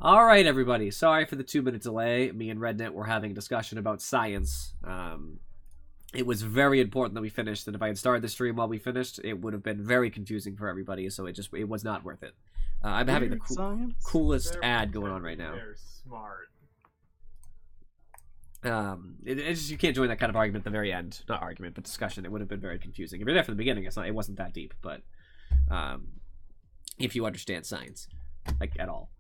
All right, everybody. Sorry for the 2-minute delay. Me and RedNet were having a discussion about science. It was very important that we finished, and if I had started the stream while we finished, it would have been very confusing for everybody, so it was not worth it. I'm having the coolest ad going on right now. They're smart. It's just, you can't join that kind of argument at the very end. Not argument, but discussion. It would have been very confusing. If you're there from the beginning, it wasn't that deep, but if you understand science, like, at all.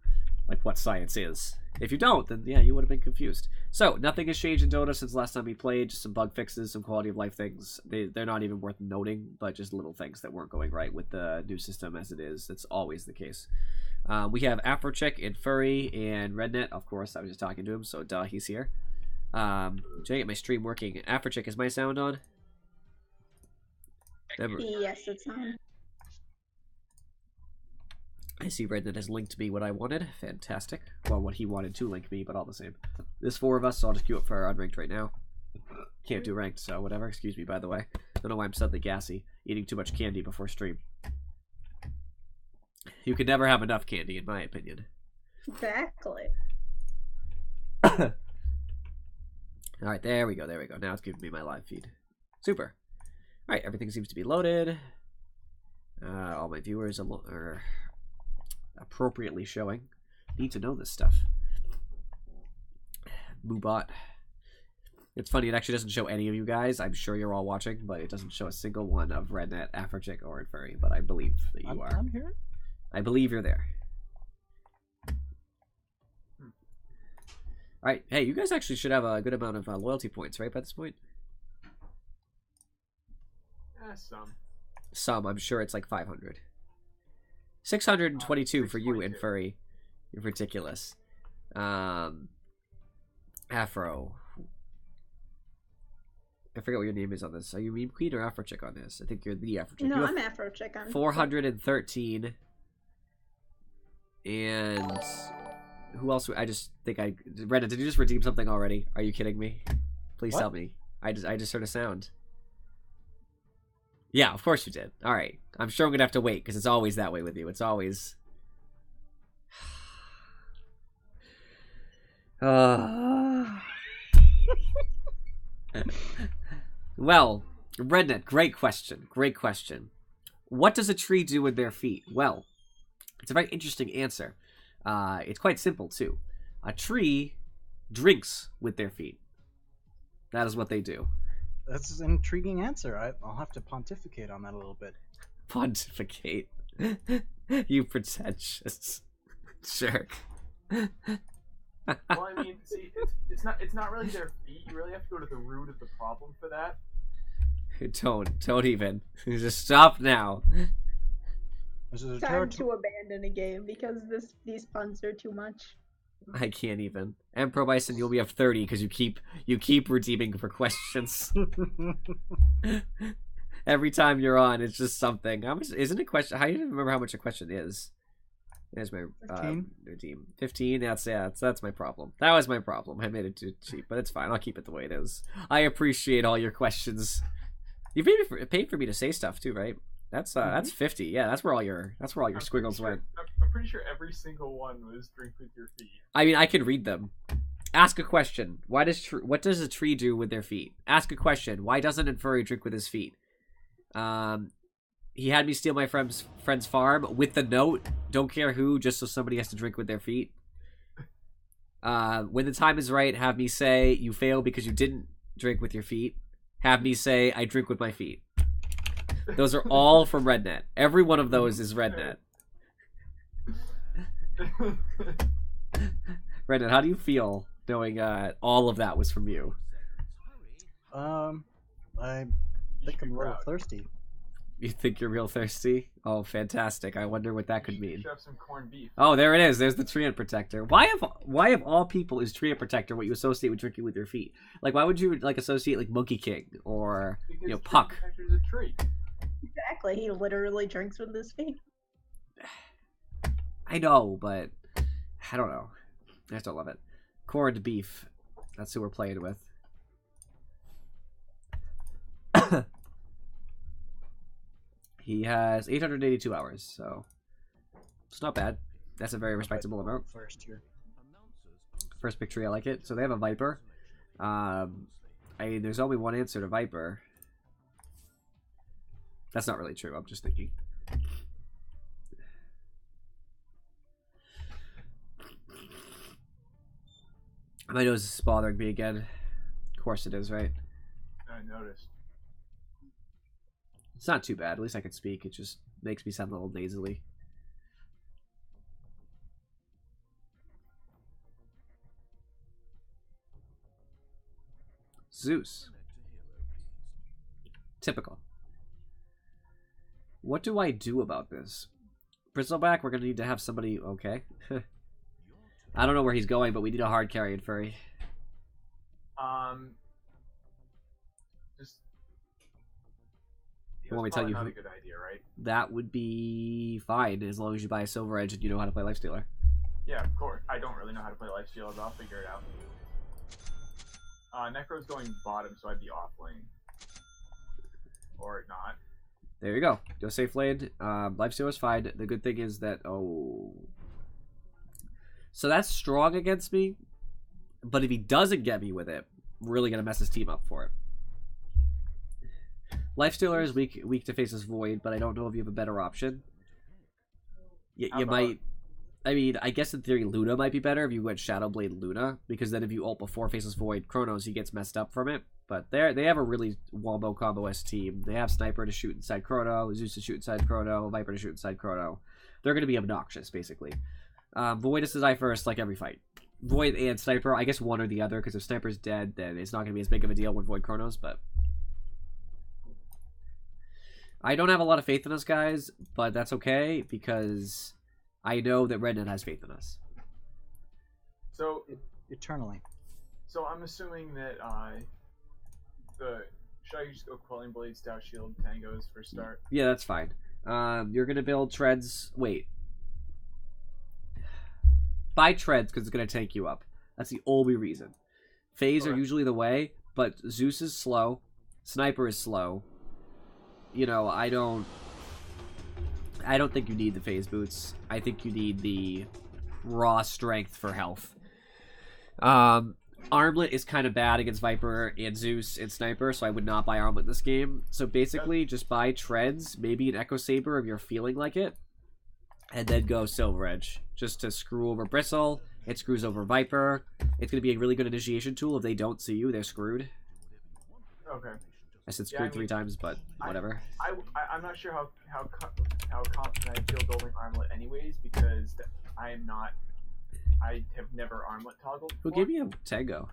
Like what science is. If you don't, then yeah, you would have been confused. So, nothing has changed in Dota since last time we played. Just some bug fixes, some quality of life things. They're not even worth noting, but just little things that weren't going right with the new system as it is. That's always the case. We have Afrochick and Furry and Rednet. Of course, I was just talking to him, so duh, he's here. Trying to get my stream working. Afrochick, is my sound on? Yes, it's on. I see Rednet has linked me what I wanted. Fantastic. Well, what he wanted to link me, but all the same. There's 4 of us, so I'll just queue up for our unranked right now. Can't do ranked, so whatever. Excuse me, by the way. Don't know why I'm suddenly gassy. Eating too much candy before stream. You can never have enough candy, in my opinion. Exactly. Alright, there we go, there we go. Now it's giving me my live feed. Super. Alright, everything seems to be loaded. All my viewers are appropriately showing. Need to know this stuff. Moobot. It's funny, it actually doesn't show any of you guys. I'm sure you're all watching, but it doesn't show a single one of Rednet, Afrochick, or Furry, but I believe that you are. I'm here. I believe you're there. Alright, hey, you guys actually should have a good amount of loyalty points, right, by this point? Some. Some, I'm sure it's like 500. 622 for you and Furry. You're ridiculous. Afro. I forget what your name is on this. Are you Meme Queen or Afrochick on this? I think you're the Afrochick. No, I'm Afrochick. I'm 413. And who else? I just think Reddit, did you just redeem something already? Are you kidding me? Please tell me. I just heard a sound. Yeah, of course you did. All right. I'm sure I'm going to have to wait because it's always that way with you. It's always... Well, Rednet, great question. Great question. What does a tree do with their feet? Well, it's a very interesting answer. It's quite simple, too. A tree drinks with their feet. That is what they do. That's an intriguing answer. I'll have to pontificate on that a little bit. Pontificate. You pretentious jerk. Well, I mean, see, it's not really their feet. You really have to go to the root of the problem for that. Don't even. Just stop now. Time to abandon a game because these puns are too much. I can't even. Emperor Bison, you'll be up 30 because you keep redeeming for questions. Every time you're on, it's just something. How much isn't a question? How do you even remember how much a question is? There's my 15. redeem. 15. That's my problem. That was my problem. I made it too cheap, but it's fine. I'll keep it the way it is. I appreciate all your questions. You paid for me to say stuff too, right? That's 50. Yeah, that's where all your squiggles went. I'm pretty sure every single one was drink with your feet. I mean, I can read them. Ask a question. What does a tree do with their feet? Ask a question. Why doesn't a furry drink with his feet? He had me steal my friend's farm with the note. Don't care who, just so somebody has to drink with their feet. When the time is right, have me say you fail because you didn't drink with your feet. Have me say I drink with my feet. Those are all from Rednet. Every one of those is Rednet. Rednet, how do you feel knowing all of that was from you? I think I'm a little thirsty. You think you're real thirsty? Oh, fantastic. I wonder what that could mean. You should have some corned beef. Oh, there it is. There's the Treant Protector. Why of all people is Treant Protector what you associate with drinking with your feet? Like, why would you associate like Monkey King or Puck? Protector's a tree. Exactly. He literally drinks with his feet. I know, but I don't know. I still love it. Corned beef. That's who we're playing with. He has 882 hours, so it's not bad. That's a very respectable amount. First here. First pick tree, I like it. So they have a Viper. I mean, there's only one answer to Viper. That's not really true. I'm just thinking. My nose is bothering me again. Of course it is, right? I noticed. It's not too bad. At least I can speak. It just makes me sound a little nasally. Zeus. Typical. What do I do about this? Bristleback, we're going to need to have somebody... Okay. I don't know where he's going, but we need a hard carry in Furry. Just... You want me to tell you not who... a good idea, right? That would be fine, as long as you buy a Silver Edge and you know how to play Lifestealer. Yeah, of course. I don't really know how to play Lifestealer, but I'll figure it out. Necro's going bottom, so I'd be off lane. Or not. There you go. Go safe lane. Lifestealer is fine. The good thing is that... Oh... So that's strong against me. But if he doesn't get me with it, really going to mess his team up for it. Lifestealer is weak to face this Void, but I don't know if you have a better option. You might... I mean, I guess in theory Luna might be better if you went Shadowblade Luna, because then if you ult before faces Void Chronos, he gets messed up from it. But they have a really wombo combo-esque team. They have Sniper to shoot inside Chrono, Zeus to shoot inside Chrono, Viper to shoot inside Chrono. They're going to be obnoxious, basically. Void is to die first, like every fight. Void and Sniper, I guess one or the other, because if Sniper's dead, then it's not going to be as big of a deal with Void Chronos, but... I don't have a lot of faith in us, guys, but that's okay, because... I know that Rednet has faith in us. So Eternally. So I'm assuming that should I just go Quelling Blade, Stout Shield, Tangos for start? Yeah, that's fine. You're gonna build treads. Wait, buy treads because it's gonna tank you up. That's the only reason. Phase are usually the way, but Zeus is slow, Sniper is slow. You know, I don't think you need the phase boots. I think you need the raw strength for health. Armlet is kind of bad against Viper and Zeus and Sniper, so I would not buy Armlet this game. So basically, just buy treads, maybe an Echo Saber if you're feeling like it, and then go Silver Edge, just to screw over Bristle. It screws over Viper. It's going to be a really good initiation tool. If they don't see you, they're screwed. Okay. I said screwed 3 times, but whatever. I'm not sure how confident I feel building Armlet anyways, because I have never Armlet toggled before. Who gave me a Tango?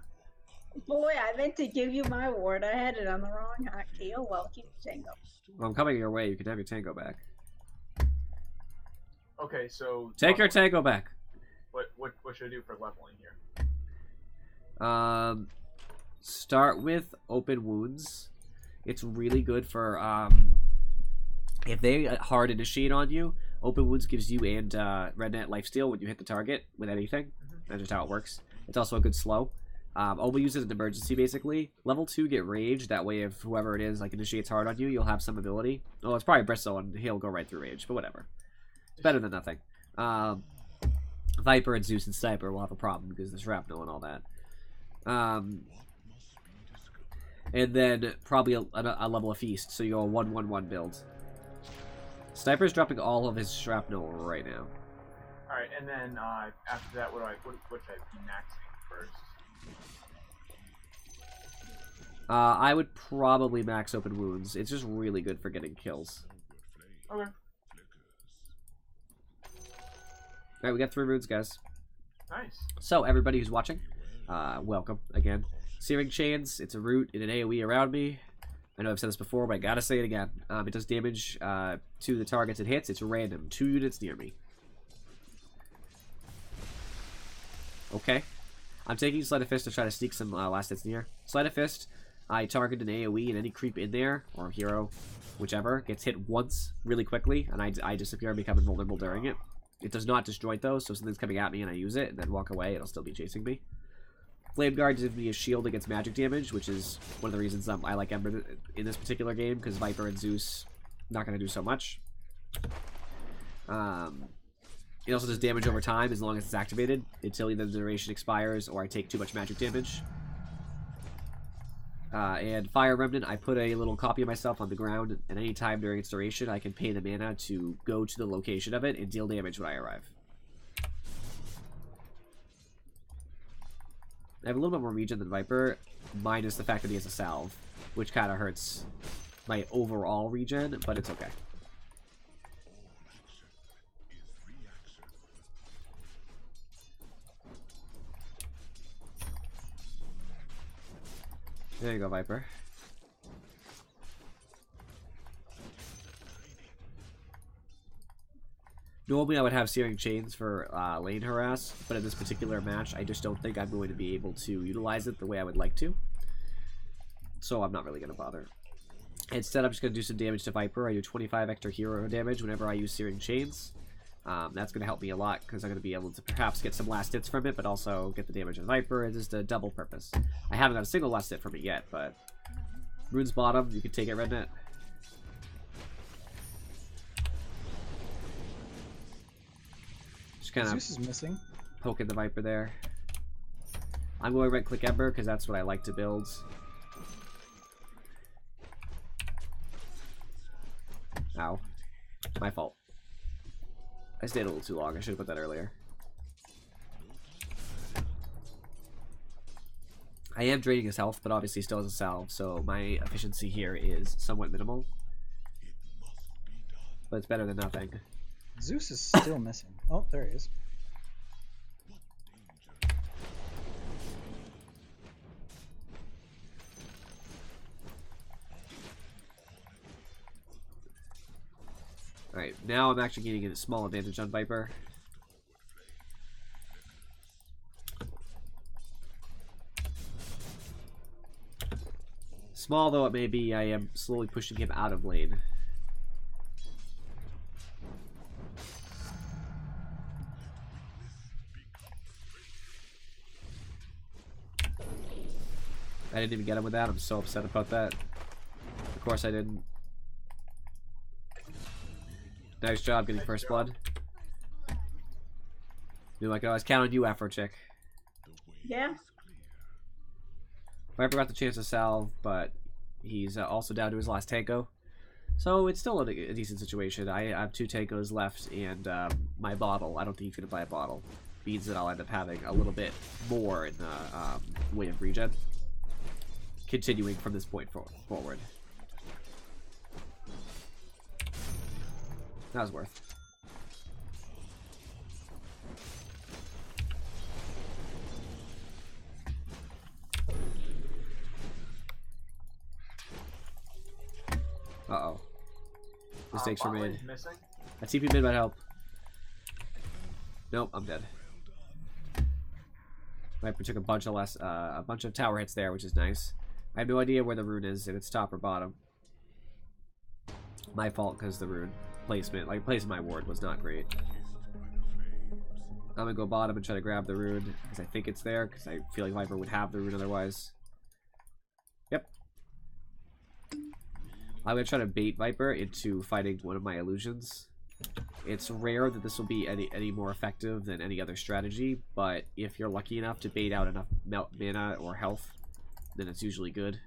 Boy, I meant to give you my ward. I had it on the wrong hotkey. Oh well, keep the Tango. Well, I'm coming your way. You can have your Tango back. Okay, so... Take your Tango back. What should I do for leveling here? Start with Open Wounds. It's really good for, if they hard initiate on you, Open Wounds gives you and Rednet lifesteal when you hit the target with anything. That's just how it works. It's also a good slow. Only use it as an emergency, basically. Level 2, get Rage. That way, if whoever it is like initiates hard on you, you'll have some ability. Oh, it's probably Bristle, and he'll go right through Rage, but whatever. It's better than nothing. Viper and Zeus and Sniper will have a problem because there's shrapnel and all that. And then probably a level of Feast, so you go a 1-1-1 build. Sniper's dropping all of his shrapnel right now. Alright, and then after that, what should I be maxing first? I would probably max Open Wounds. It's just really good for getting kills. Okay. Alright, we got 3 runes, guys. Nice. So, everybody who's watching, welcome again. Searing Chains, it's a root in an AoE around me. I know I've said this before, but I gotta say it again. It does damage to the targets it hits. It's random. 2 units near me. Okay. I'm taking Sleight of Fist to try to sneak some last hits near. Sleight of Fist, I target an AoE and any creep in there, or hero, whichever, gets hit once really quickly, and I disappear and become invulnerable during it. It does not disjoint though, so if something's coming at me and I use it and then walk away, it'll still be chasing me. Flame Guard gives me a shield against magic damage, which is one of the reasons I like Ember in this particular game, because Viper and Zeus not going to do so much. And It also does damage over time as long as it's activated until either the duration expires or I take too much magic damage. And Fire Remnant, I put a little copy of myself on the ground, and any time during its duration, I can pay the mana to go to the location of it and deal damage when I arrive. I have a little bit more regen than Viper, minus the fact that he has a salve, which kind of hurts my overall regen, but it's okay. There you go, Viper. Normally I would have Searing Chains for lane harass, but in this particular match I just don't think I'm going to be able to utilize it the way I would like to. So I'm not really going to bother. Instead I'm just going to do some damage to Viper. I do 25 extra hero damage whenever I use Searing Chains. That's going to help me a lot because I'm going to be able to perhaps get some last hits from it, but also get the damage on Viper. It's just a double purpose. I haven't got a single last hit from it yet, but Rune's bottom, you can take it, Rednet. Just kind of Zeus is missing. Poking the Viper there. I'm going right click Ember because that's what I like to build. Ow. My fault. I stayed a little too long. I should have put that earlier. I am draining his health, but obviously still has a salve, so my efficiency here is somewhat minimal. But it's better than nothing. Zeus is still missing. Oh, there he is. Alright, now I'm actually getting a small advantage on Viper. Small though it may be, I am slowly pushing him out of lane. I didn't even get him with that. I'm so upset about that. Of course I didn't. Nice job getting first blood. Knew I could always count on you, Afro Chick. Yeah. Viper got the chance to salve, but he's also down to his last tanko. So it's still a decent situation. I have 2 tankos left and my bottle. I don't think he's going to buy a bottle. Means that I'll end up having a little bit more in the way of regen. Continuing from this point forward. That was worth. Uh-oh. Mistakes were made. A TP mid might help. Nope, I'm dead. Viper took a bunch of tower hits there, which is nice. I have no idea where the rune is, if it's top or bottom. My fault because the rune placement, like placing my ward was not great. I'm gonna go bottom and try to grab the rune because I think it's there because I feel like Viper would have the rune otherwise. Yep. I'm gonna try to bait Viper into fighting one of my illusions. It's rare that this will be any more effective than any other strategy, but if you're lucky enough to bait out enough mana or health, then it's usually good.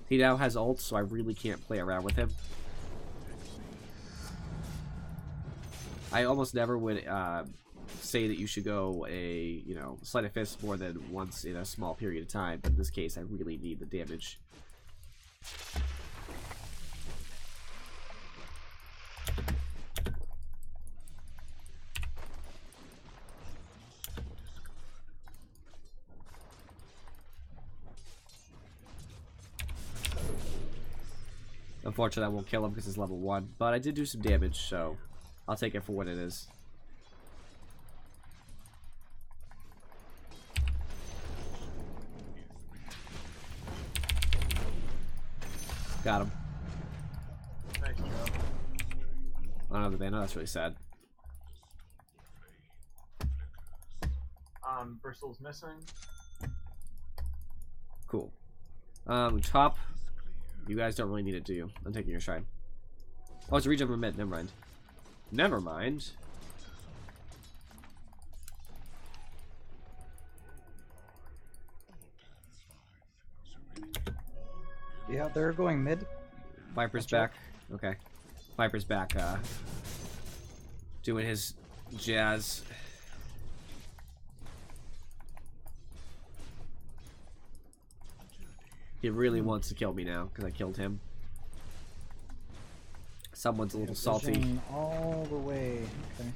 He now has ult, so I really can't play around with him. I almost never would say that you should go a, sleight of fist more than once in a small period of time, but in this case I really need the damage. Unfortunately, I won't kill him because it's level 1, but I did do some damage, so I'll take it for what it is. Got him. Nice job. I don't have the mana, that's really sad. Bristle's missing. Cool. Top. You guys don't really need it, do you? I'm taking your shrine. Oh, it's a regen from mid. Never mind. Never mind. Yeah, they're going mid. Viper's back. Okay. Viper's back, doing his jazz. He really wants to kill me now, because I killed him. Someone's a little salty. Vision all the way. Okay.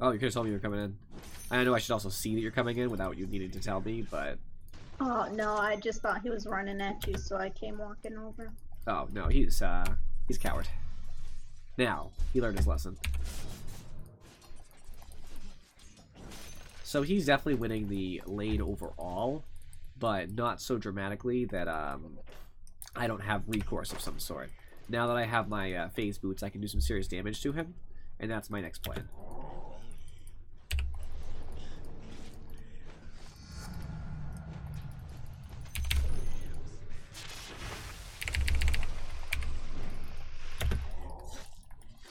Oh, you could have told me you were coming in. I know I should also see that you're coming in without you needing to tell me, but... Oh, no, I just thought he was running at you, so I came walking over. Oh, no, he's a coward. Now, he learned his lesson. So he's definitely winning the lane overall, but not so dramatically that I don't have recourse of some sort. Now that I have my phase boots, I can do some serious damage to him, and that's my next plan.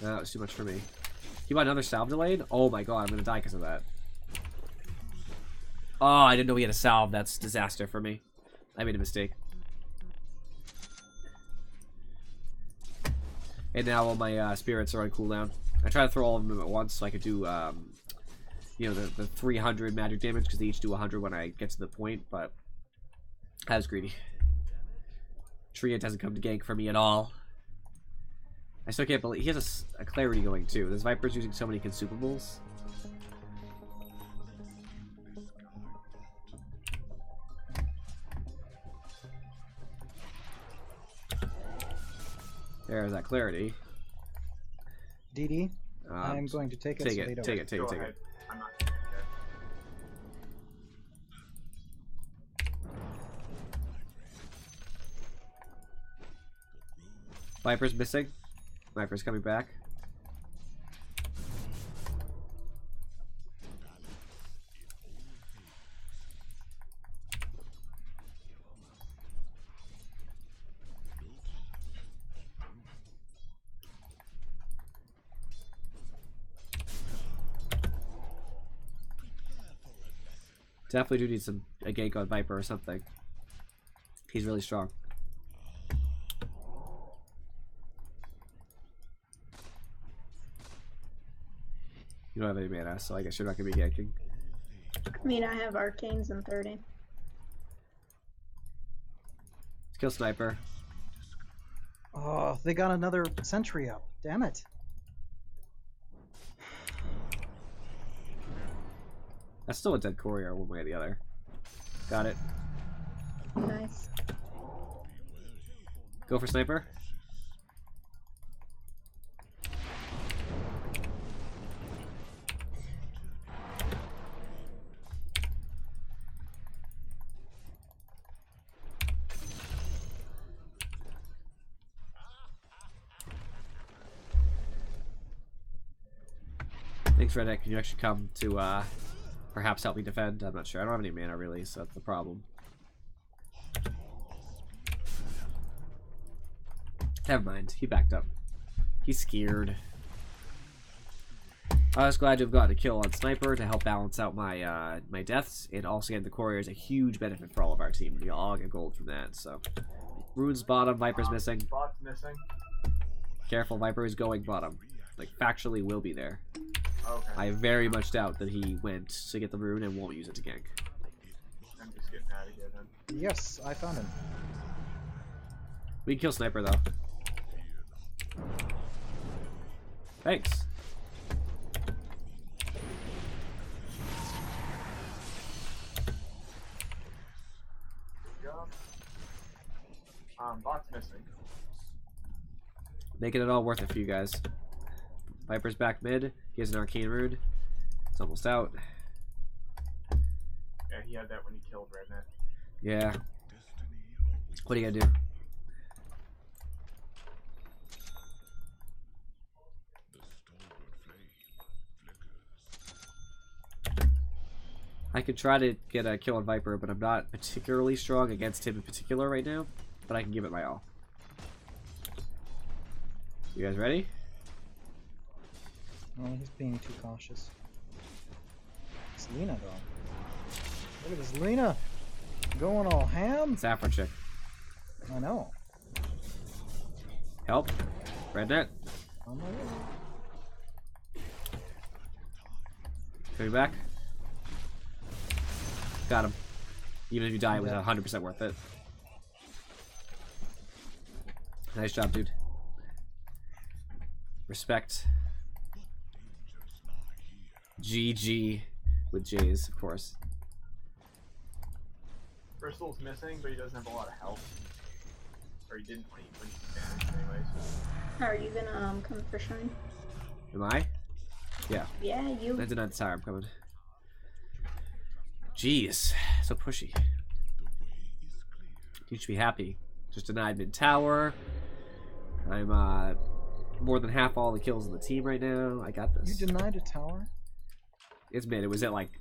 That was too much for me. He bought another salve delayed? Oh my god, I'm gonna die because of that. Oh, I didn't know he had a salve. That's disaster for me. I made a mistake. And now all my spirits are on cooldown. I try to throw all of them at once so I could do, you know, the 300 magic damage because they each do 100 when I get to the point, but I was greedy. Tria doesn't come to gank for me at all. I still can't believe he has a clarity going too. This Viper's using so many consumables. There's that clarity. DD, I'm going to take it. Take it. Take it. I'm not taking it. Viper's missing. Viper's coming back. Definitely do need a gank on Viper or something. He's really strong. You don't have any mana, so I guess you're not gonna be ganking. I mean, I have arcanes and 30. Let's kill Sniper. Oh, they got another sentry up. Damn it. That's still a dead courier one way or the other. Got it. Nice. Go for Sniper. Thanks, Redneck. Can you actually come to perhaps help me defend? I'm not sure. I don't have any mana really, so that's the problem. Never mind. He backed up. He's scared. I was glad to have gotten a kill on Sniper to help balance out my my deaths, and also getting the courier is a huge benefit for all of our team. We all get gold from that. So, Rune's bottom. Viper's missing. Bot's missing. Careful, Viper is going bottom. Like factually, will be there. Okay. I very much doubt that he went to get the rune and won't use it to gank. I'm just getting out of here then. Yes, I found him. We can kill Sniper though. Thanks. Bot's missing. Making it all worth it for you guys. Viper's back mid. He has an arcane rune. It's almost out. Yeah, he had that when he killed Rednet. Yeah. What are you gonna do? I could try to get a kill on Viper, but I'm not particularly strong against him in particular right now. But I can give it my all. You guys ready? Oh, he's being too cautious. It's Lena, though. Look at this Lena! Going all ham? It's Afro chick. I know. Help. Red net. On my way. Coming back. Got him. Even if you die, it was 100% worth it. Nice job, dude. Respect. GG with J's, of course. Bristol's missing, but he doesn't have a lot of health. Or he didn't when he vanished anyways. Are you gonna come for Shrine? Am I? Yeah. Yeah, you. 99 tower, I'm coming. Jeez, so pushy. You should be happy. Just denied mid tower. I'm more than half all the kills in the team right now. I got this. You denied a tower? It's mid. It was at like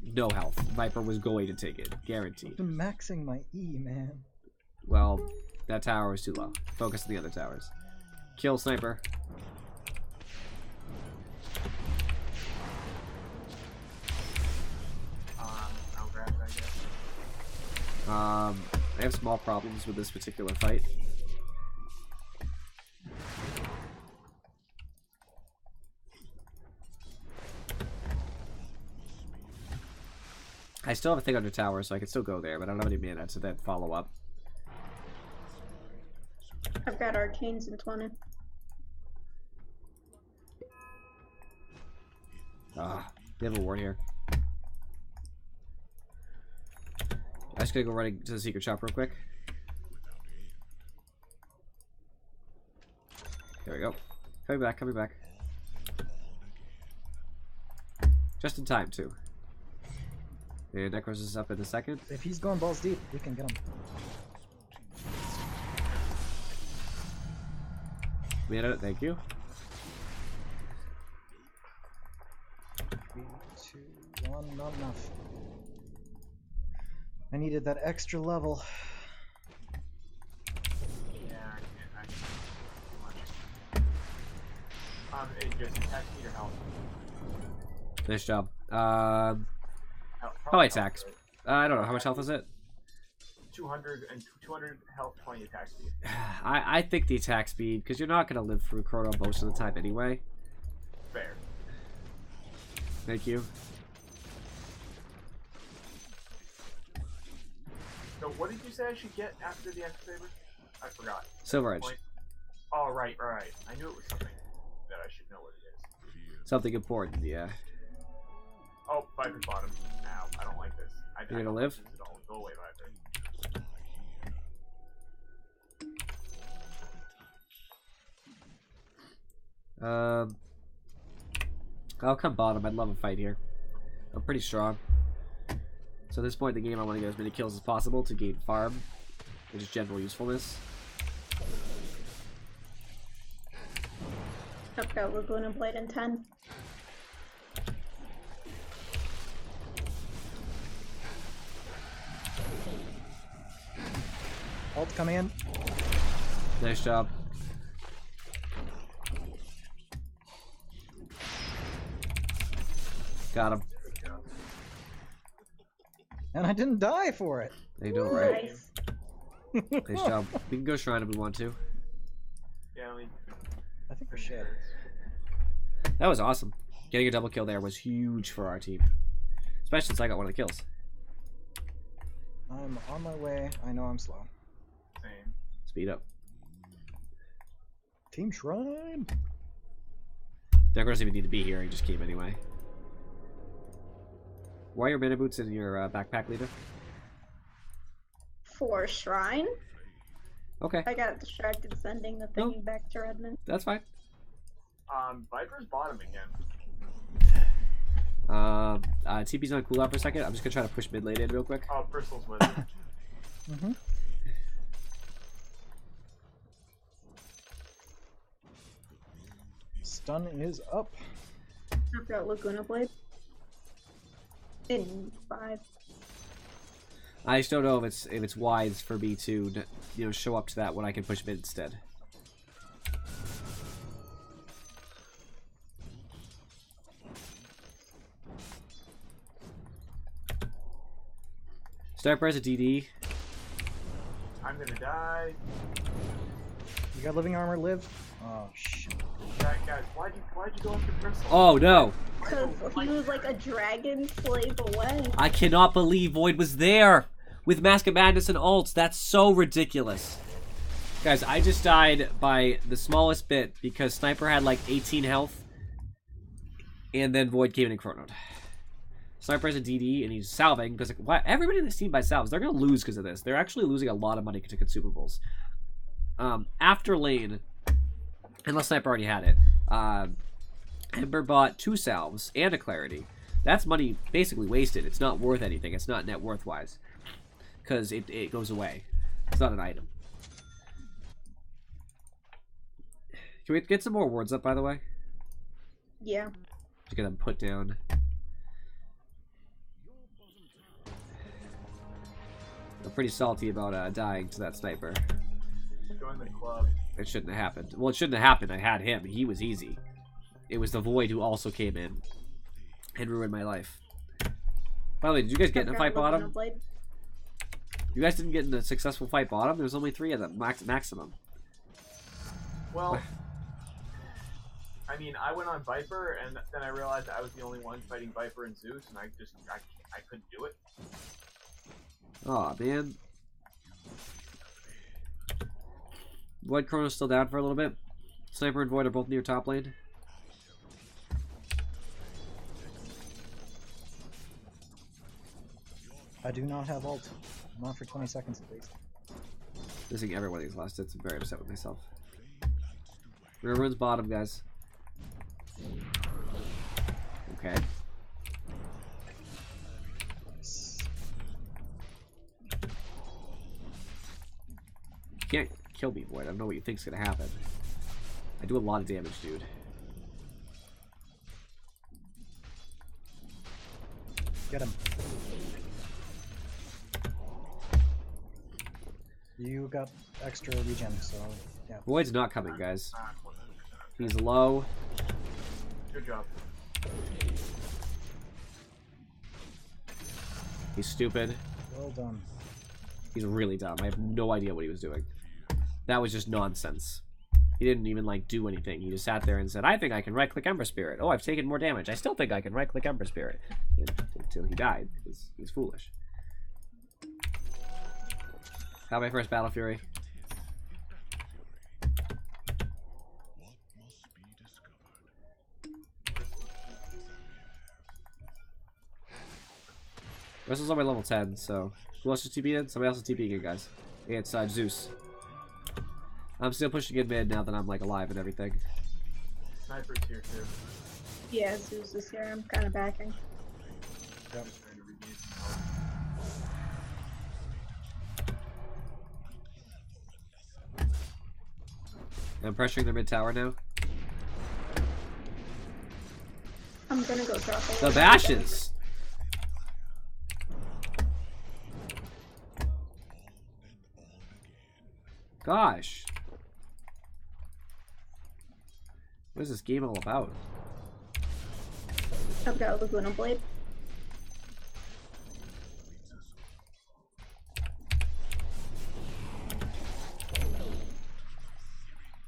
no health. Viper was going to take it, guaranteed. I've been maxing my E, man. Well, that tower was too low. Focus on the other towers. Kill sniper. I'll grab it, I guess. I have small problems with this particular fight. I still have a thing under tower, so I can still go there, but I don't have any mana to then follow up. I've got arcanes in 20. They have a ward here. I'm just gonna go running to the secret shop real quick. There we go. Coming back, coming back. Just in time, too. And Necros is up in a second. If he's going balls deep, we can get him. Made it, thank you. 3, 2, 1, not enough. I needed that extra level. Yeah, I can't do too much. Hey, just attack me or health. Nice job. Probably attacks. I don't know, how much health is it? 200 and 200 health, 20 attack speed. I think the attack speed, because you're not going to live through Chrono most of the time anyway. Fair. Thank you. So what did you say I should get after the Extra Saber? I forgot. Silver Edge. Point. Oh, right. I knew it was something that I should know what it is. Something important, yeah. Oh, Viper's bottom. Ow, I don't like this. You're gonna live? Go away, Viper. I'll come bottom. I'd love a fight here. I'm pretty strong. So at this point in the game, I want to get as many kills as possible to gain farm, and just general usefulness. I've got Laguna Blade in 10. Ult coming in. Nice job. Got him. And I didn't die for it. They do it right. Nice. Nice job. We can go shrine if we want to. Yeah, I think we should. That was awesome. Getting a double kill there was huge for our team. Especially since I got one of the kills. I'm on my way. I know I'm slow. Same. Speed up. Team Shrine. Decker doesn't even need to be here. He just came anyway. Why are your mana boots in your backpack, Lita? For Shrine? Okay, I got distracted sending the thingy back to Redmond. that's fine. Viper's bottom again. TP's on cooldown for a second. I'm just gonna try to push mid lane in real quick. Oh, Bristol's with it. Mm-hmm. Stun is up. I've got Laguna Blade. In 5. I just don't know if it's wise for me to, you know, show up to that when I can push mid instead. Sniper has a DD. I'm gonna die. You got living armor, live? Oh, shit. Guys, why'd you go after Crystal? Oh no! Because he was like a dragon slave away. I cannot believe Void was there with Mask of Madness and ults. That's so ridiculous. Guys, I just died by the smallest bit because Sniper had like 18 health and then Void came in and chronoed. Sniper has a DD and he's salving because like, everybody in this team buys salves. They're going to lose because of this. They're actually losing a lot of money to consumables. After lane, unless Sniper already had it, Ember bought 2 salves and a clarity. That's money basically wasted. It's not worth anything. It's not net worth wise because it goes away. It's not an item. Can we get some more words up, by the way? Yeah. Just get them put down. I'm pretty salty about dying to that sniper. Join the club. It shouldn't have happened. Well, it shouldn't have happened. I had him. He was easy. It was the Void who also came in and ruined my life. By the way, did you guys get in a fight bottom? You guys didn't get in a successful fight bottom? There was only 3 of them, maximum. Well, I mean, I went on Viper, and then I realized I was the only one fighting Viper and Zeus, and I couldn't do it. Aw, man. Void Chrono's still down for a little bit. Sniper and Void are both near top lane. I do not have ult. Not for 20 seconds at least. Missing every one of these last hits. I'm very upset with myself. Riverwood's bottom, guys. Okay. You can't kill me, Void. I don't know what you think's gonna happen. I do a lot of damage, dude. Get him. You got extra regen, so yeah. Void's not coming, guys. He's low. Good job. He's stupid. Well done. He's really dumb. I have no idea what he was doing. That was just nonsense. He didn't even, like, do anything. He just sat there and said, I think I can right-click Ember Spirit. Oh, I've taken more damage. I still think I can right-click Ember Spirit. Until he died. He's foolish. Got my first Battle Fury. This is only level 10, so... Who else is TPing in? Somebody else is TPing in, guys. It's Zeus. I'm still pushing in mid now that I'm, like, alive and everything. Sniper's here, too. Yeah, Zeus is here. I'm kind of backing. Yep. Trying to regain some health. I'm pressuring their mid tower now. I'm gonna go drop it. The bashes! Gosh. What is this game all about? I've got a Laguna Blade.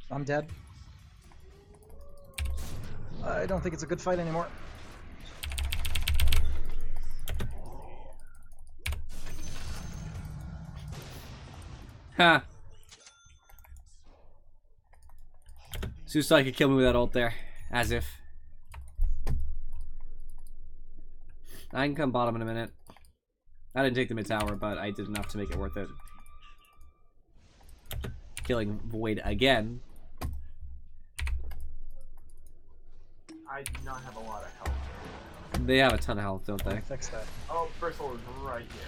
I'm dead. I don't think it's a good fight anymore. Ha! Zeus thought he could kill me with that ult there. As if. I can come bottom in a minute. I didn't take the mid tower, but I did enough to make it worth it. Killing Void again. I do not have a lot of health. They have a ton of health, don't they? Fix that. Oh, Bristle is right here.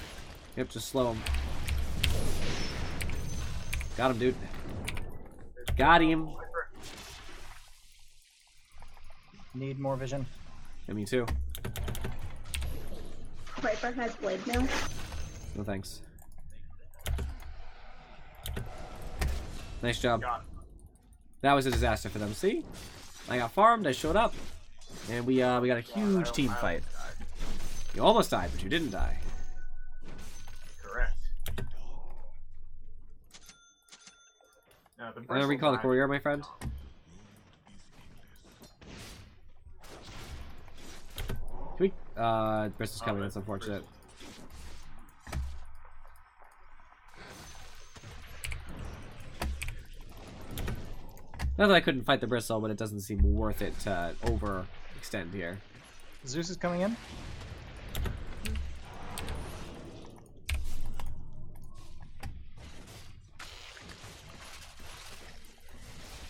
Yep, just slow him. Got him, dude. Got him. Need more vision. Yeah, me too. Viper has blade now. No thanks. Nice job. Got it. That was a disaster for them. See? I got farmed, I showed up, and we got a huge team fight. You almost died, but you didn't die. Correct. Now, the I'm gonna recall the courier, my friend. Can we? Bristol's coming. That's unfortunate. Not that I couldn't fight the Bristle, but it doesn't seem worth it to overextend here. Zeus is coming in.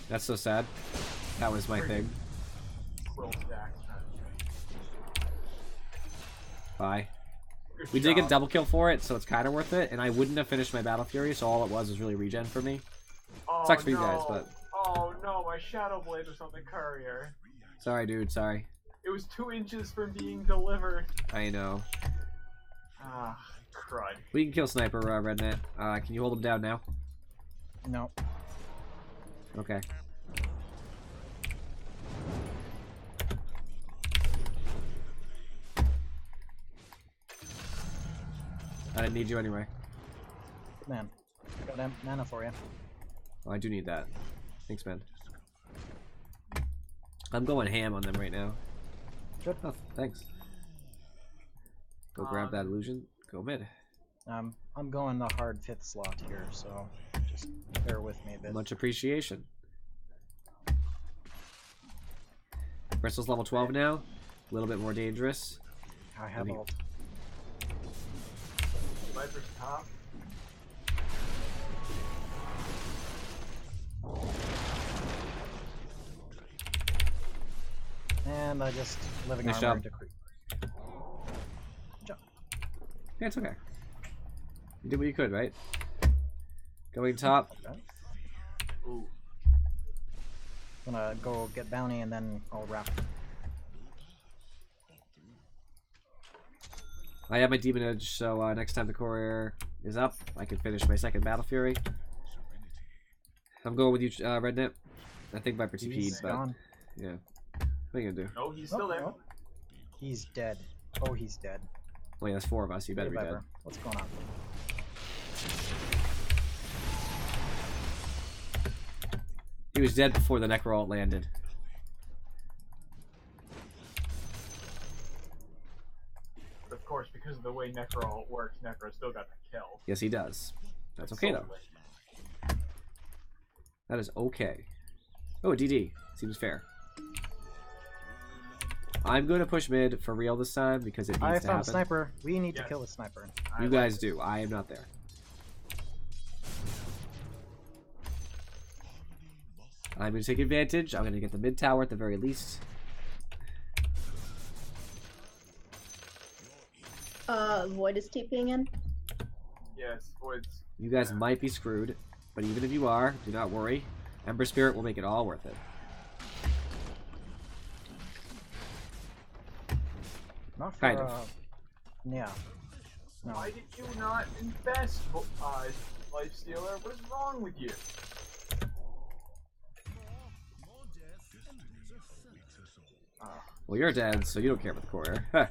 That's so sad. That was my thing. Quill stack. Bye. Good We did get a job. double kill for it, so it's kind of worth it. And I wouldn't have finished my Battle Fury, so all it was really regen for me. Oh, Sucks for you no. guys, but Oh no, my Shadow Blade was on the courier. sorry, dude. Sorry. It was 2 inches from being delivered. I know. Ah, crud. We can kill Sniper, Rednet. Can you hold him down now? No. Okay. I didn't need you anyway. Man. Got mana for you. Oh, I do need that. Thanks, man. I'm going ham on them right now. Good. Oh, thanks. Go grab that illusion. Go mid. I'm going the hard 5th slot here, so just bear with me a bit. Much appreciation. Bristol's level 12 now. A little bit more dangerous. I have ult. Viper's top. And I just living Nice armor job. into creep. Jump. Yeah, it's okay. You did what you could, right? Going top. Okay. Ooh. Gonna go get bounty and then I'll wrap. I have my Demon Edge, so next time the Courier is up, I can finish my second Battle Fury. I'm going with you, Rednet. I think Viper TP'd, He's but gone. yeah. What are you gonna do? No, he's still there. Oh. He's dead. Oh, he's dead. Well, yeah, that's 4 of us. You better Hey, be Viper. dead. What's going on? He was dead before the Necro ult landed. But of course, because of the way Necro works, Necro still got the kill. Yes, he does. That's okay, though. That is okay. Oh, DD. Seems fair. I'm going to push mid for real this time because it I needs to found happen. sniper. We need to Yes. kill the sniper. You guys do. I am not there. I'm going to take advantage. I'm going to get the mid tower at the very least. Void is TPing in. Yes, Void's. You guys might be screwed, but even if you are, do not worry. Ember Spirit will make it all worth it. Not for, Kind of. Yeah. No. Why did you not invest, Lifestealer? What is wrong with you? Well, you're dead, so you don't care about the courier. Huh.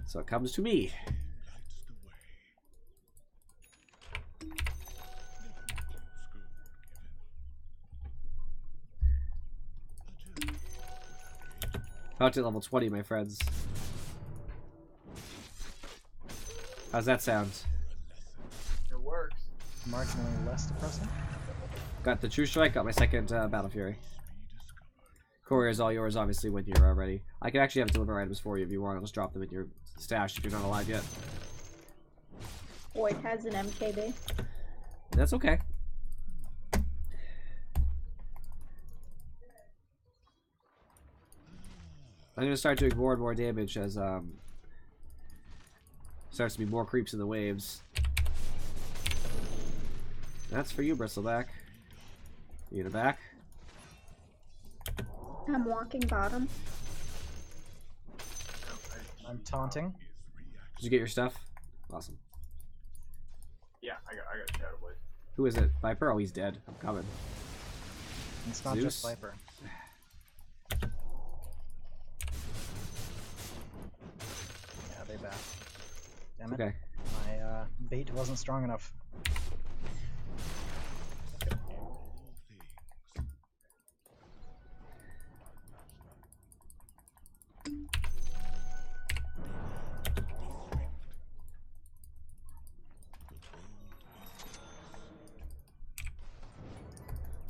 So it comes to me. About to level 20, my friends. How's that sound? It works. Marginally less depressing. Got the True Strike, got my second Battle Fury. Courier is all yours, obviously, when you're ready. I can actually have deliver items for you if you want. I'll just drop them in your stash if you're not alive yet. Void has an MKB. That's okay. I'm gonna start doing more and more damage as starts to be more creeps in the waves. That's for you, Bristleback. You in the back? I'm walking bottom. I'm taunting. Did you get your stuff? Awesome. Yeah, I got a Shadow Blade. Who is it? Viper? Oh, he's dead. I'm coming. It's not Zeus? just Viper. Yeah, they back. Damn it. Okay. My bait wasn't strong enough.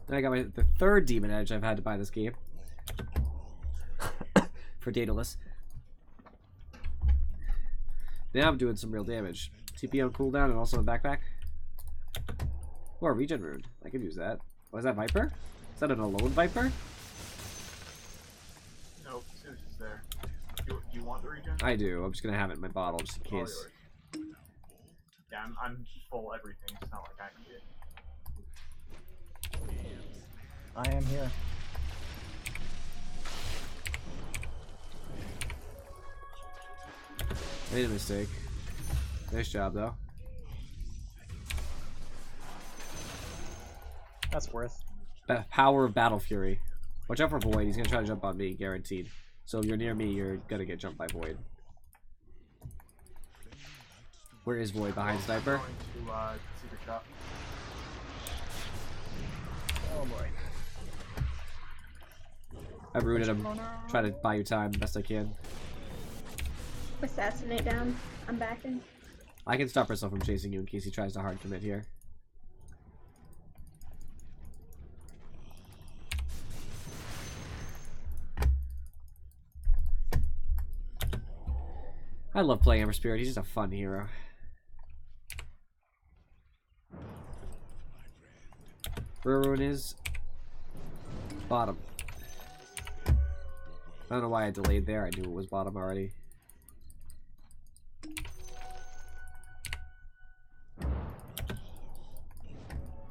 Then I got the third demon edge I've had to buy this game. For Daedalus. Now I'm doing some real damage. TP on cooldown and also a backpack. Or a regen rune. I could use that. Oh, is that Viper? Is that an alone Viper? Nope, Zeus is there. You want the regen? I do. I'm just gonna have it in my bottle just in All case. yours. Yeah, I'm full everything. It's not like I need it. I am here. Made a mistake. Nice job though. That's worth. Power of Battle Fury. Watch out for Void. He's gonna try to jump on me, guaranteed. So if you're near me, you're gonna get jumped by Void. Where is Void? Behind Sniper? I'm going to secret shop. Oh boy. I've rooted him. Try to buy you time best I can. Assassinate down. I'm backing. I can stop myself from chasing you in case he tries to hard commit here. I love playing Ember Spirit. He's just a fun hero. Where everyone is? Bottom. I don't know why I delayed there. I knew it was bottom already.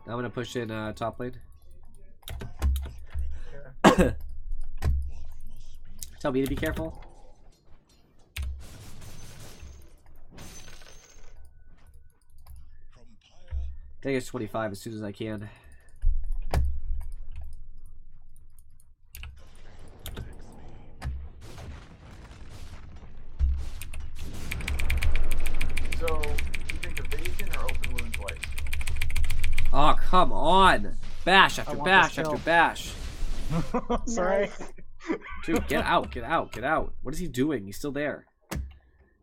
I'm gonna push in top lane. Tell me to be careful. Take it 25 as soon as I can. So, you think evasion or open wounds light? Oh, come on! Bash after want bash this after kill. bash. Sorry. Nice. Dude, get out, get out, get out. What is he doing? He's still there.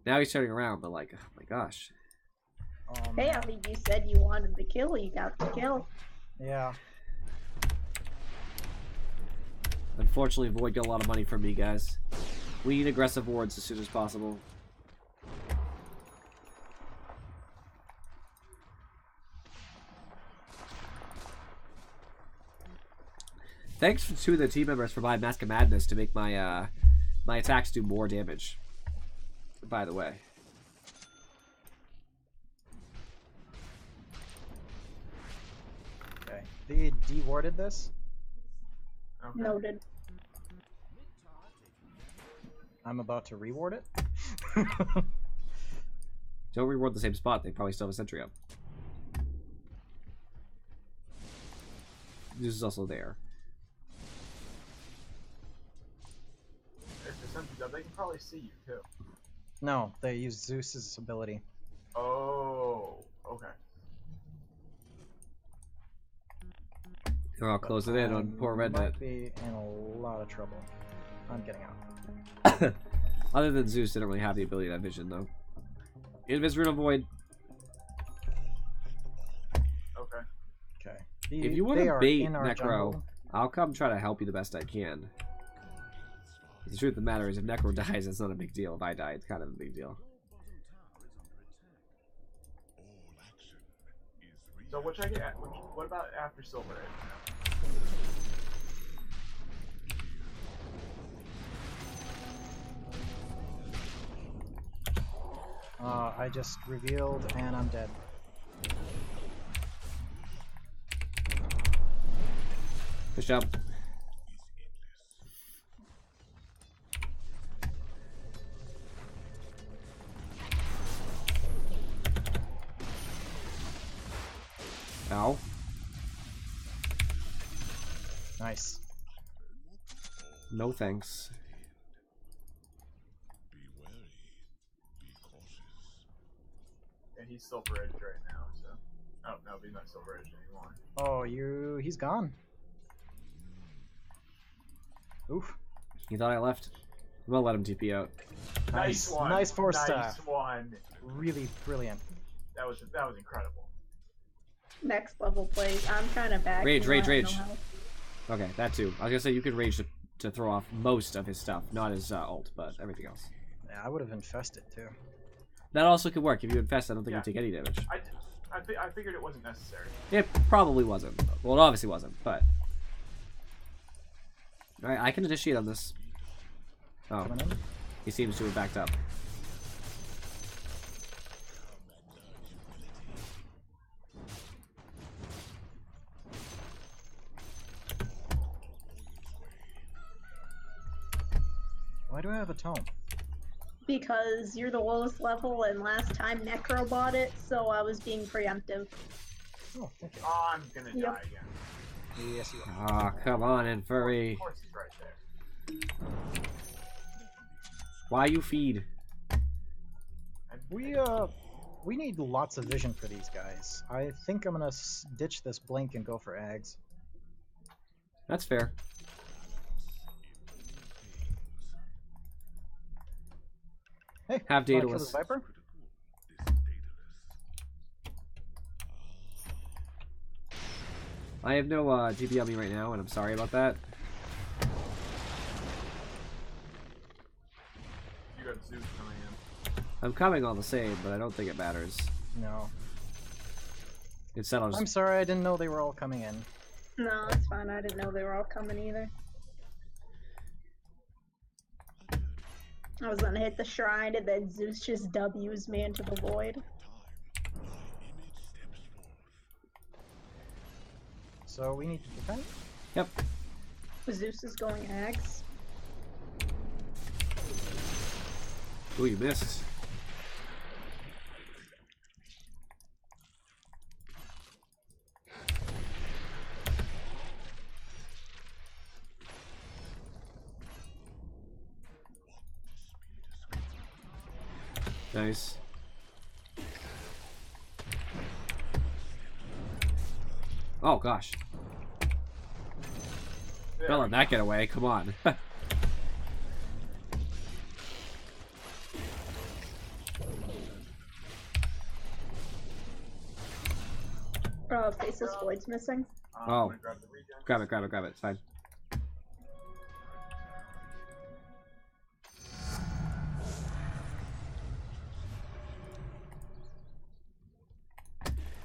Now he's turning around, but like, oh my gosh. Hey, I mean, you said you wanted the kill. You got the kill. Yeah. Unfortunately, Void got a lot of money from me, guys. We need aggressive wards as soon as possible. Thanks to the team members for buying Mask of Madness to make my my attacks do more damage. By the way. Okay. They dewarded this. Okay. Noted. I'm about to reward it. Don't reward the same spot. They probably still have a sentry up. This is also there. If the sentry's up, they can probably see you too. No, they used Zeus's ability. Oh, okay. They're all closing in on poor Red Net. Might be in a lot of trouble. I'm getting out. Other than Zeus, they don't really have the ability to have vision, though. Invis Rune of Void. Okay. Okay. If you want They to are bait in our Necro, jungle. I'll come try to help you the best I can. The truth of the matter is, if Necro dies, it's not a big deal. If I die, it's kind of a big deal. So what about after Silver Age? I just revealed and I'm dead. Good job. Ow. Nice. No thanks. And he's Silver Edge right now, so. Oh, no, he's not Silver Edge anymore. Oh, he's gone. Oof. He thought I left. I'm gonna let him TP out. Nice one. Nice force Nice staff. one. Really brilliant. That was incredible. Next level plays. I'm kind of back. Rage, so rage, I have rage. no health. Okay, that too. I was gonna say you could rage to throw off most of his stuff, not his ult, but everything else. Yeah, I would have infested too. That also could work. If you infest, I don't think Yeah. you take any damage. I figured it wasn't necessary. It probably wasn't. Well, it obviously wasn't, but... Alright, I can initiate on this. Oh, Coming in. he seems to have backed up. Why do I have a tome? Because you're the lowest level, and last time Necro bought it, so I was being preemptive. Oh, thank you. Oh, I'm gonna Yep. die again. Yes, you are. Ah, come on in, furry. Of course he's right there. Why you feed? We need lots of vision for these guys. I think I'm gonna ditch this blink and go for Ags. That's fair. Hey, Have wanna kill Daedalus. this Viper? I have no TP on me right now, and I'm sorry about that. You got Zeus coming in. I'm coming all the same, but I don't think it matters. No. Instead, I'll just... I'm sorry, I didn't know they were all coming in. No, it's fine. I didn't know they were all coming either. I was gonna hit the shrine, and then Zeus just W's me into the void. So we need to defend? Yep. Zeus is going Axe. Ooh, you missed. Nice. Oh gosh. Don't let that get away, come on. Faceless Void's missing. I'm Oh. gonna grab the regen. Grab it, grab it, grab it, it's fine.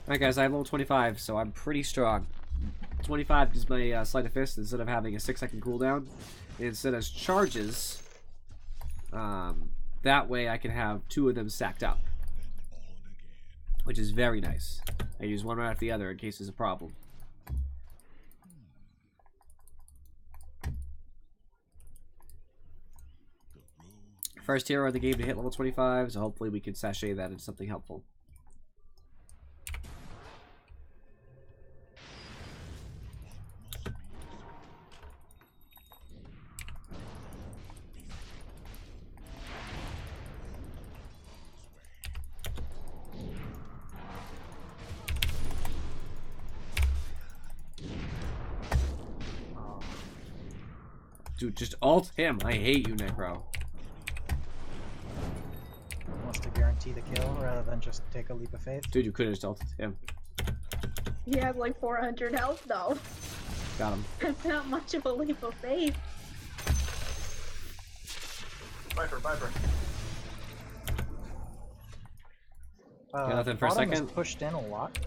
Alright guys, I have level 25, so I'm pretty strong. 25 is my Sleight of Fist instead of having a 6-second cooldown. Instead of charges, that way I can have 2 of them stacked up. Which is very nice. I use one right after the other in case there's a problem. First hero in the game to hit level 25, so hopefully we can sachet that into something helpful. Dude, just ult him. I hate you, Necro. Wants to guarantee the kill rather than just take a leap of faith. Dude, you could have just ulted him. He had like 400 health though. Got him. That's not much of a leap of faith. Viper, Viper. Got nothing for a bottom is second? pushed in a lot.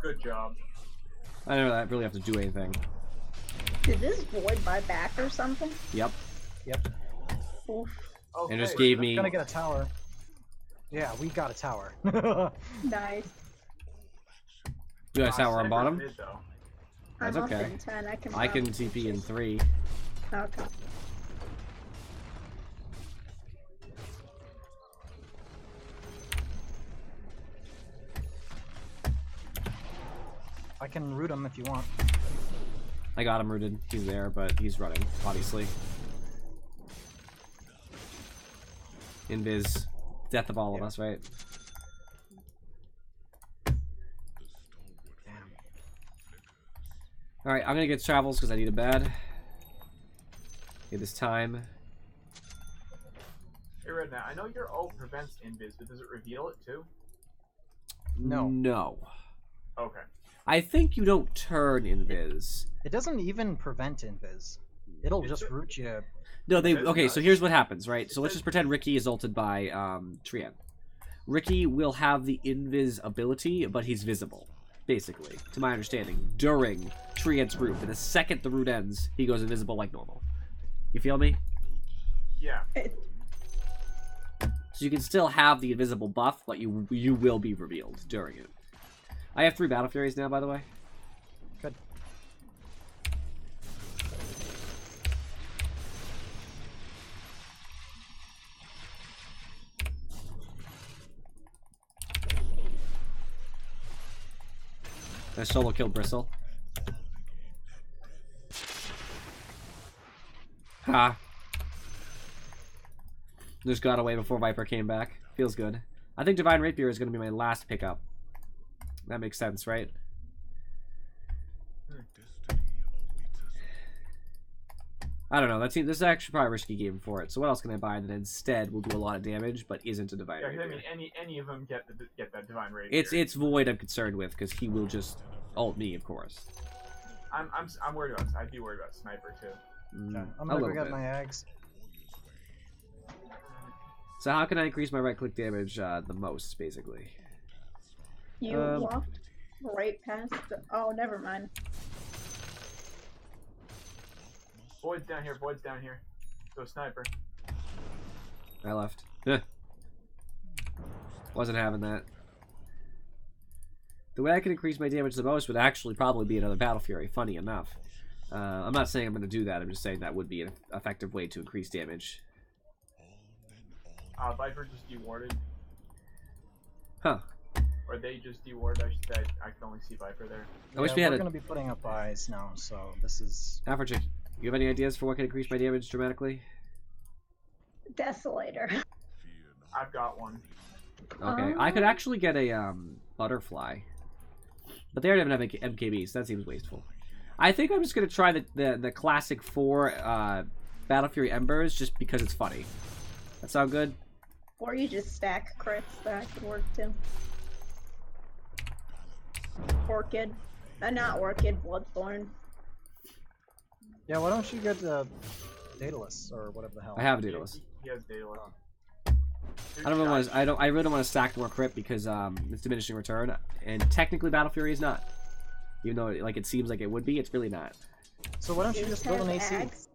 Good job. I don't really have to do anything. Did this void buy back or something? Yep. Yep. Oof. Okay. And just gave me... Gonna get a tower. Yeah, we got a tower. Nice. You got a tower on Sniper's bottom? mid, though. That's I'm okay. up in 10. I can. I can probably TP in just- 3. Okay. I can root him if you want. I got him rooted. He's there, but he's running, obviously. Invis. Death of all of us, right? Alright, I'm gonna get travels because I need a bed. Get this time. Hey, Redna, I know your ult prevents invis, but does it reveal it too? No. No. Okay. I think you don't turn invis. It doesn't even prevent invis. It'll just root you. No, they. That's Okay, so nice. here's what happens, right? So let's just pretend Ricky is ulted by Trian. Ricky will have the invis ability, but he's visible, basically, to my understanding, during Trian's group. And the second the route ends, he goes invisible like normal. You feel me? Yeah. So you can still have the invisible buff, but you will be revealed during it. I have 3 Battle Furies now, by the way. Good. I solo killed Bristle. Ha. Just got away before Viper came back. Feels good. I think Divine Rapier is going to be my last pickup. That makes sense, right? I don't know. This is actually probably a risky game for it. So what else can I buy that instead will do a lot of damage, but isn't a Divine Yeah, Rapier? I mean, any of them get that divine rapier. It's Void I'm concerned with because he will just ult me, of course. I'm worried about. I'd be worried about sniper too. Mm, Okay. I'm a gonna go little get bit. my eggs. So how can I increase my right-click damage the most, basically? You walked right past the. Oh, never mind. Void's down here. Void's down here. Go sniper. I left. Huh. Wasn't having that. The way I can increase my damage the most would actually probably be another Battle Fury, funny enough. I'm not saying I'm going to do that, I'm just saying that would be an effective way to increase damage. Viper just dewarded. Huh. Or they just dewarded, I should say. I can only see Viper there. I wish we had we're a... gonna be putting up eyes now, so this is. Average, you have any ideas for what can increase my damage dramatically? Desolator. I've got one. Okay, I could actually get a butterfly. But they already have an MKB, so that seems wasteful. I think I'm just going to try the classic 4 Battle Fury Embers just because it's funny. That sound good? Or you just stack crits. That could work too. Orchid. Not Orchid, Bloodthorn. Yeah, why don't you get Daedalus or whatever the hell? I have a Daedalus. He has Daedalus. I don't really want to. I really don't want to stack more crit because it's diminishing return, and technically Battle Fury is not. Even though like it seems like it would be, it's really not. So why don't you just build an AC? Axe.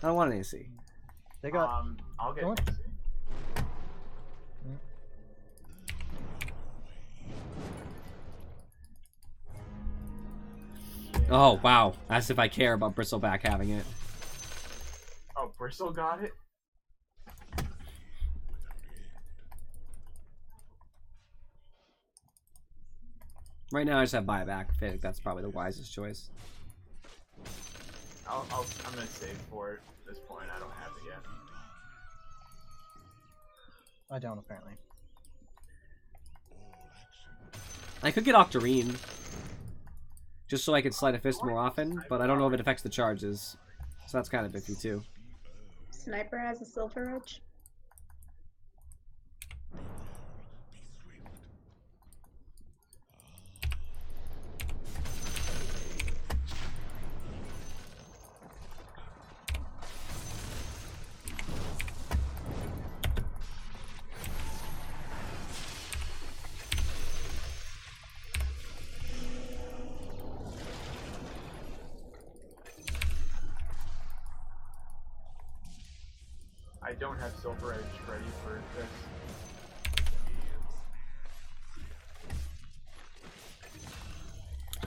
I don't want an AC. They got. I'll get Don't- AC. Oh wow, as if I care about Bristleback having it. Oh, Bristle got it? Right now I just have buyback. I think that's probably the wisest choice. I'm gonna save for it at this point. I don't have it yet. I don't apparently. I could get Octarine. Just so I can Sleight of Fist more often, but I don't know if it affects the charges. So that's kind of iffy too. Sniper has a Silver Edge. I don't have Silver Edge ready for this.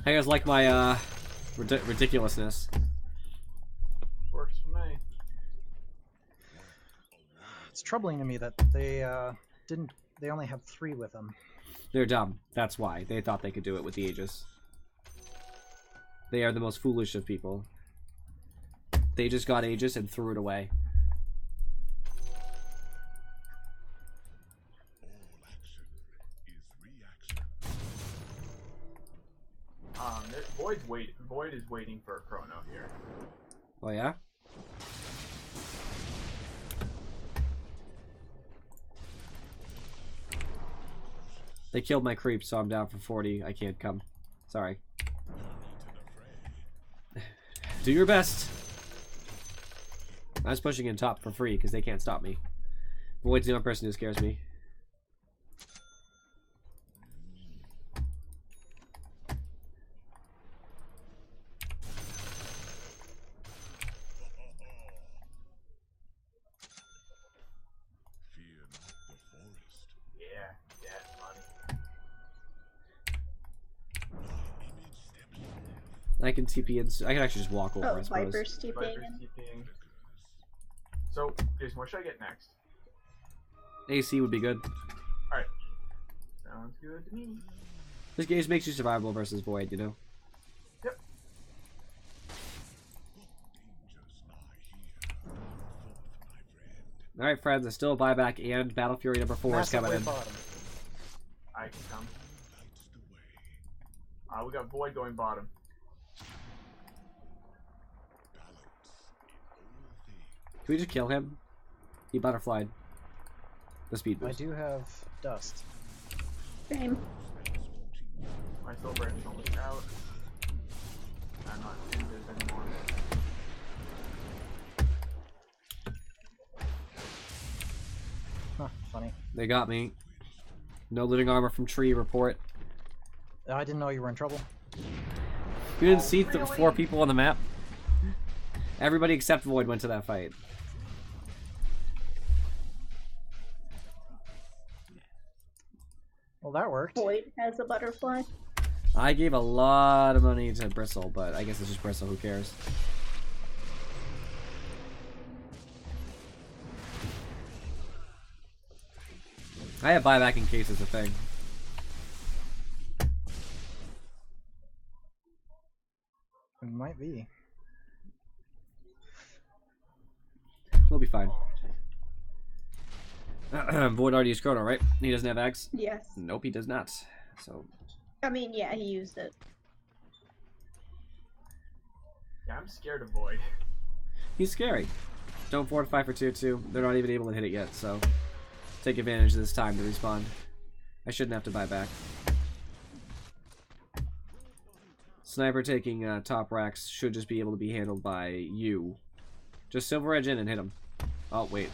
How you guys like my ridiculousness? Works for me. It's troubling to me that they didn't. They only have 3 with them. They're dumb. That's why. They thought they could do it with the Aegis. They are the most foolish of people. They just got Aegis and threw it away. Void is waiting for a Chrono here. Oh yeah? They killed my creep, so I'm down for 40. I can't come. Sorry. Do your best. I was pushing in top for free because they can't stop me. Void's the only person who scares me. I can TP in. I can actually just walk over, I suppose. Viper's TPing. Viper's TPing. So, Jason, what should I get next? AC would be good. Alright. Sounds good to me. This game makes you survivable versus Void, you know? Yep. Alright, friends, there's still a buyback and Battle Fury number 4 is coming in. Bottom. I can come. We got Void going bottom. Can we just kill him? He butterflied. The speed I boost. do have dust. Same. My silver is almost out. I'm not doing this anymore. Huh, funny. They got me. No living armor from tree report. I didn't know you were in trouble. You didn't see the really? 4 people on the map? Everybody except Void went to that fight. Well, that worked. Void has a butterfly. I gave a lot of money to Bristle, but I guess it's just Bristle, who cares? I have buyback in case it's a thing. It might be. We'll be fine. Void already used Chrono, right? He doesn't have Axe? Yes. Nope, he does not. So, I mean, yeah, he used it. Yeah, I'm scared of Void. he's scary. Don't fortify for tier 2. They're not even able to hit it yet, so take advantage of this time to respawn. I shouldn't have to buy back. Sniper taking top racks should just be able to be handled by you. Just Silver Edge in and hit him. Oh, wait.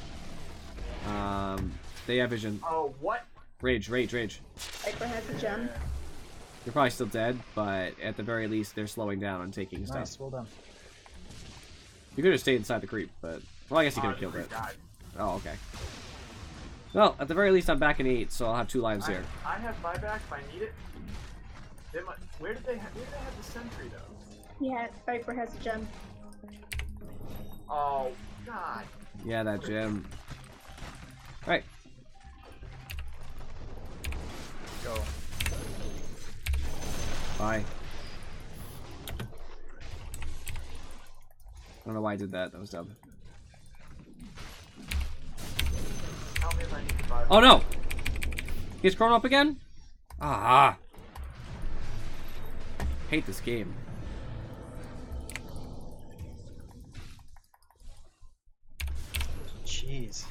They have vision. Oh, what? Rage, rage, rage. Viper has a gem. You're probably still dead, but at the very least, they're slowing down and taking stuff. Nice, well done. You could have stayed inside the creep, but... Well, I guess you could have killed it. Oh, okay. Well, at the very least, I'm back in 8, so I'll have 2 lives here. I have buyback if I need it. Where did they have the sentry, though? Yeah, Viper has a gem. Oh, God. Yeah, that gem. Alright. Go. Bye. I don't know why I did that. That was dumb. Tell me if I need to buy. Oh no! He's Chrono up again? Ah! Hate this game. Jeez.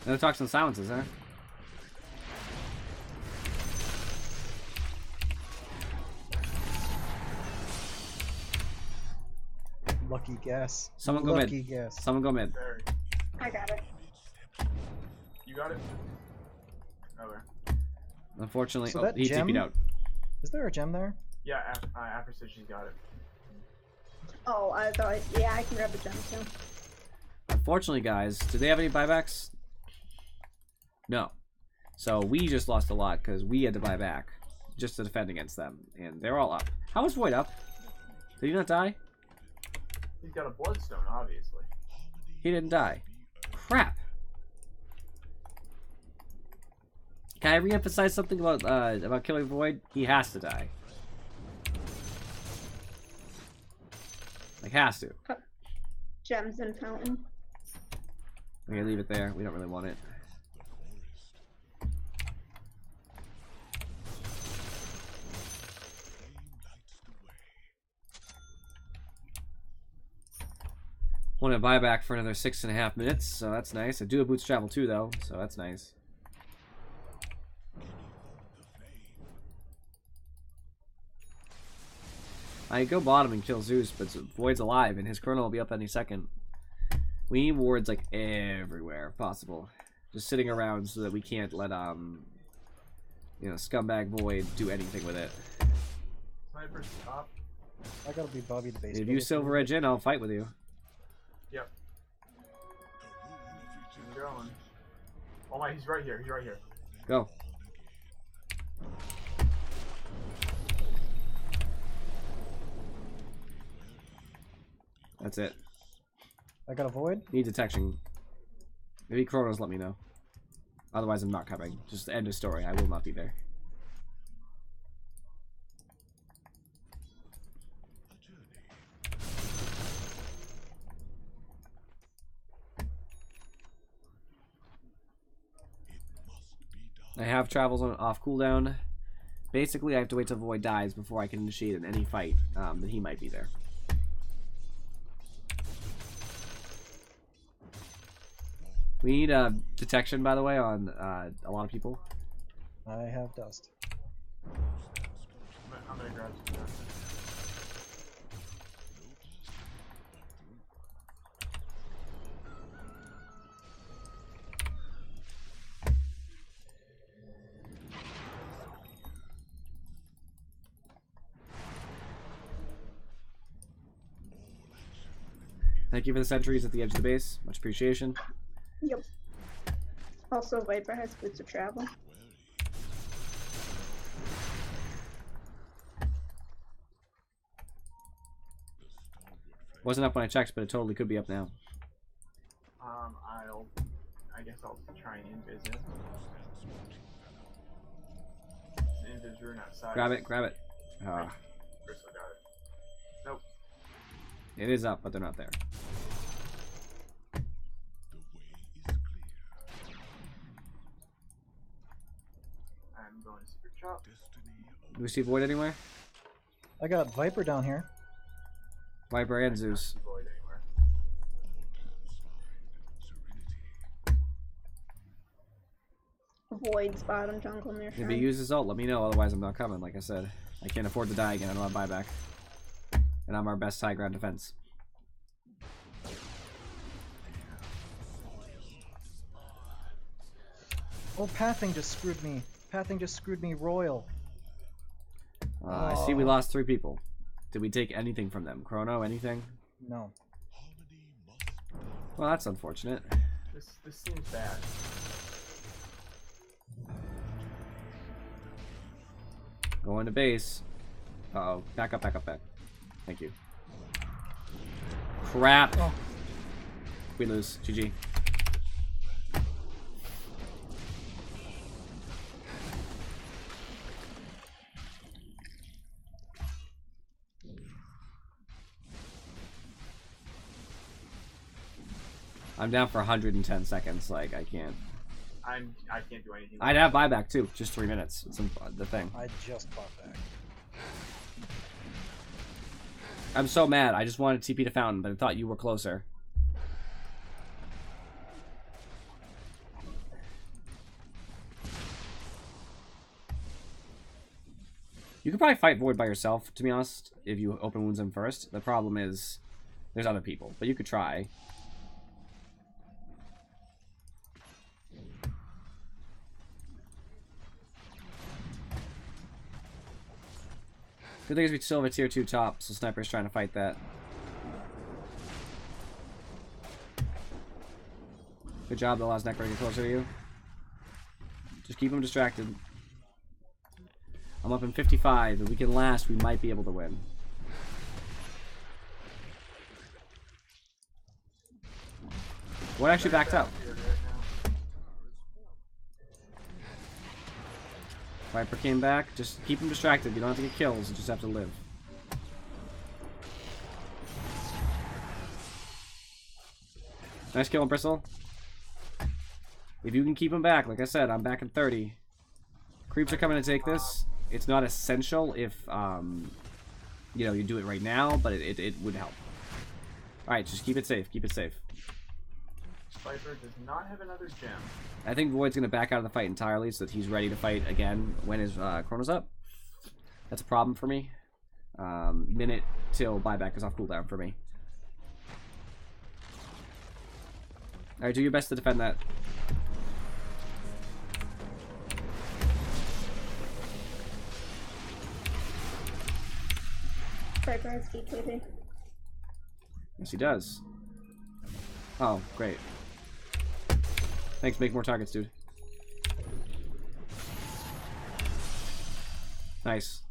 No talks and silences, huh? Lucky guess. Someone go Lucky mid. guess. Someone go mid. There. I got it. You got it? Okay. Unfortunately, So oh, that he gem- TP'd out. Is there a gem there? Yeah, after said she's got it. Oh, I thought, yeah, I can grab the gem too. Unfortunately, guys, do they have any buybacks? No. So we just lost a lot because we had to buy back. just to defend against them, and they're all up. How is Void up? Did he not die? He's got a bloodstone, obviously. He didn't die. Crap. Can I re-emphasize something about killing Void? He has to die. Like, has to. Gems and fountain. I'm gonna leave it there. We don't really want it. Want to buy back for another 6.5 minutes, so that's nice. I do have boots travel too, though, so that's nice. I go bottom and kill Zeus, but Void's alive, and his Chrono will be up any second. We need wards like everywhere if possible, just sitting around so that we can't let you know, scumbag Void do anything with it. Sniper's top. I gotta be Bobby the base. If you Silver Edge in, I'll fight with you. Yep. Keep going. Oh my, he's right here. He's right here. Go. That's it. I got a Void. Need detection. Maybe Chronos let me know. Otherwise, I'm not coming. Just end of story. I will not be there. I have travels on off cooldown. Basically, I have to wait till Void dies before I can initiate in any fight that he might be there. We need detection, by the way, on a lot of people. I have dust. I'm gonna grab some dust. Thank you for the sentries at the edge of the base. Much appreciation. Yep. Also, Viper has boots of travel. Wasn't up when I checked, but it totally could be up now. I guess I'll try and invis him. Invis rune outside. Grab it, grab it. Crystal got it. Nope. It is up, but they're not there. I'm going to super chop. Do we see Void anywhere? I got Viper down here. Viper and Zeus. Void anywhere. Void's bottom jungle near If he Shrine. uses ult, let me know. Otherwise, I'm not coming. Like I said, I can't afford to die again. I don't have buyback, and I'm our best high ground defense. Oh, Pathing just screwed me. Pathing just screwed me royal. I see we lost 3 people. Did we take anything from them? Chrono, anything? No. Well, that's unfortunate. This seems bad. Going to base. Uh-oh. Back up, back up, back. Thank you. Crap. Oh. We lose. GG. I'm down for 110 seconds. Like, I can't. I can't do anything. I'd have buyback too. Just 3 minutes. It's the thing. I just bought back. I'm so mad. I just wanted TP to Fountain, but I thought you were closer. You could probably fight Void by yourself, to be honest, if you open wounds him first. The problem is there's other people, but you could try. Good thing is we still have a tier 2 top, so Sniper's trying to fight that. Good job, that allows Necro to get closer to you. Just keep him distracted. I'm up in 55. If we can last, we might be able to win. What actually backed up? Viper came back. Just keep him distracted. You don't have to get kills. You just have to live. Nice kill on Bristle. If you can keep him back, like I said, I'm back in 30. Creeps are coming to take this. It's not essential if, you know, you do it right now, but it would help. Alright, just keep it safe. Keep it safe. Viper does not have another gem. I think Void's going to back out of the fight entirely so that he's ready to fight again when his chrono's up. That's a problem for me. Minute till buyback is off cooldown for me. Alright, do your best to defend that. Viper has DKB. Yes, he does. Oh, great. Thanks, make more targets, dude. Nice.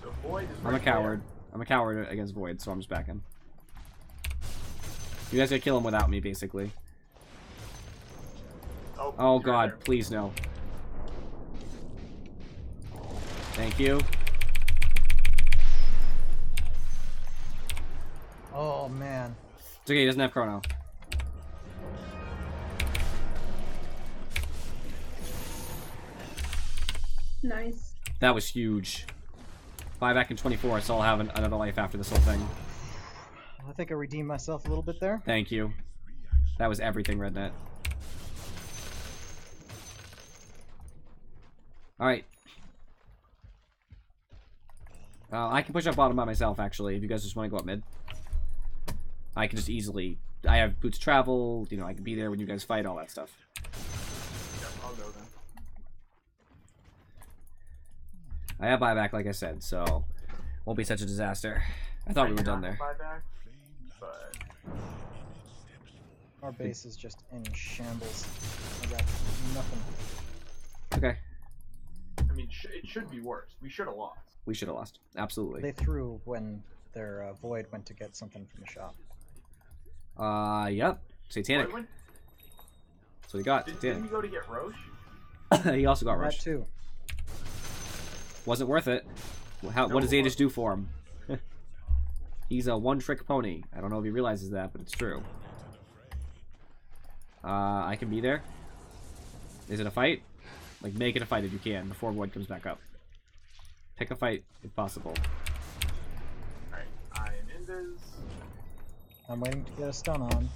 So Void is I'm a coward. I'm a coward against Void, so I'm just backing. You guys gotta kill him without me, basically. Oh god, there. please no. Thank you. Oh man. It's okay, he doesn't have chrono. Nice. That was huge. Buyback in 24, so I'll have another life after this whole thing. I think I redeemed myself a little bit there. Thank you. That was everything, Rednet. Alright. I can push up bottom by myself, actually, if you guys just want to go up mid. I can just easily... I have boots travel, you know, I can be there when you guys fight, all that stuff. Yep, I'll go then. I have buyback, like I said, so... Won't be such a disaster. I thought we were done there. Buyback, but... Our base is just in shambles. I got nothing. Okay. I mean, it should be worse. We should have lost. We should have lost. Absolutely. They threw when their Void went to get something from the shop. Yep. Satanic. Wait, That's what he got. didn't Satanic. you go to get Roche? He also got That rushed. too. Wasn't worth it. What does Adish do for him? He's a one-trick pony. I don't know if he realizes that, but it's true. I can be there. Is it a fight? Like, make it a fight if you can, before Void comes back up. Pick a fight, if possible. Alright, I am invis. I'm waiting to get a stun on.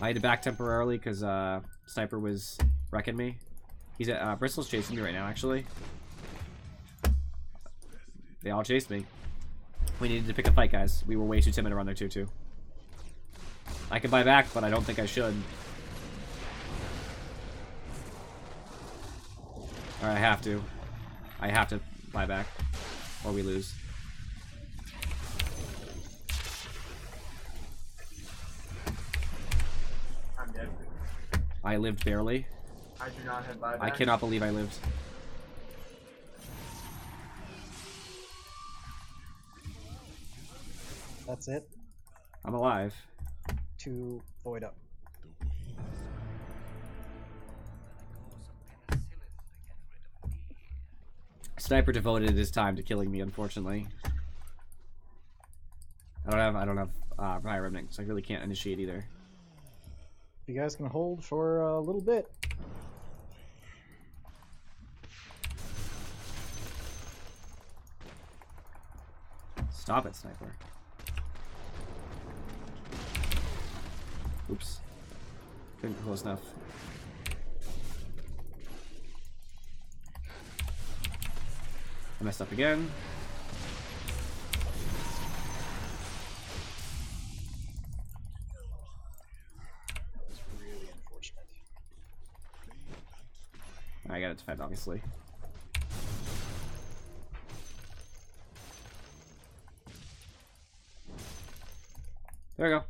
I had to back temporarily, because, Sniper was wrecking me. He's at, Bristle's chasing me right now, actually. They all chased me. We needed to pick a fight, guys. We were way too timid around there, too. I can buy back, but I don't think I should. Alright, I have to. I have to buy back, or we lose. I'm dead. I lived barely. I do not have buyback. I cannot believe I lived. That's it. I'm alive. 2 Void up. Sniper devoted his time to killing me, unfortunately. I don't have Fire Remnant, so I really can't initiate either. You guys can hold for a little bit. Stop it, Sniper. Oops. Couldn't get close enough. I messed up again. That was really unfortunate. I gotta defend, obviously. There we go.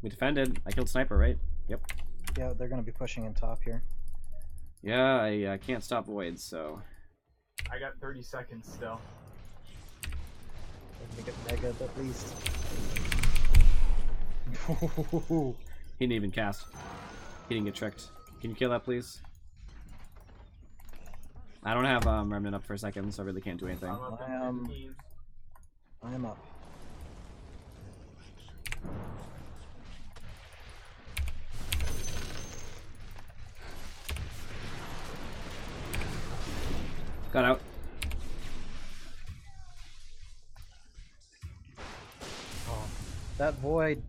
We defended. I killed Sniper, right? Yep. Yeah, they're gonna be pushing in top here. Yeah, I can't stop Void, so... I got 30 seconds still. Make it mega at least. He didn't even cast. He didn't get tricked. Can you kill that, please? I don't have Remnant up for a second, so I really can't do anything. I'm up in 15. I am up. Got out. Oh, that void.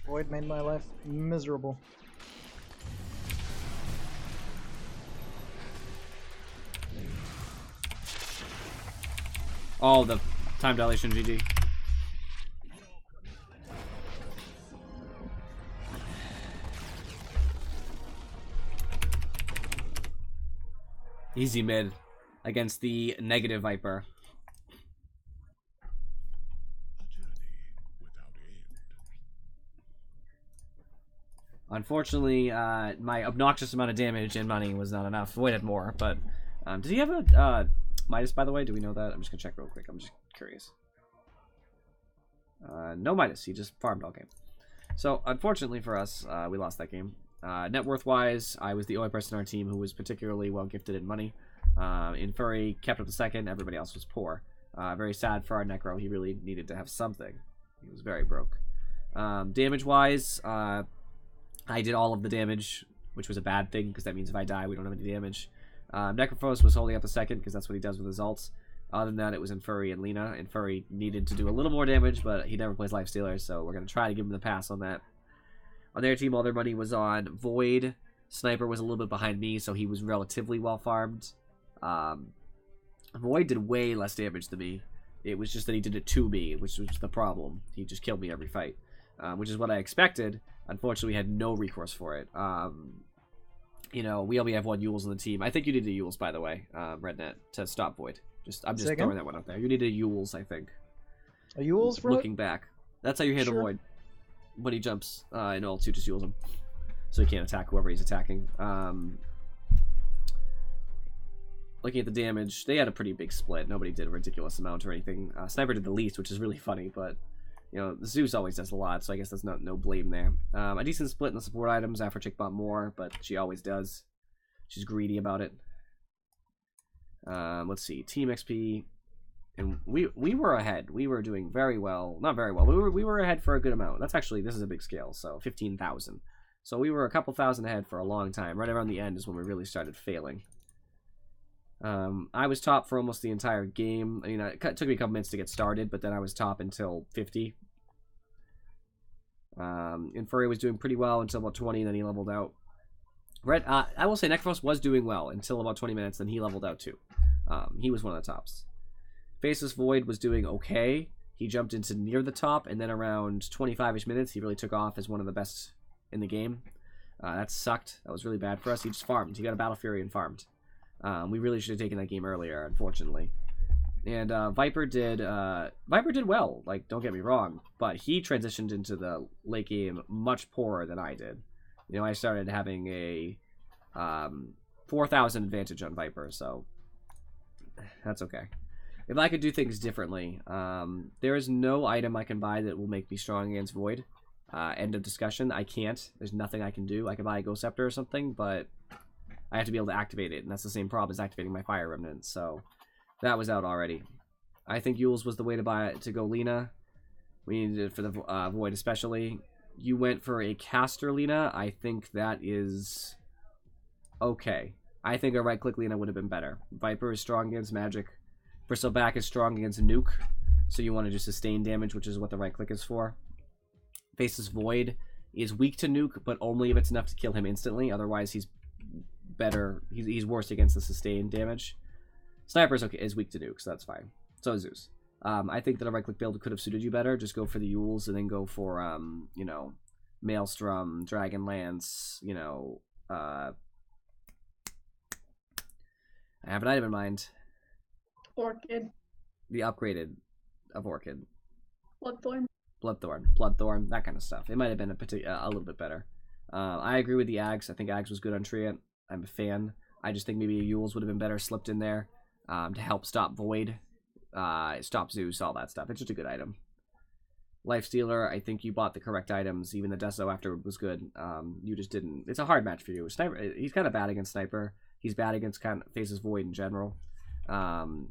Void made my life miserable. Oh, the time dilation, GG. Easy mid against the negative Viper. Unfortunately, my obnoxious amount of damage and money was not enough. Void had more, but did he have a Midas, by the way? Do we know that? I'm just gonna check real quick. I'm just curious. No Midas. He just farmed all game. So, unfortunately for us, we lost that game. Net worth-wise, I was the only person on our team who was particularly well-gifted in money. In Furry, kept up the second. Everybody else was poor. Very sad for our Necro. He really needed to have something. He was very broke. Damage-wise, I did all of the damage, which was a bad thing, because that means if I die, we don't have any damage. Necrophos was holding up the second, because that's what he does with his ults. Other than that, it was in Furry and Lena. And Furry needed to do a little more damage, but he never plays Lifestealer, so we're going to try to give him the pass on that. On their team, all their money was on Void. Sniper was a little bit behind me, so he was relatively well farmed. Void did way less damage than me. It was just that he did it to me, which was the problem. He just killed me every fight, which is what I expected. Unfortunately, we had no recourse for it. You know, we only have one Yules on the team. I think you need a Yules, by the way, Rednet, to stop Void. I'm just throwing that one out there. You need a Yules, I think. A Yules for looking back. That's how you handle Void. When he jumps in ult, you just Yules him. So he can't attack whoever he's attacking. Looking at the damage, they had a pretty big split. Nobody did a ridiculous amount or anything. Sniper did the least, which is really funny, but you know, Zeus always does a lot, so I guess there's no blame there. A decent split in the support items. Afrochick bought more, but she always does. She's greedy about it. Let's see, Team XP, and we were ahead. We were doing very well, not very well. We were ahead for a good amount. That's actually, this is a big scale, so 15,000. So we were a couple thousand ahead for a long time. Right around the end is when we really started failing. I was top for almost the entire game. I mean, it took me a couple minutes to get started, but then I was top until 50. And Furry was doing pretty well until about 20, and then he leveled out. I will say Necrophos was doing well until about 20 minutes, then he leveled out too. He was one of the tops. Faceless Void was doing okay. He jumped into near the top, and then around 25-ish minutes, he really took off as one of the best in the game. That sucked. That was really bad for us. He just farmed. He got a Battle Fury and farmed. We really should have taken that game earlier, unfortunately. And Viper did well. Like, don't get me wrong, but he transitioned into the late game much poorer than I did. You know, I started having a 4,000 advantage on Viper, so that's okay. If I could do things differently, there is no item I can buy that will make me strong against Void. End of discussion. I can't. There's nothing I can do. I could buy a Ghost Scepter or something, but I have to be able to activate it, and that's the same problem as activating my Fire Remnant, so that was out already. I think Yules was the way to go Lena. We needed it for the Void especially. You went for a caster Lena. I think that is okay. I think a right-click Lena would have been better. Viper is strong against magic. Bristleback is strong against nuke, so you want to do sustain damage, which is what the right-click is for. Faceless Void is weak to nuke, but only if it's enough to kill him instantly. Otherwise, he's better. He's worse against the sustained damage. Sniper is weak to nuke, so that's fine. So is Zeus. I think that a right-click build could have suited you better. Just go for the Yules and then go for, you know, Maelstrom, Dragon Lance, you know, I have an item in mind. Orchid. The upgraded of Orchid. Bloodthorn. Bloodthorn, that kind of stuff. It might have been a little bit better. I agree with the Ags. I think Ags was good on Treant. I'm a fan. I just think maybe Yules would have been better slipped in there to help stop Void, stop Zeus, all that stuff. It's just a good item. Lifestealer, I think you bought the correct items. Even the Deso afterward was good. You just didn't. It's a hard match for you. Sniper, he's kind of bad against Sniper. He's bad against kind of faces Void in general. And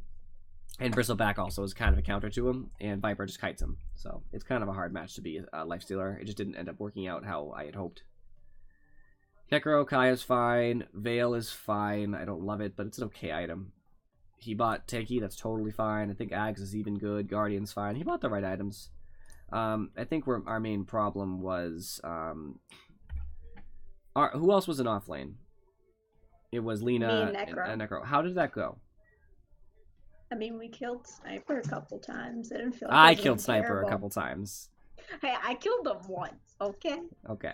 Bristleback also is kind of a counter to him, and Viper just kites him. So it's kind of a hard match to be a Lifestealer. It just didn't end up working out how I had hoped. Necro, Kaya's fine. Veil is fine. I don't love it, but it's an okay item. He bought Tanky, that's totally fine. I think Ags is even good. Guardian's fine. He bought the right items. I think our main problem was... who else was in off lane? It was Lina Me and Necro. and Necro. How did that go? I mean, we killed Sniper a couple times. I didn't feel like I it was killed Sniper terrible. a couple times. Hey, I killed him once, okay? Okay.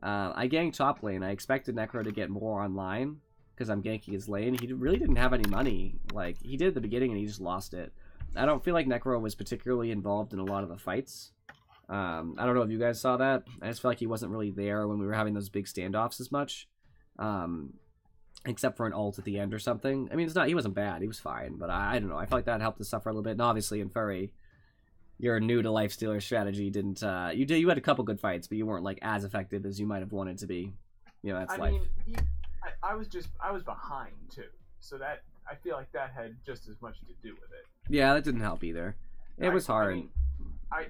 I ganked top lane. I expected Necro to get more online because I'm ganking his lane. He really didn't have any money. Like, he did at the beginning and he just lost it. I don't feel like Necro was particularly involved in a lot of the fights. I don't know if you guys saw that. I just feel like he wasn't really there when we were having those big standoffs as much. Except for an ult at the end or something. I mean, he wasn't bad. He was fine. But I don't know. I feel like that helped us suffer a little bit. And obviously in Furry, your new to Lifestealer strategy didn't, you had a couple good fights, but you weren't like as effective as you might have wanted to be. You know, that's life. Mean, I was behind too. So that, I feel like that had just as much to do with it. Yeah, that didn't help either. It was hard. I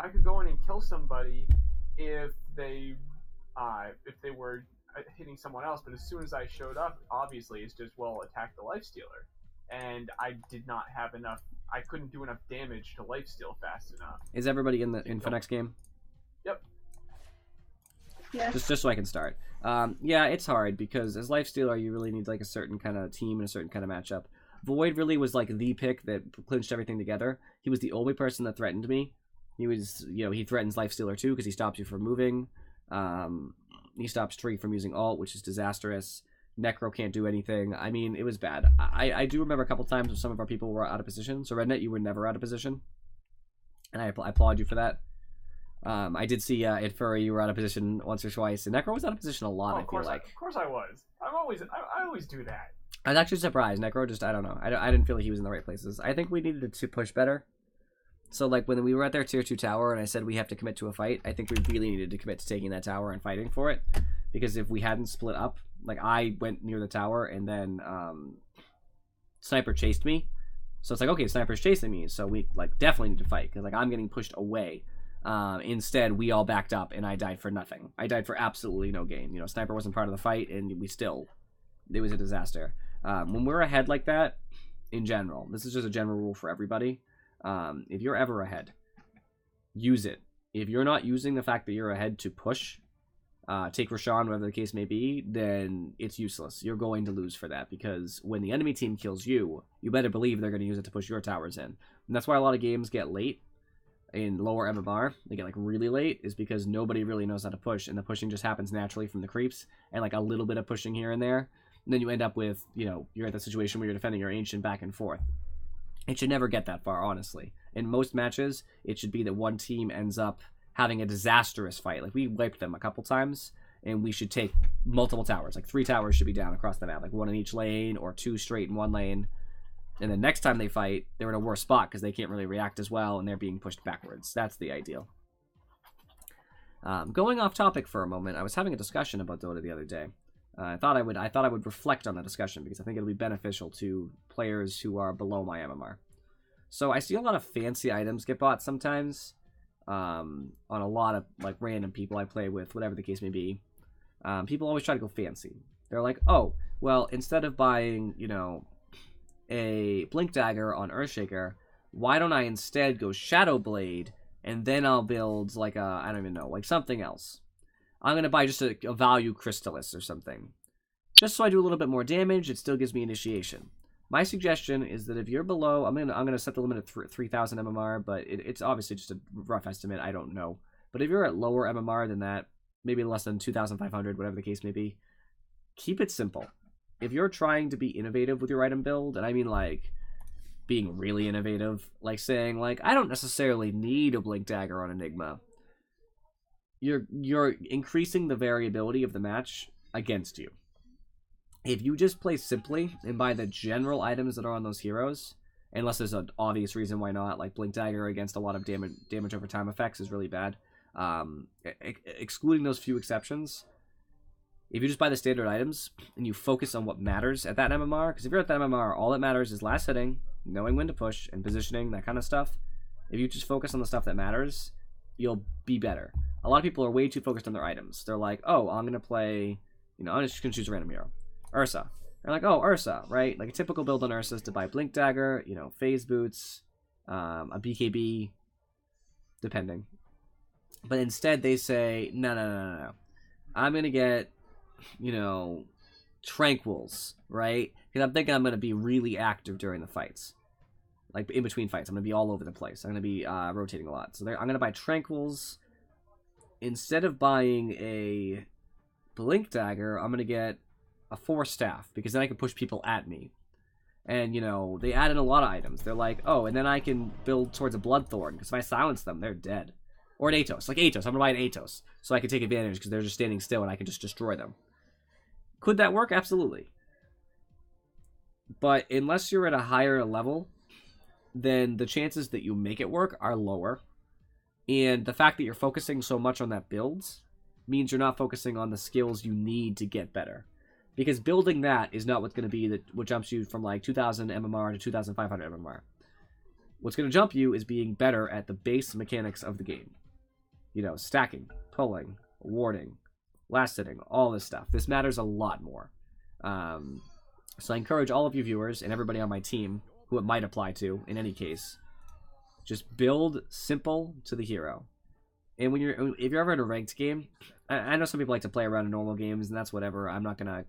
could go in and kill somebody if they were hitting someone else, but as soon as I showed up, obviously it's just, well, attack the Lifestealer. And I did not have enough, I couldn't do enough damage to lifesteal fast enough. Is everybody in for next game? Yep. Yeah. Just so I can start. Yeah, it's hard because as Lifestealer, you really need like a certain kind of team and a certain kind of matchup. Void really was like the pick that clinched everything together. He was the only person that threatened me. He was, he threatens Lifestealer too because he stops you from moving. He stops Tree from using ult, which is disastrous. Necro can't do anything. I mean, it was bad. I do remember a couple times when some of our people were out of position. So Rednet, you were never out of position, and I applaud you for that. I did see at Furry you were out of position once or twice, and Necro was out of position a lot. I feel like. Of course I was. I always do that. I was actually surprised. Necro just, I don't know. I didn't feel like he was in the right places. I think we needed to push better. So, like, when we were at their tier 2 tower and I said we have to commit to a fight, I think we really needed to commit to taking that tower and fighting for it. Because if we hadn't split up, like, I went near the tower and then Sniper chased me. So it's like, okay, Sniper's chasing me, so we, like, definitely need to fight. Because, like, I'm getting pushed away. Instead, we all backed up and I died for nothing. I died for absolutely no gain. Sniper wasn't part of the fight and it was a disaster. When we're ahead like that, in general, this is just a general rule for everybody. If you're ever ahead, use it. If you're not using the fact that you're ahead to push, take Roshan, whatever the case may be, then it's useless. You're going to lose for that, because when the enemy team kills you, you better believe they're going to use it to push your towers in. And that's why a lot of games get late in lower MMR. They get like really late, is because nobody really knows how to push, and the pushing just happens naturally from the creeps, and like a little bit of pushing here and there. And then you end up with, you're at the situation where you're defending your ancient back and forth. It should never get that far, honestly. In most matches, it should be that one team ends up having a disastrous fight. Like, we wiped them a couple times, and we should take multiple towers. Like, 3 towers should be down across the map. Like, 1 in each lane, or 2 straight in 1 lane. And then next time they fight, they're in a worse spot because they can't really react as well, and they're being pushed backwards. That's the ideal. Going off topic for a moment, I was having a discussion about Dota the other day. I thought I would reflect on the discussion because I think it'll be beneficial to players who are below my MMR. So I see a lot of fancy items get bought sometimes on a lot of like random people I play with, whatever the case may be. People always try to go fancy. They're like, oh, well, instead of buying, a Blink Dagger on Earthshaker, why don't I instead go Shadow Blade and then I'll build like I don't even know, like something else. I'm going to buy just a value Crystallis or something. Just so I do a little bit more damage, it still gives me initiation. My suggestion is that if you're below, I'm gonna set the limit at 3,000 MMR, but it's obviously just a rough estimate, I don't know. But if you're at lower MMR than that, maybe less than 2,500, whatever the case may be, keep it simple. If you're trying to be innovative with your item build, and I mean like being really innovative, like saying like, I don't necessarily need a Blink Dagger on Enigma, you're increasing the variability of the match against you. if you just play simply and buy the general items that are on those heroes, unless there's an obvious reason why not, like Blink Dagger against a lot of damage over time effects is really bad. Excluding those few exceptions, if you just buy the standard items and you focus on what matters at that MMR, because if you're at that MMR, all that matters is last hitting, knowing when to push, and positioning, that kind of stuff. If you just focus on the stuff that matters, you'll be better. A lot of people are way too focused on their items. They're like, oh, I'm going to play, I'm just going to choose a random hero. Ursa. They're like, oh, Ursa, right? Like a typical build on Ursa is to buy Blink Dagger, Phase Boots, a BKB, depending. But instead they say, no. I'm going to get, Tranquils, right? Because I'm thinking I'm going to be really active during the fights. Like, in between fights. I'm going to be all over the place. I'm going to be rotating a lot. So I'm going to buy Tranquils. Instead of buying a Blink Dagger, I'm going to get a Force Staff. Because then I can push people at me. And, they add in a lot of items. They're like, oh, and then I can build towards a Bloodthorn. Because if I silence them, they're dead. Or an Atos. Like Atos. I'm going to buy an Atos. So I can take advantage because they're just standing still and I can just destroy them. Could that work? Absolutely. But unless you're at a higher level, then the chances that you make it work are lower. And the fact that you're focusing so much on that build means you're not focusing on the skills you need to get better. Because building that is not what's going to be what jumps you from like 2000 MMR to 2500 MMR. What's going to jump you is being better at the base mechanics of the game. Stacking, pulling, warding, last hitting, all this stuff. This matters a lot more. So I encourage all of you viewers and everybody on my team, who it might apply to in any case, just build simple to the hero. And if you're ever in a ranked game, I know some people like to play around in normal games, and that's whatever. I'm not gonna,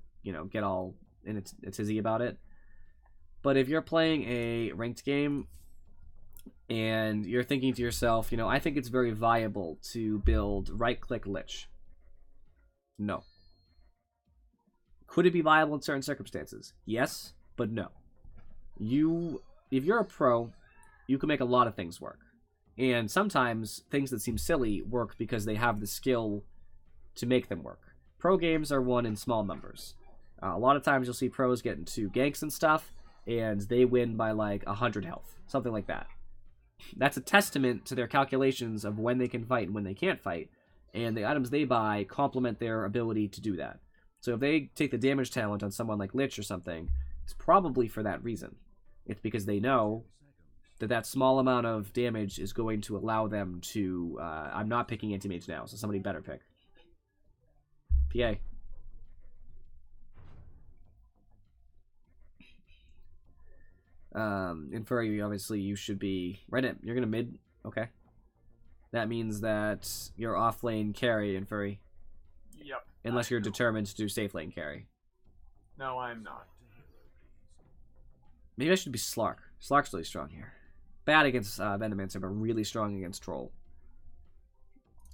get all in a tizzy about it. But if you're playing a ranked game and you're thinking to yourself, I think it's very viable to build right-click Lich. No. Could it be viable in certain circumstances? Yes, but no. If you're a pro, you can make a lot of things work. And sometimes things that seem silly work because they have the skill to make them work. Pro games are won in small numbers. A lot of times you'll see pros get into ganks and stuff, and they win by like 100 health. Something like that. That's a testament to their calculations of when they can fight and when they can't fight. And the items they buy complement their ability to do that. So if they take the damage talent on someone like Lich or something, it's probably for that reason. It's because they know that small amount of damage is going to allow them to... I'm not picking anti-mage now, so somebody better pick. PA. In Furry, obviously, you should be... Right in. You're going to mid? Okay. That means that you're off lane carry in Furry. Yep. Unless you're determined to do safe lane carry. No, I'm not. Maybe I should be Slark. Slark's really strong here. Bad against Vendomancer, but really strong against Troll.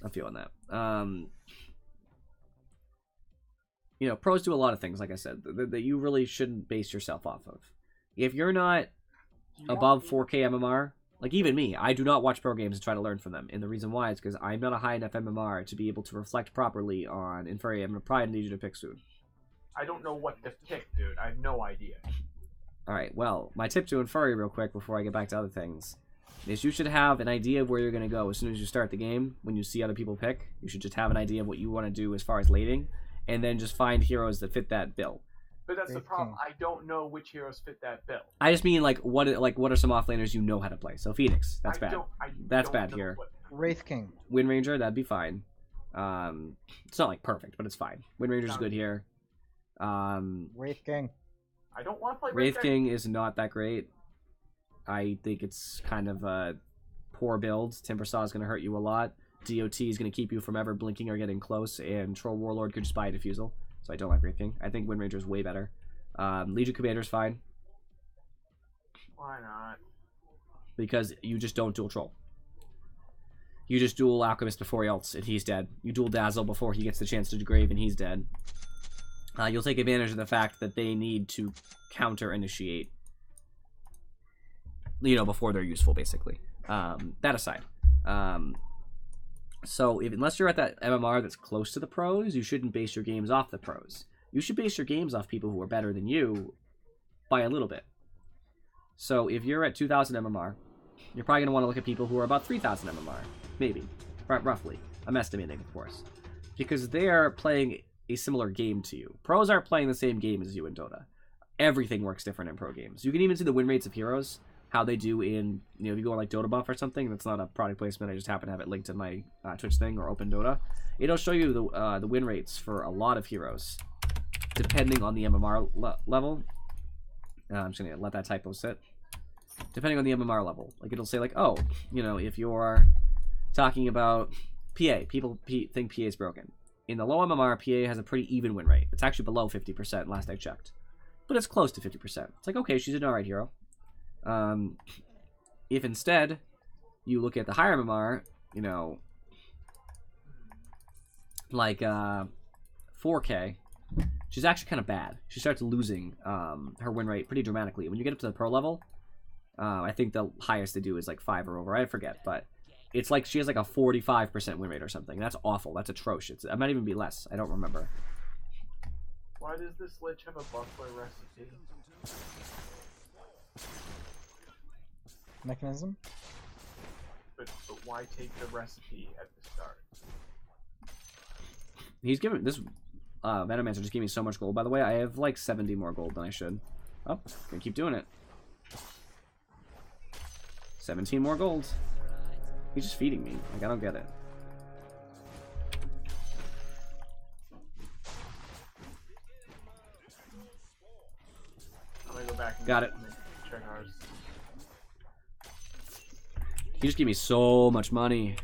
I'm feeling that. Pros do a lot of things, like I said, that you really shouldn't base yourself off of. If you're not above 4K MMR, like even me, I do not watch pro games and try to learn from them. And the reason why is because I'm not a high enough MMR to be able to reflect properly on Inferi. I'm going to probably need you to pick soon. I don't know what to pick, dude. I have no idea. Alright, well, my tip to Inferi real quick before I get back to other things is you should have an idea of where you're going to go as soon as you start the game. When you see other people pick, you should just have an idea of what you want to do as far as lating, and then just find heroes that fit that bill. But that's the problem. I don't know which heroes fit that bill. I just mean what are some offlaners you know how to play? So Phoenix, that's bad. That's bad here. Wraith King. Wind Ranger, that'd be fine. It's not like perfect, but it's fine. Wind Ranger's good here. Wraith King. I don't want to play Wraith King is not that great. I think it's kind of a poor build. Timbersaw is going to hurt you a lot. DOT is going to keep you from ever blinking or getting close, and Troll Warlord could just buy a Diffusal. So I don't like Wraith King. I think Wind Ranger is way better. Legion Commander's fine. Why not? Because you just don't dual Troll. You just dual Alchemist before he ults, and he's dead. You dual Dazzle before he gets the chance to degrave, and he's dead. You'll take advantage of the fact that they need to counter-initiate, before they're useful, basically. That aside. So, unless you're at that MMR that's close to the pros, you shouldn't base your games off the pros. you should base your games off people who are better than you by a little bit. So if you're at 2,000 MMR, you're probably going to want to look at people who are about 3,000 MMR, maybe, roughly. I'm estimating, of course, because they're playing a similar game to you. Pros aren't playing the same game as you in Dota. Everything works different in pro games. You can even see the win rates of heroes, how they do in, if you go on like Dota Buff or something. That's not a product placement. I just happen to have it linked in my Twitch thing or Open Dota. It'll show you the win rates for a lot of heroes, depending on the MMR level. I'm just gonna let that typo sit. Depending on the MMR level, like it'll say like, oh, if you're talking about PA, people think PA is broken. In the low MMR, PA has a pretty even win rate. It's actually below 50% last I checked, but it's close to 50%. It's like, okay, she's an alright hero. If instead you look at the higher MMR, like 4K, she's actually kind of bad. She starts losing her win rate pretty dramatically. When you get up to the pro level, I think the highest they do is like 5 or over. I forget, but it's like she has like a 45% win rate or something. That's awful. That's atrocious. It might even be less. I don't remember. Why does this lich have a buffalo recipe? Mechanism? But why take the recipe at the start? He's giving this Venomancer just gave me so much gold, by the way. I have like 70 more gold than I should. Oh, gonna keep doing it. 17 more gold. He's just feeding me. Like, I don't get it. I'm gonna go back and Got it. check ours. He just gave me so much money.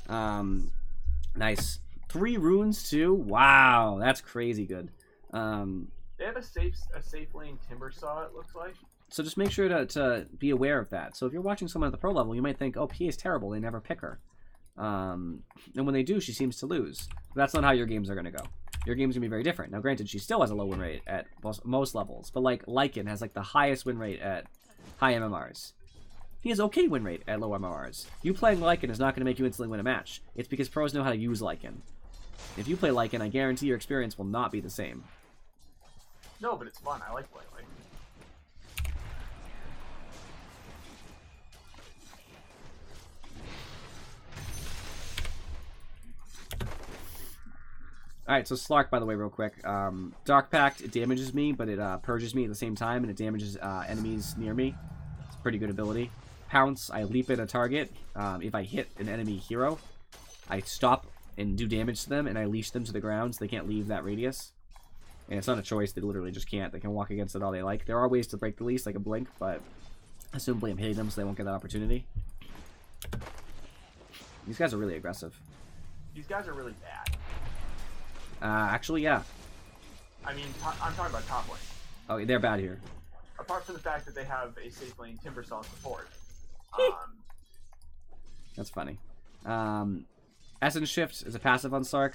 Nice. 3 runes too? Wow, that's crazy good. They have a safe lane timber saw, it looks like. So just make sure to be aware of that. So if you're watching someone at the pro level, you might think, oh, PA is terrible, they never pick her. And when they do, she seems to lose. But that's not how your games are going to go. Your game's going to be very different. Now, granted, she still has a low win rate at most levels, but like Lycan has like the highest win rate at high MMRs. He has okay win rate at low MMRs. You playing Lycan is not going to make you instantly win a match. It's because pros know how to use Lycan. If you play Lycan, I guarantee your experience will not be the same. No, but it's fun. I like playing Lycan. Alright, so Slark, by the way, real quick. Dark Pact, it damages me, but it purges me at the same time, and it damages enemies near me. It's a pretty good ability. Pounce, I leap at a target. If I hit an enemy hero, I stop and do damage to them, and I leash them to the ground so they can't leave that radius. And it's not a choice, they literally just can't. They can walk against it all they like. There are ways to break the leash, like a blink, but assumably I'm hitting them so they won't get that opportunity. These guys are really aggressive. These guys are really bad. Actually, yeah. I mean, I'm talking about top lane. Oh, they're bad here. Apart from the fact that they have a safe lane timber saw support. That's funny. Essence Shift is a passive on Slark.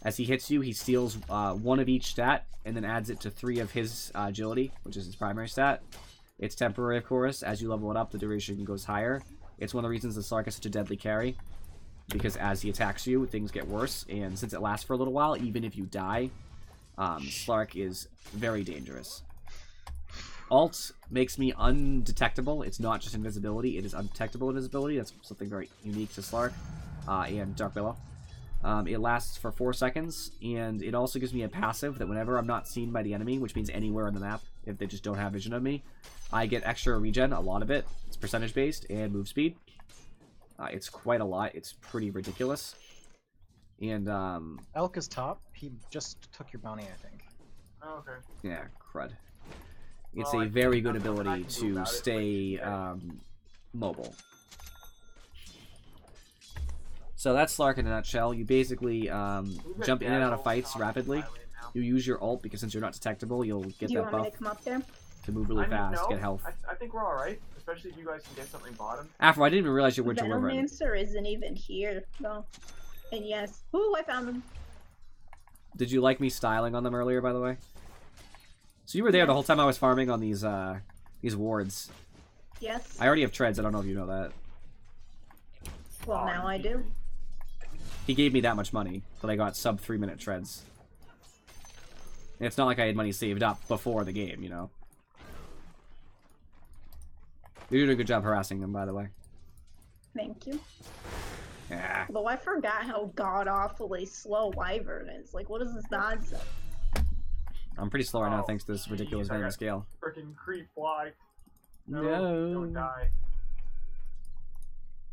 As he hits you, he steals 1 of each stat, and then adds it to 3 of his agility, which is his primary stat. It's temporary, of course. As you level it up, the duration goes higher. It's one of the reasons that Slark is such a deadly carry, because as he attacks you, things get worse, and since it lasts for a little while, even if you die, Slark is very dangerous. Alt makes me undetectable. It's not just invisibility, it is undetectable invisibility. That's something very unique to Slark and Dark Billow. It lasts for 4 seconds, and it also gives me a passive that whenever I'm not seen by the enemy, which means anywhere on the map, if they just don't have vision of me, I get extra regen, a lot of it. It's percentage based, and move speed. It's quite a lot. It's pretty ridiculous. And, Elk is top. He just took your bounty, I think. Oh, okay. yeah, crud. It's Well, a very good nothing I ability can do to about it, stay but- mobile. So that's Slark in a nutshell. You basically jump in and out of fights rapidly. You use your ult because since you're not detectable, you'll get Do you that want me buff to come up there? to move really fast, get health. I think we're alright, especially if you guys can get something bottom. Afro, I didn't even realize you were delivering. Venomancer isn't even here, though. And yes. Ooh, I found him. Did you like me styling on them earlier, by the way? So you were there the whole time I was farming on these wards. Yes. I already have treads. I don't know if you know that. Well, now I do. He gave me that much money, but I got sub 3-minute treads. It's not like I had money saved up before the game, you know. You're doing a good job harassing them, by the way. Thank you. Yeah. Though I forgot how god-awfully slow Wyvern is. Like, what is this nonsense? I'm pretty slow right now Oh, thanks to this ridiculous jeez, I random got scale. Freaking creep fly. No, No. don't die.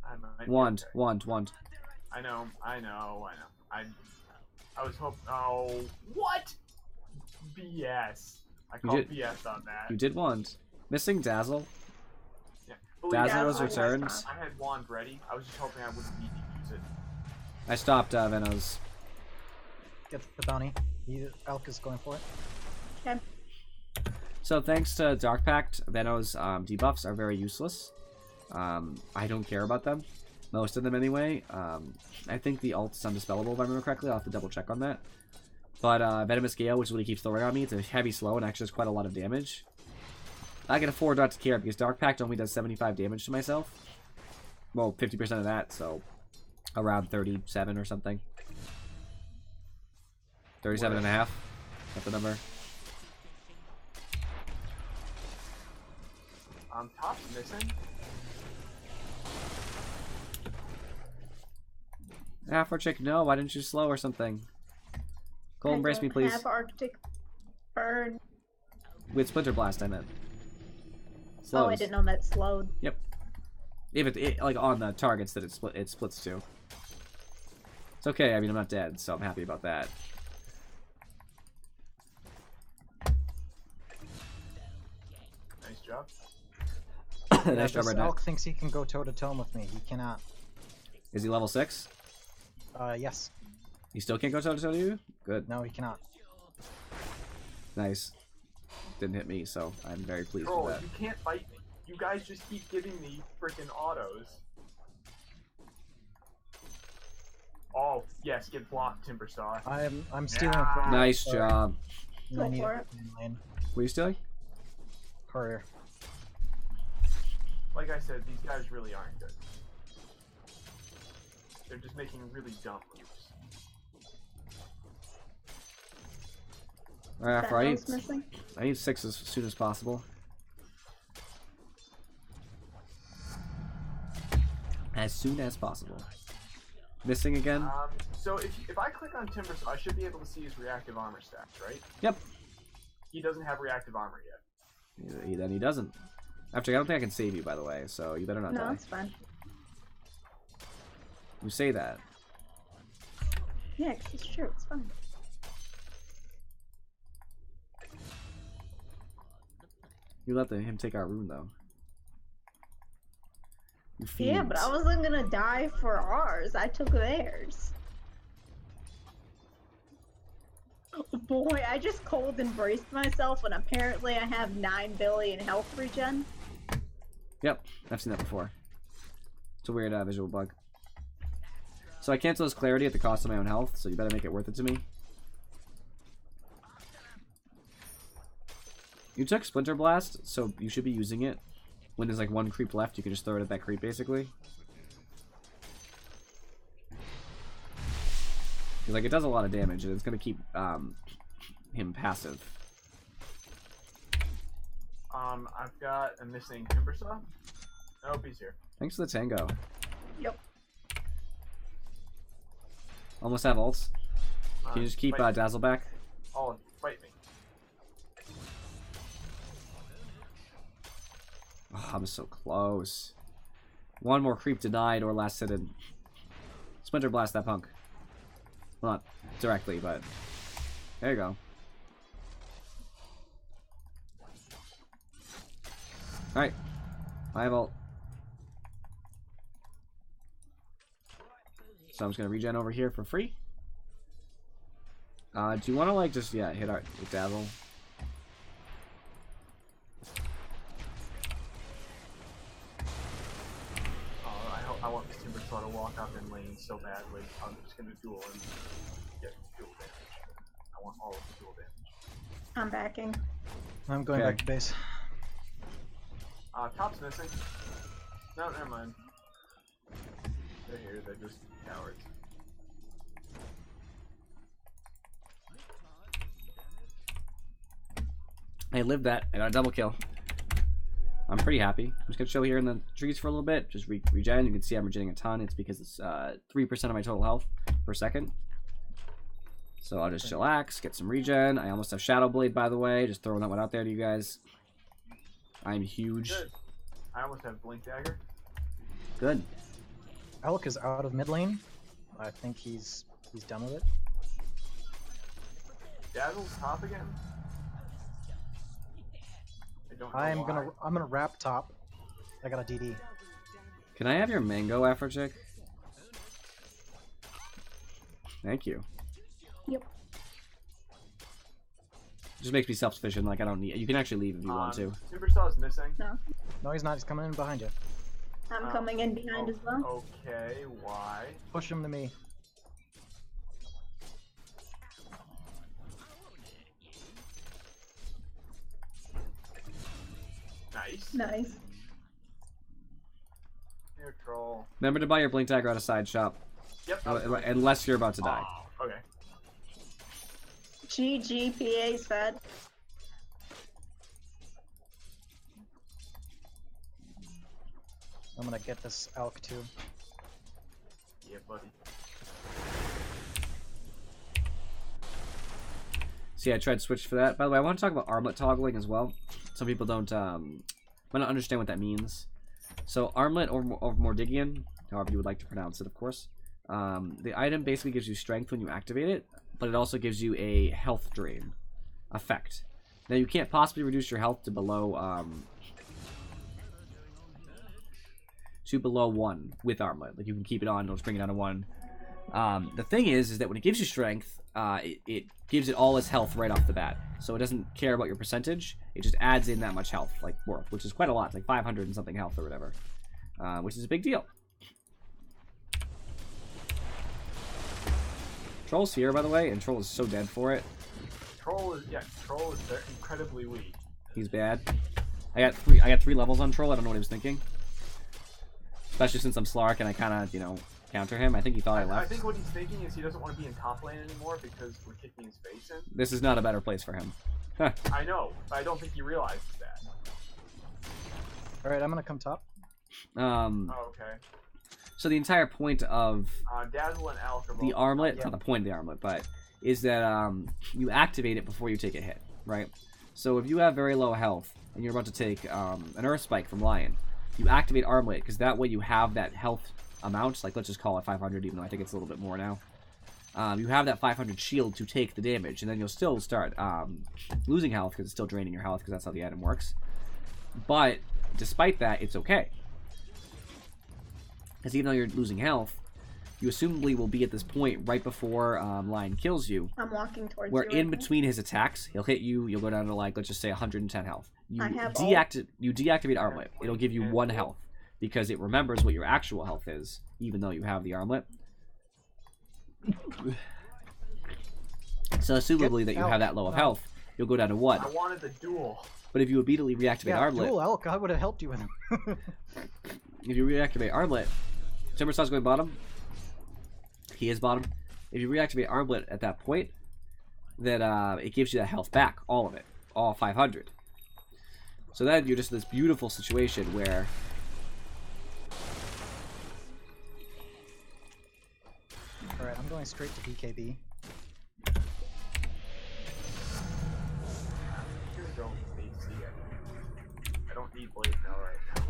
I might be Wand. okay. I know. I was hoping. Oh, what? BS. I call did- BS on that. You did wand. Missing Dazzle. Yeah. Believe Dazzle me, was I returns. I had wand ready. I was just hoping I wouldn't need to use it. I stopped Venos. Get the bounty. Elk is going for it. Okay. So thanks to Dark Pact, Venos debuffs are very useless. I don't care about them. Most of them anyway. I think the ult is undispellable if I remember correctly. I'll have to double check on that. But Venomous Gale, which is what he keeps throwing on me, it's a heavy slow and actually does quite a lot of damage. I can afford not to care because Dark Pact only does 75 damage to myself. Well, 50% of that, so around 37 or something. 37 and a half. That's the number. Top's missing. Afro chick, no, why didn't you slow or something? Cole, embrace me, please. I have Arctic Burn. With Splinter Blast, I meant. Oh, I Slows. didn't know that slowed. Yep. If it like on the targets that it splits to. It's okay. I mean, I'm not dead, so I'm happy about that. Nice job. Nice job, This Redneck. Elk thinks he can go toe to toe with me. He cannot. Is he level 6? Yes. He still can't go toe to toe to you? Good. No, he cannot. Nice. Didn't hit me, so I'm very pleased Troll, with that. you can't fight me. You guys just keep giving me freaking autos. Oh, yes, get blocked, Timbersaw. I'm stealing Yeah. from Nice job. and I Go need for a it. lane. Were you stealing? Courier. Like I said, these guys really aren't good. They're just making really dumb moves. Alright, That Afro, nose missing? I need 6 as soon as possible. As soon as possible. Missing again? So if I click on Timbersaw, I should be able to see his reactive armor stats, right? Yep. He doesn't have reactive armor yet. Then he doesn't. After, I don't think I can save you, by the way, so you better not No, die. it's fine. You say that. Yeah, 'cause it's true. It's fine. You let him take our rune, though. You Yeah, but I fiends. wasn't gonna die for ours. I took theirs. Boy, I just cold embraced myself, and apparently I have 9 billion health regen. Yep, I've seen that before. It's a weird visual bug. So I cancel his clarity at the cost of my own health, so you better make it worth it to me. You took Splinter Blast, so you should be using it. When there's like 1 creep left, you can just throw it at that creep, basically. 'Cause, like, it does a lot of damage, and it's gonna keep him passive. I've got a missing Timbersaw. Nope, he's here. Thanks for the tango. Yep. Almost have ults. Can you just keep fight me. Dazzle back? Oh, fight me. Oh, I'm so close. 1 more creep denied or last hidden. Splinter Blast that punk. Well, not directly, but there you go. Alright. I have ult. So I'm just gonna regen over here for free. Do you wanna like just hit our Dazzle? I want this Timbersaw to walk up in lane so badly. I'm just gonna duel and get dual damage. I want all of the dual damage. I'm backing. I'm going Okay. back to base. Top's missing. No, never mind. They're here, they're just cowards. I lived that. I got a double kill. I'm pretty happy. I'm just gonna chill here in the trees for a little bit. Just regen. You can see I'm regenning a ton. It's because it's 3% of my total health per second. So I'll just chillax, get some regen. I almost have Shadow Blade, by the way. Just throwing that one out there to you guys. I'm huge. Good. I almost have Blink Dagger. Good. Elk is out of mid lane. I think he's done with it. Dazzle's top again. I don't know I'm gonna wrap top. I got a DD. Can I have your mango, Afrochick? Thank you. Yep. Just makes me self-sufficient. Like I don't need. You can actually leave if you want to. Superstar is missing. No, he's not. He's coming in behind you. I'm coming in behind as well. Okay, why? Push him to me. Nice. Nice. Here, troll. Remember to buy your blink dagger at a side shop, Yep. unless you're about to die. Oh, okay. GGPA's fed. I'm gonna get this elk too. Yeah, buddy. See, I tried to switch for that. By the way, I want to talk about armlet toggling as well. Some people don't understand what that means. So armlet or Mordigian, however you would like to pronounce it, of course. The item basically gives you strength when you activate it, but it also gives you a health drain effect. Now you can't possibly reduce your health to below 1 with armlet. Like you can keep it on, it'll just bring it down to 1. The thing is that when it gives you strength, it gives it all its health right off the bat. So it doesn't care about your percentage. It just adds in that much health, like worth, which is quite a lot. It's like 500 and something health or whatever, which is a big deal. Troll's here, by the way, and Troll is so dead for it. Troll is very incredibly weak. He's bad. I got 3 levels on Troll. I don't know what he was thinking. Especially since I'm Slark and I kind of, counter him. I think he thought I left. I think what he's thinking is he doesn't want to be in top lane anymore because we're kicking his face in. This is not a better place for him. I know, but I don't think he realizes that. Alright, I'm gonna come top. Oh, okay. So the entire point of Dazzle and Alec are both the armlet, yeah. not the point of the armlet, but is that you activate it before you take a hit, right? So if you have very low health and you're about to take an Earth Spike from Lion, you activate armlet because that way you have that health amount, like let's just call it 500, even though I think it's a little bit more now. You have that 500 shield to take the damage, and then you'll still start losing health because it's still draining your health because that's how the item works. But despite that, it's okay. Because even though you're losing health, you assumably will be at this point right before Lion kills you. I'm walking towards where you. in right now. between his attacks, he'll hit you, you'll go down to like, let's just say 110 health. You I have deactivate armlet. It'll give you 1 health. Because it remembers what your actual health is, even though you have the armlet. So assumably that you have that low of health, you'll go down to 1. I wanted the duel. But if you immediately reactivate armlet, Dual elk, I would have helped you with him. if you reactivate armlet, Timbersaw's going bottom. He is bottom. If you reactivate armlet at that point, then it gives you that health back, all of it, all 500. So then you're just in this beautiful situation where Alright, I'm going straight to BKB. I don't need Blade now right now.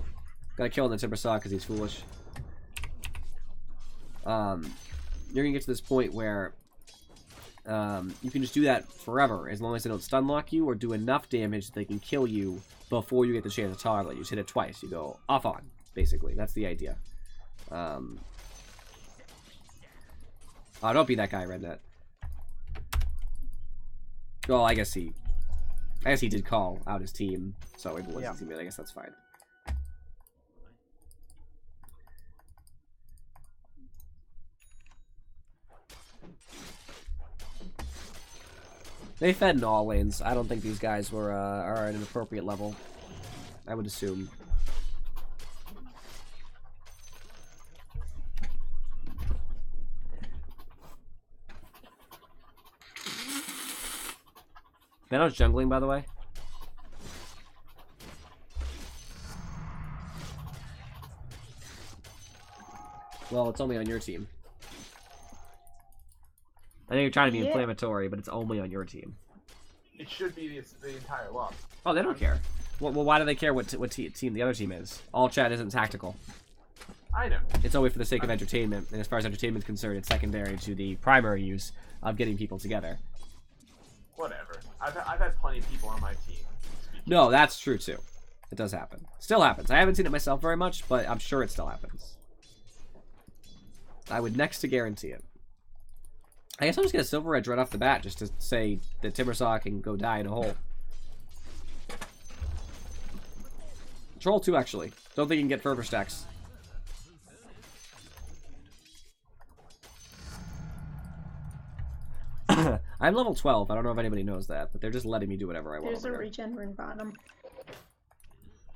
gotta kill the Timbersaw because he's foolish. You're gonna get to this point where you can just do that forever as long as they don't stun lock you or do enough damage that they can kill you before you get the chance to toggle it. You just hit it twice. You go off on, basically. That's the idea. Oh, don't be that guy, Rednet. Well, I guess he did call out his team, so it wasn't his team. I guess that's fine. They fed in all lanes. I don't think these guys were are at an appropriate level. I would assume. Thanos jungling, by the way. Well, it's only on your team. I think you're trying to be Yeah. inflammatory, but it's only on your team. It should be the entire lot. Oh, they don't care. Well, why do they care what team the other team is? All chat isn't tactical. I know. It's only for the sake of entertainment, and as far as entertainment is concerned, it's secondary to the primary use of getting people together. Whatever. I've had plenty of people on my team. No, that's true too. It does happen. Still happens. I haven't seen it myself very much, but I'm sure it still happens. I would next to guarantee it. I guess I'll just get a Silver Edge right off the bat, just to say that Timbersaw can go die in a hole. Troll 2, actually. Don't think you can get fervor stacks. I'm level 12. I don't know if anybody knows that, but they're just letting me do whatever I want. There's a over here. regen bottom.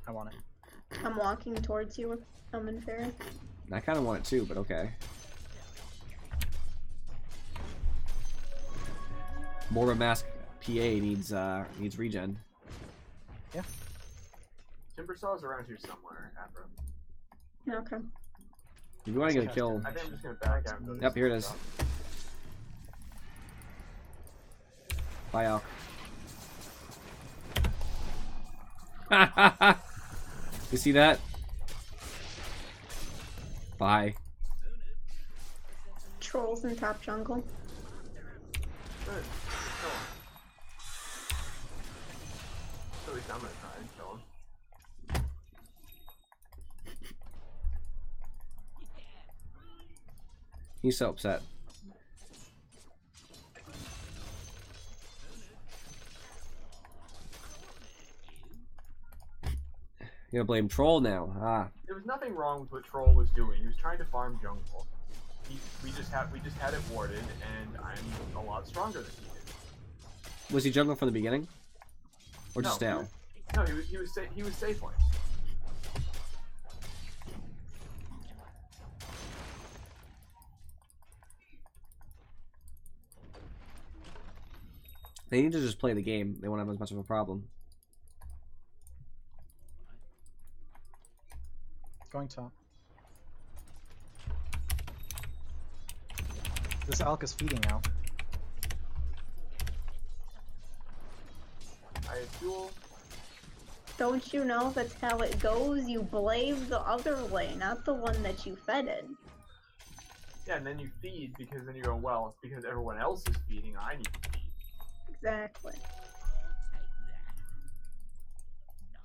I want it. I'm walking towards you with Omen Fairy. I kind of want it too, but okay. More Mask PA needs regen. Yeah. Timbersaw's around here somewhere, Abra. Okay. If you want to get a kill, I think I'm just gonna back out. and go to yep, here it is. Timbersaw. Bye, Alk. You see that? Bye. Trolls in top jungle. Good. Kill him. At least I'm gonna try and kill him. He's so upset. You're gonna blame Troll now. Ah. There was nothing wrong with what Troll was doing. He was trying to farm jungle. We just had it warded, and I'm a lot stronger than he is. Was he jungle from the beginning? Or just No, now? No, he was safe lane. They need to just play the game. They won't have as much of a problem. Going top. This Alk is feeding now. I have duel. Don't you know that's how it goes? You blame the other lane, not the one that you fed in. Yeah, and then you feed because then you go, well, because everyone else is feeding, I need to feed. Exactly.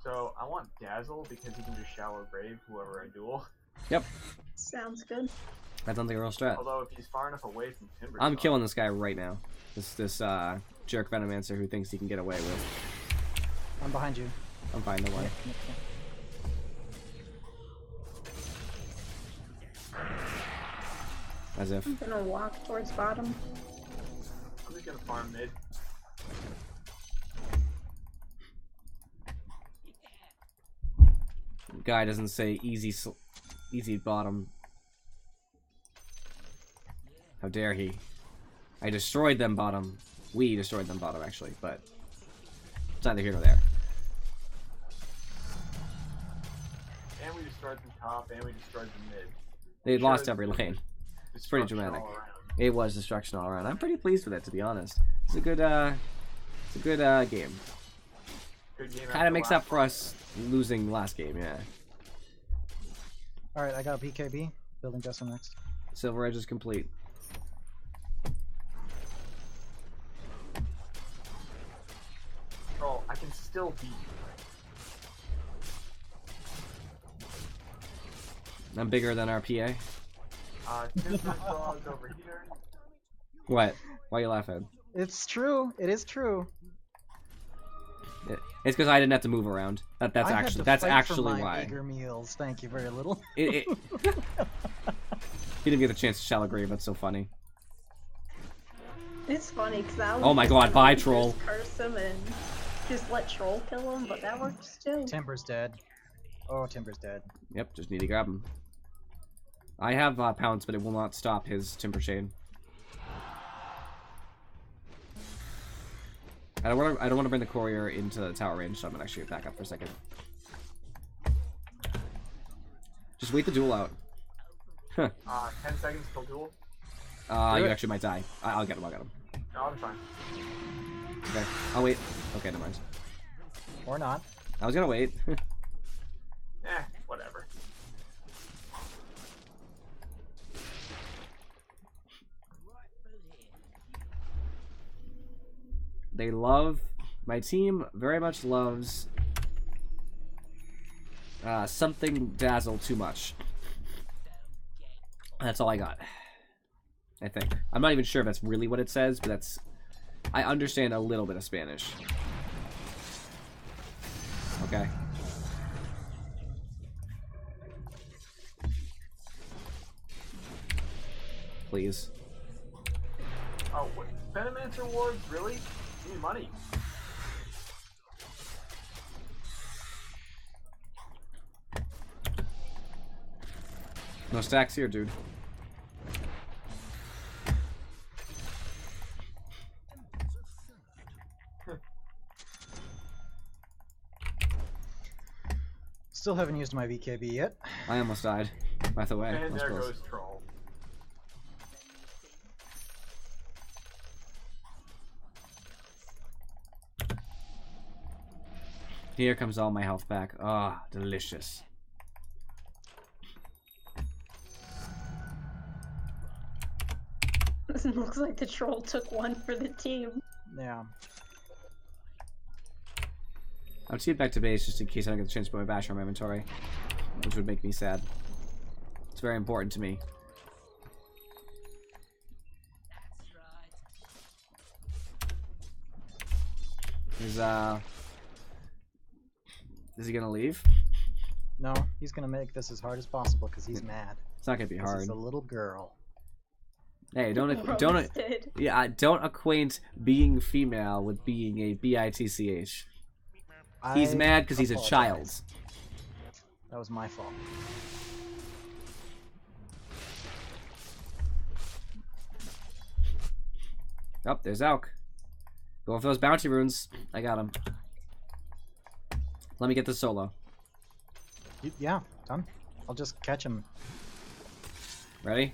So I want Dazzle because he can just shallow grave whoever I duel. Yep. Sounds good. That sounds like a real strat. Although if he's far enough away from Timber, I'm killing this guy right now. This jerk Venomancer who thinks he can get away with. I'm behind you. I'm fine, no way. As if. I'm gonna walk towards bottom. I'm just gonna farm mid. Guy doesn't say easy bottom. How dare he? I destroyed them bottom. We destroyed them bottom actually, but it's neither here nor there. And we destroyed the top, and we destroyed the mid. They Sure, lost every lane. It's pretty Destruction dramatic. all around. It was destruction all around. I'm pretty pleased with it, to be honest. It's a good game. Good game. Kind after of makes last up for us losing last game, yeah. Alright, I got a BKB. Building Jessam next. Silver Edge is complete. Troll, I can still beat you. I'm bigger than our PA. Timbersaw's over here. What? Why are you laughing? It's true. It is true. It's because I didn't have to move around. That's I had actually to that's fight actually for my why. Eager meals. Thank you very little. He didn't get the chance to shallow grave. That's so funny. It's funny because I was Oh my just god, gonna bye, just Troll. curse him and just let Troll kill him, but that works too. Timber's dead. Oh, Timber's dead. Yep, just need to grab him. I have pounce, but it will not stop his Timber Chain. I don't want to bring the courier into the tower range, so I'm gonna actually back up for a second. Just wait the duel out. Huh. 10 seconds till duel. You actually might die. I'll get him. I'll get him. No, I'll be fine. Okay. I'll wait. Okay, never mind. Or not. I was gonna wait. Whatever. They love... My team very much loves... something dazzle too much. That's all I got. I think. I'm not even sure if that's really what it says, but that's... I understand a little bit of Spanish. Okay. Please. Oh, what? Venomancer Awards? Really? Give me money. No stacks here, dude. Still haven't used my VKB yet. I almost died. By the way. And there close. goes Troll. Here comes all my health back. Ah, delicious. This looks like the troll took one for the team. Yeah. I'm teed back to base just in case I don't get the chance to put my bash on my inventory, which would make me sad. It's very important to me. Is he gonna leave? No, he's gonna make this as hard as possible because he's mad. It's not gonna be hard. He's a little girl. Hey, don't Roasted. don't acquaint being female with being a bitch. He's mad because he's a child. apologize. That was my fault. Oh, there's Alk. Going for those bounty runes. I got him. Let me get this solo. Yeah, done. I'll just catch him. Ready?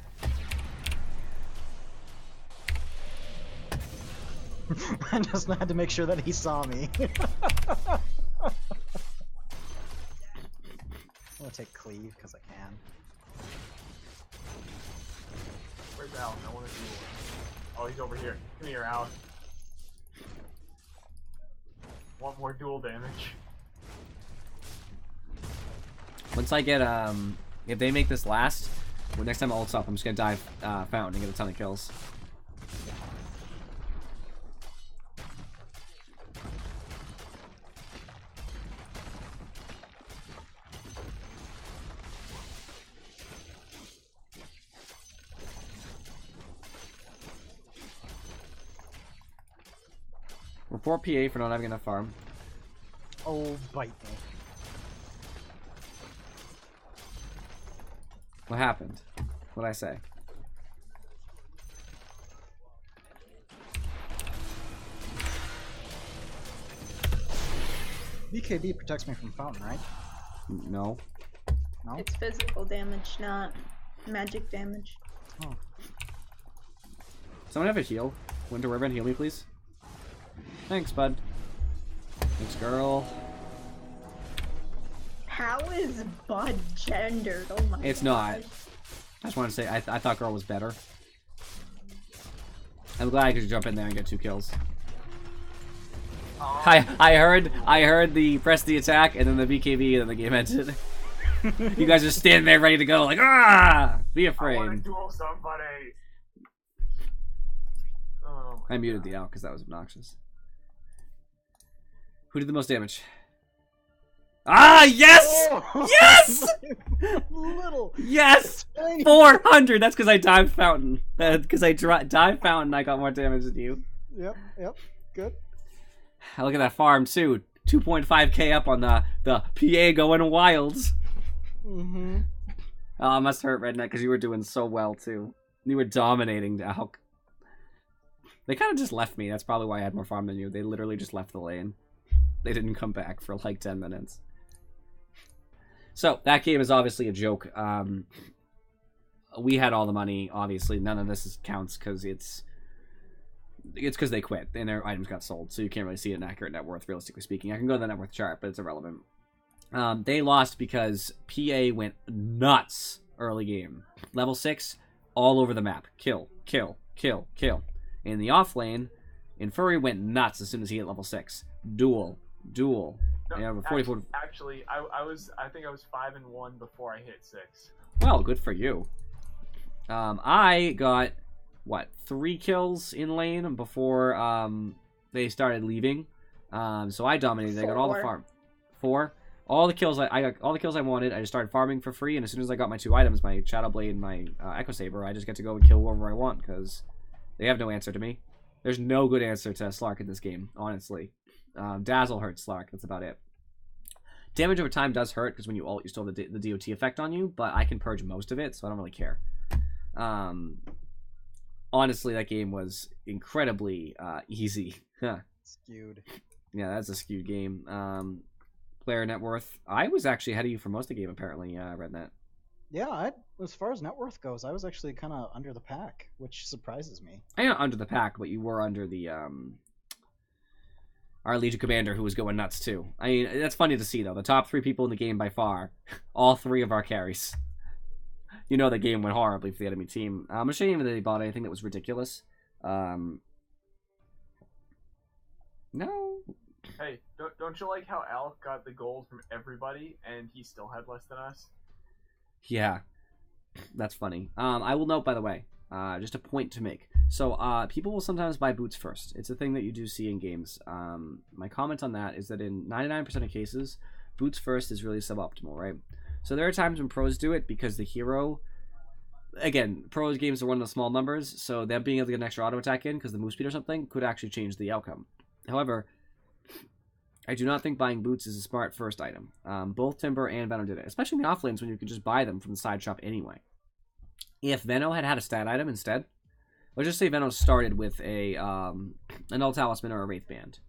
I just had to make sure that he saw me. I'm gonna take cleave because I can. Where's Al? I want to duel. Oh, he's over here. Come here, Al. Want more duel damage? Once I get if they make this last, well, next time I ult's up, I'm just gonna dive fountain and get a ton of kills. Report PA for not having enough farm. Oh, bite me. What happened? What'd I say? BKB protects me from fountain, right? No. No? It's physical damage, not magic damage. Oh. Someone have a heal? Winter Wyvern, heal me, please. Thanks, bud. Thanks, girl. How is Bud gendered? Oh my It's not. I just want to say, I thought girl was better. I'm glad I could jump in there and get 2 kills. I heard the press the attack and then the BKB and then the game ended. You guys just stand there ready to go, like, ah! Be I want to afraid. duel somebody. Oh, I muted the out because that was obnoxious. Who did the most damage? Ah, yes! Oh! Yes! Little. Yes! 400! That's because I dived fountain. Because I dived fountain, I got more damage than you. Yep, good. Look at that farm, too. 2.5k up on the PA going wilds. Mm-hmm. Oh, it must hurt, Redneck, because you were doing so well, too. You were dominating Dalk. They kind of just left me. That's probably why I had more farm than you. They literally just left the lane. They didn't come back for like 10 minutes. So, that game is obviously a joke. we had all the money. Obviously, none of this counts because it's because they quit and their items got sold, so you can't really see an accurate net worth, realistically speaking. I can go to the net worth chart, but it's irrelevant. They lost because PA went nuts early game. Level 6, all over the map. Kill, kill, kill, kill. In the off lane, Infuri went nuts as soon as he hit level 6. Duel, duel. No, Yeah, 44. Actually, I think I was 5-1 before I hit 6. Well, good for you. I got, what, 3 kills in lane before they started leaving. So I dominated. I got all the 4. farm. 4. All the kills I got all the kills I wanted. I just started farming for free, and as soon as I got my 2 items, my Shadow Blade and my Echo Saber, I just get to go and kill whoever I want because they have no answer to me. There's no good answer to Slark in this game, honestly. Dazzle hurts Slark. That's about it. Damage over time does hurt because when you ult, you still have the DOT effect on you, but I can purge most of it, so I don't really care. Honestly, that game was incredibly easy. Skewed. Yeah, that's a skewed game. Player net worth. I was actually ahead of you for most of the game, apparently, Rednet. Yeah, as far as net worth goes, I was actually kind of under the pack, which surprises me. I am under the pack, but you were under the our Legion Commander, who was going nuts too. I mean, that's funny to see though. The top 3 people in the game by far, all 3 of our carries. You know the game went horribly for the enemy team. I'm ashamed that they bought anything that was ridiculous. No. Hey, don't you like how Alec got the gold from everybody and he still had less than us? Yeah, that's funny. I will note, by the way, just a point to make. So, people will sometimes buy boots first. It's a thing that you do see in games. My comment on that is that in 99% of cases, boots first is really suboptimal, right? So there are times when pros do it because the hero... Again, pros games are one of the small numbers, so them being able to get an extra auto attack in because the move speed or something could actually change the outcome. However, I do not think buying boots is a smart first item. Both Timber and Veno did it, especially in the offlanes when you could just buy them from the side shop anyway. If Veno had a stat item instead, let's just say Veno started with an Null Talisman or a Wraith Band.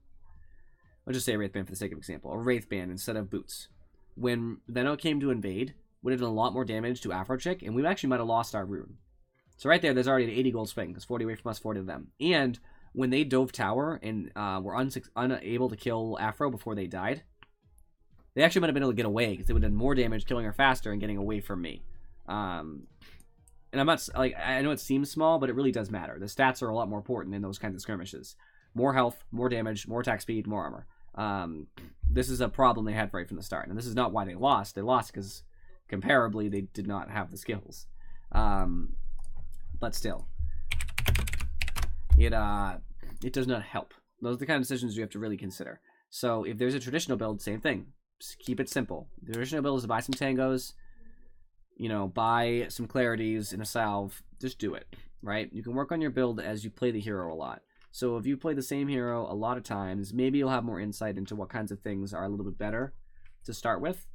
Let's just say a Wraith Band for the sake of example. A Wraith Band instead of boots. When Veno came to invade, would have done a lot more damage to Afrochick, and we actually might have lost our rune. So right there's already an 80 gold swing, because 40 away from us, 40 to them. And when they dove tower and were unable to kill Afro before they died, they actually might have been able to get away, because they would have done more damage killing her faster and getting away from me. And I'm not, like, I know it seems small, but it really does matter. The stats are a lot more important in those kinds of skirmishes. More health, more damage, more attack speed, more armor. This is a problem they had right from the start, and this is not why they lost. They lost because, comparably, they did not have the skills. But still, it does not help. Those are the kind of decisions you have to really consider. So if there's a traditional build, same thing. Just keep it simple. The traditional build is to buy some tangos, you know, buy some clarities and a salve. Just do it, right? You can work on your build as you play the hero a lot. So if you play the same hero a lot of times, maybe you'll have more insight into what kinds of things are a little bit better to start with.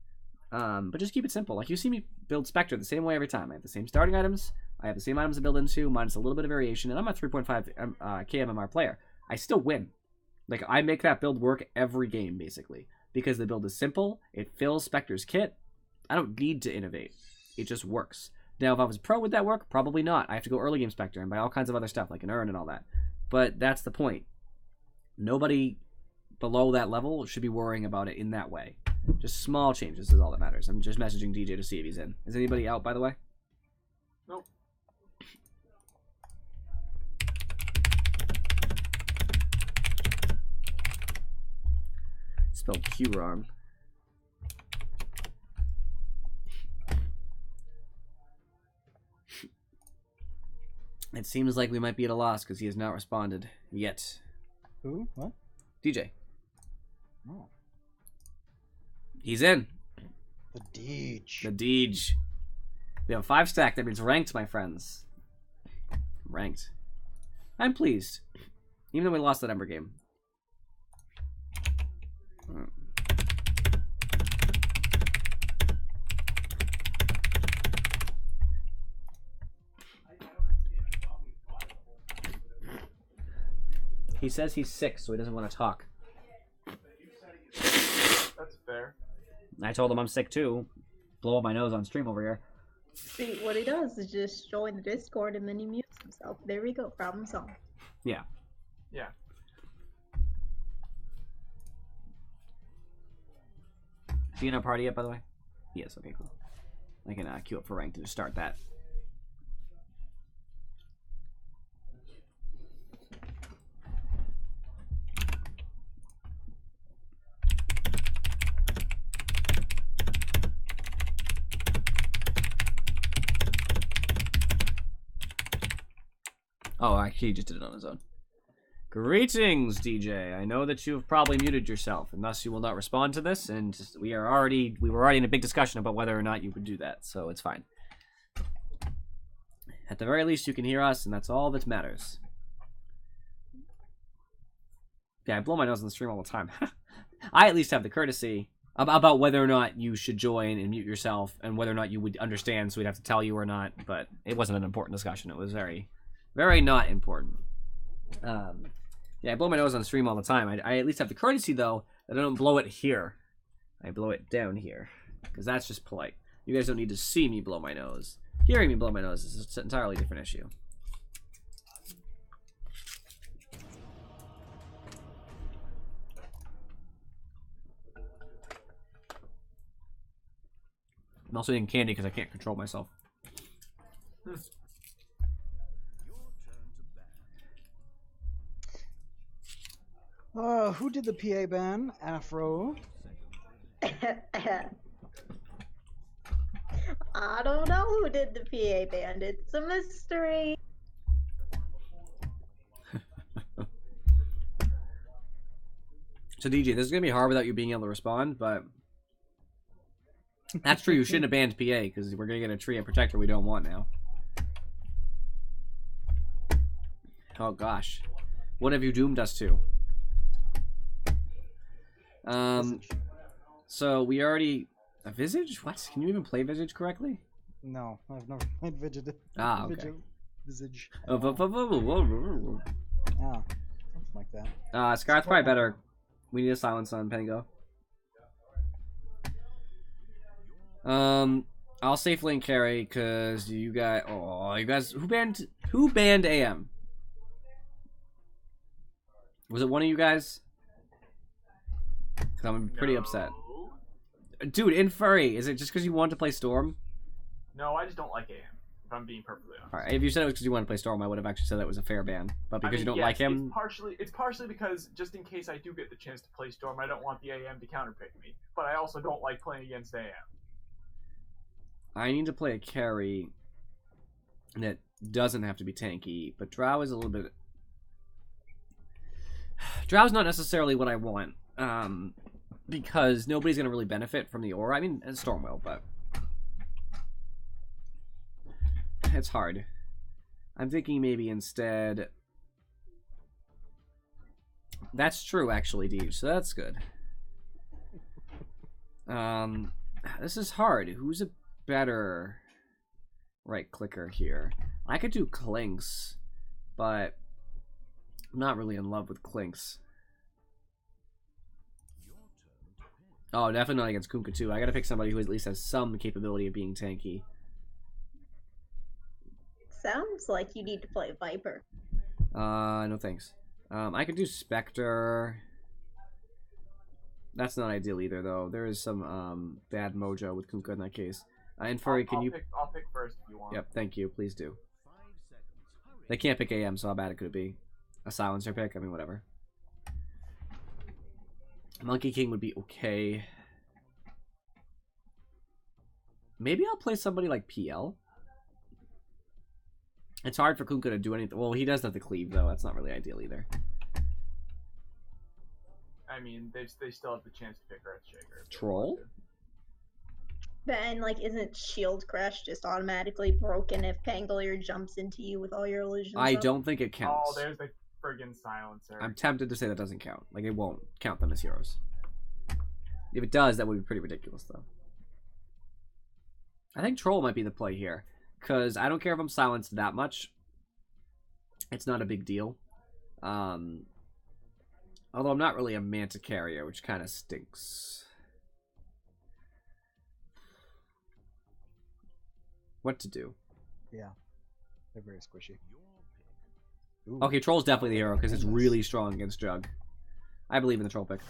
But just keep it simple. Like, you see me build Spectre the same way every time. I have the same starting items. I have the same items to build into, minus a little bit of variation. And I'm a 3.5 KMMR player. I still win. Like, I make that build work every game, basically. Because the build is simple. It fills Spectre's kit. I don't need to innovate. It just works. Now, if I was a pro, would that work? Probably not. I have to go early game Spectre and buy all kinds of other stuff, like an urn and all that. But that's the point. Nobody below that level should be worrying about it in that way. Just small changes is all that matters. I'm just messaging DJ to see if he's in. Is anybody out, by the way? Nope. Spelled Q wrong. It seems like we might be at a loss because he has not responded yet. Who? What? DJ. Oh. He's in. The Deej. The Deej. We have a 5 stack. That means ranked, my friends. Ranked. I'm pleased. Even though we lost that Ember game. He says he's sick, so he doesn't want to talk. That's fair. I told him I'm sick too. Blow up my nose on stream over here. See, what he does is just join the Discord and then he mutes himself. There we go, problem solved. Yeah. Yeah. Is he in our party yet, by the way? Yes, okay, cool. I can queue up for rank to start that. Oh, actually, he just did it on his own. Greetings, DJ. I know that you have probably muted yourself, and thus you will not respond to this. And we were already in a big discussion about whether or not you would do that, so it's fine. At the very least, you can hear us, and that's all that matters. Yeah, I blow my nose on the stream all the time. I at least have the courtesy about whether or not you should join and mute yourself, and whether or not you would understand, so we'd have to tell you or not. But it wasn't an important discussion. It was very, very not important. Yeah, I blow my nose on the stream all the time. I at least have the courtesy, though, that I don't blow it here. I blow it down here, because that's just polite. You guys don't need to see me blow my nose. Hearing me blow my nose is an entirely different issue. I'm also eating candy because I can't control myself. Who did the PA ban? Afro. I don't know who did the PA band. It's a mystery. So DJ, this is gonna be hard without you being able to respond, but that's true. You shouldn't have banned PA because we're gonna get a tree and protector we don't want now. Oh gosh, what have you doomed us to? So we already a Visage? What? Can you even play Visage correctly? No, I've never played Visage. Ah, okay. Visage. Oh, Yeah, something like that. Scar's probably better. We need a silence on Pango. I'll safe lane carry because you guys. Oh, you guys. Who banned AM? Was it one of you guys? Cause I'm pretty upset. Dude, in Furry, is it just because you wanted to play Storm? No, I just don't like AM. If I'm being perfectly honest. Alright, if you said it was because you wanted to play Storm, I would have actually said that was a fair ban. But because you don't like him, It's partially because just in case I do get the chance to play Storm, I don't want the AM to counterpick me. But I also don't like playing against AM. I need to play a carry that doesn't have to be tanky, but Drow is a little bit. Drow's not necessarily what I want, because nobody's gonna really benefit from the aura. I mean, Storm will, but it's hard. I'm thinking maybe instead. That's true, actually, Deej. So that's good. This is hard. Who's a better right clicker here? I could do Clinks, but I'm not really in love with Clinks. Oh, definitely not against Kunkka too. I gotta pick somebody who at least has some capability of being tanky. Sounds like you need to play Viper. No thanks. I could do Spectre. That's not ideal either, though. There is some bad mojo with Kunkka in that case. And Furry, can you? I'll pick first if you want. Yep, thank you. Please do. They can't pick AM, so how bad it could be? A silencer pick? I mean, whatever. Monkey King would be okay. Maybe I'll play somebody like PL. It's hard for Kunkka to do anything. Well, he does have the cleave, though. That's not really ideal either. I mean, they still have the chance to pick Earthshaker. Troll? Then, like, isn't Shield Crash just automatically broken if Pangolier jumps into you with all your illusions I up? don't think it counts. Oh, there's the friggin' silencer. I'm tempted to say that doesn't count. Like, it won't count them as heroes. If it does, that would be pretty ridiculous, though. I think Troll might be the play here. Because I don't care if I'm silenced that much. It's not a big deal. Although I'm not really a Manta carrier, which kind of stinks. what to do. Yeah, they're very squishy. Ooh. Okay, Troll's definitely the hero because it's Nice. really strong against Jug. I believe in the Troll pick.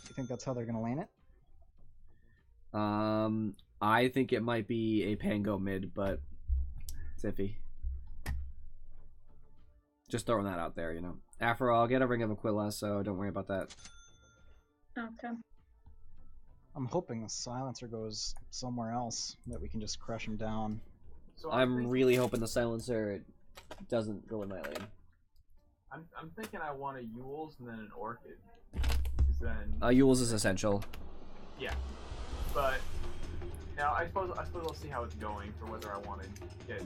You think that's how they're gonna lane it? I think it might be a Pango mid, but it's iffy. Just throwing that out there, you know. Afro, I'll get a Ring of Aquila, so don't worry about that. Okay. I'm hoping the silencer goes somewhere else that we can just crush him down. So I'm really hoping the Silencer doesn't go in my lane. I'm thinking I want a Yule's and then an Orchid. 'Cause then Yule's is essential. yeah, but now I suppose I'll see how it's going for whether I want to get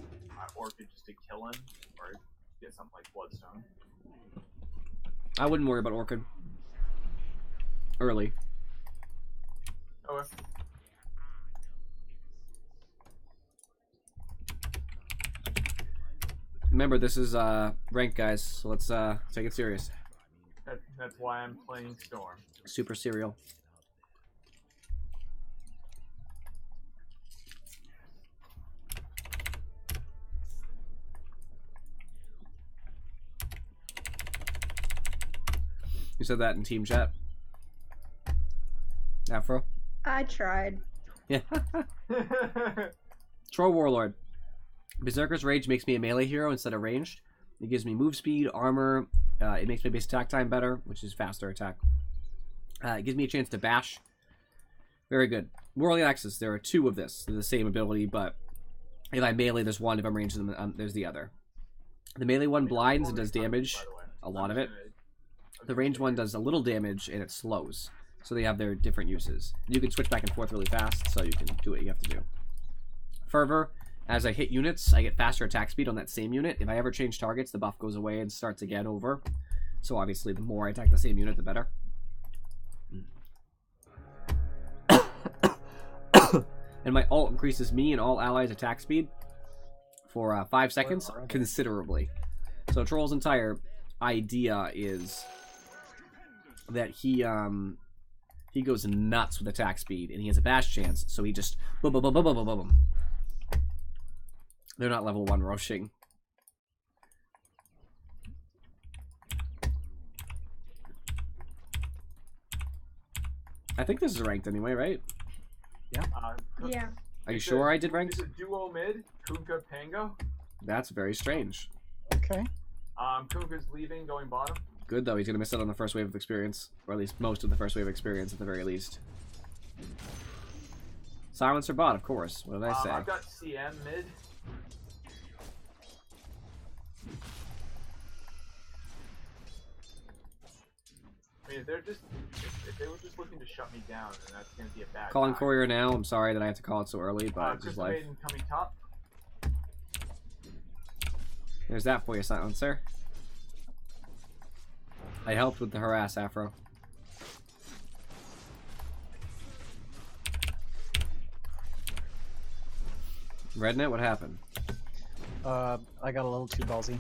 Orchid just to kill him or get something like Bloodstone. I wouldn't worry about Orchid. Early. Okay. Remember, this is ranked, guys, so let's take it serious. That's why I'm playing Storm. Super serial. You said that in team chat. Afro? I tried. Yeah. Troll Warlord. Berserker's Rage makes me a melee hero instead of ranged. It gives me move speed, armor. It makes my base attack time better, which is faster attack. It gives me a chance to bash. Very good. Whirling Axis. There are 2 of this. They're the same ability, but if I melee, there's one. If I'm ranged, there's the other. The melee one blinds and does damage. A lot of it. The ranged one does a little damage and it slows. So they have their different uses. You can switch back and forth really fast, so you can do what you have to do. Fervor. As I hit units, I get faster attack speed on that same unit. If I ever change targets, the buff goes away and starts again over. So obviously, the more I attack the same unit, the better. And my ult increases me and all allies' attack speed for 5 seconds considerably. So Troll's entire idea is that he goes nuts with attack speed, and he has a bash chance, so he just boom, boom, boom, boom, boom, boom, boom. They're not level 1 rushing. I think this is ranked anyway, right? Yeah. Are you sure I did ranked? It's a duo mid, Kunkka Pango. That's very strange. Okay. Kunkka's leaving, going bottom. Good, though. He's going to miss out on the first wave of experience. Or at least most of the first wave of experience, at the very least. Silencer bot, of course. What did I say? I've got CM mid. I mean, if they were just looking to shut me down, then that's going to be a bad Calling time. Courier now. I'm sorry that I have to call it so early, but it's just Crystal life. Maiden coming top. There's that for you, Silencer. I helped with the harass, Afro. Rednet, what happened? I got a little too ballsy.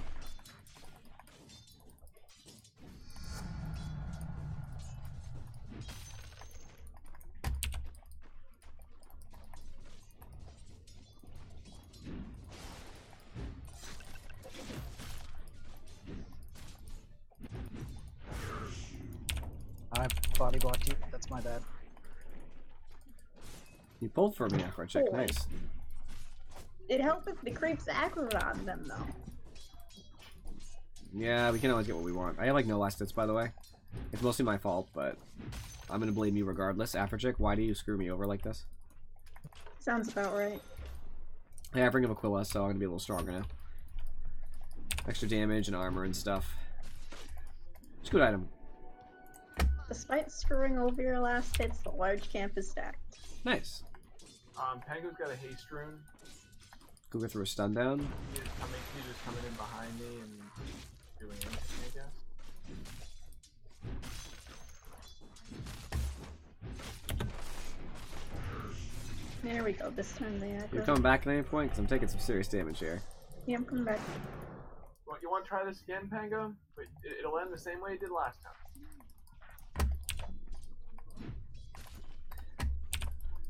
I body blocked you. That's my bad. You pulled for me, Afro chick. Oh. Nice. It helped if the creeps aggroed on them, though. Yeah, we can always get what we want. I have like no last hits, by the way. It's mostly my fault, but I'm gonna blame you regardless. Afrochick, why do you screw me over like this? Sounds about right. I have Ring of Aquila, so I'm gonna be a little stronger now. Extra damage and armor and stuff. It's a good item. Despite screwing over your last hits, the large camp is stacked. Nice. Pango's got a haste rune. Go through a stun down. He's just coming in behind me and doing anything, I guess. There we go. This time they aggro. You're coming back at any point? Because I'm taking some serious damage here. Yeah, I'm coming back. Well, you want to try this again, Pango? But it'll end the same way it did last time.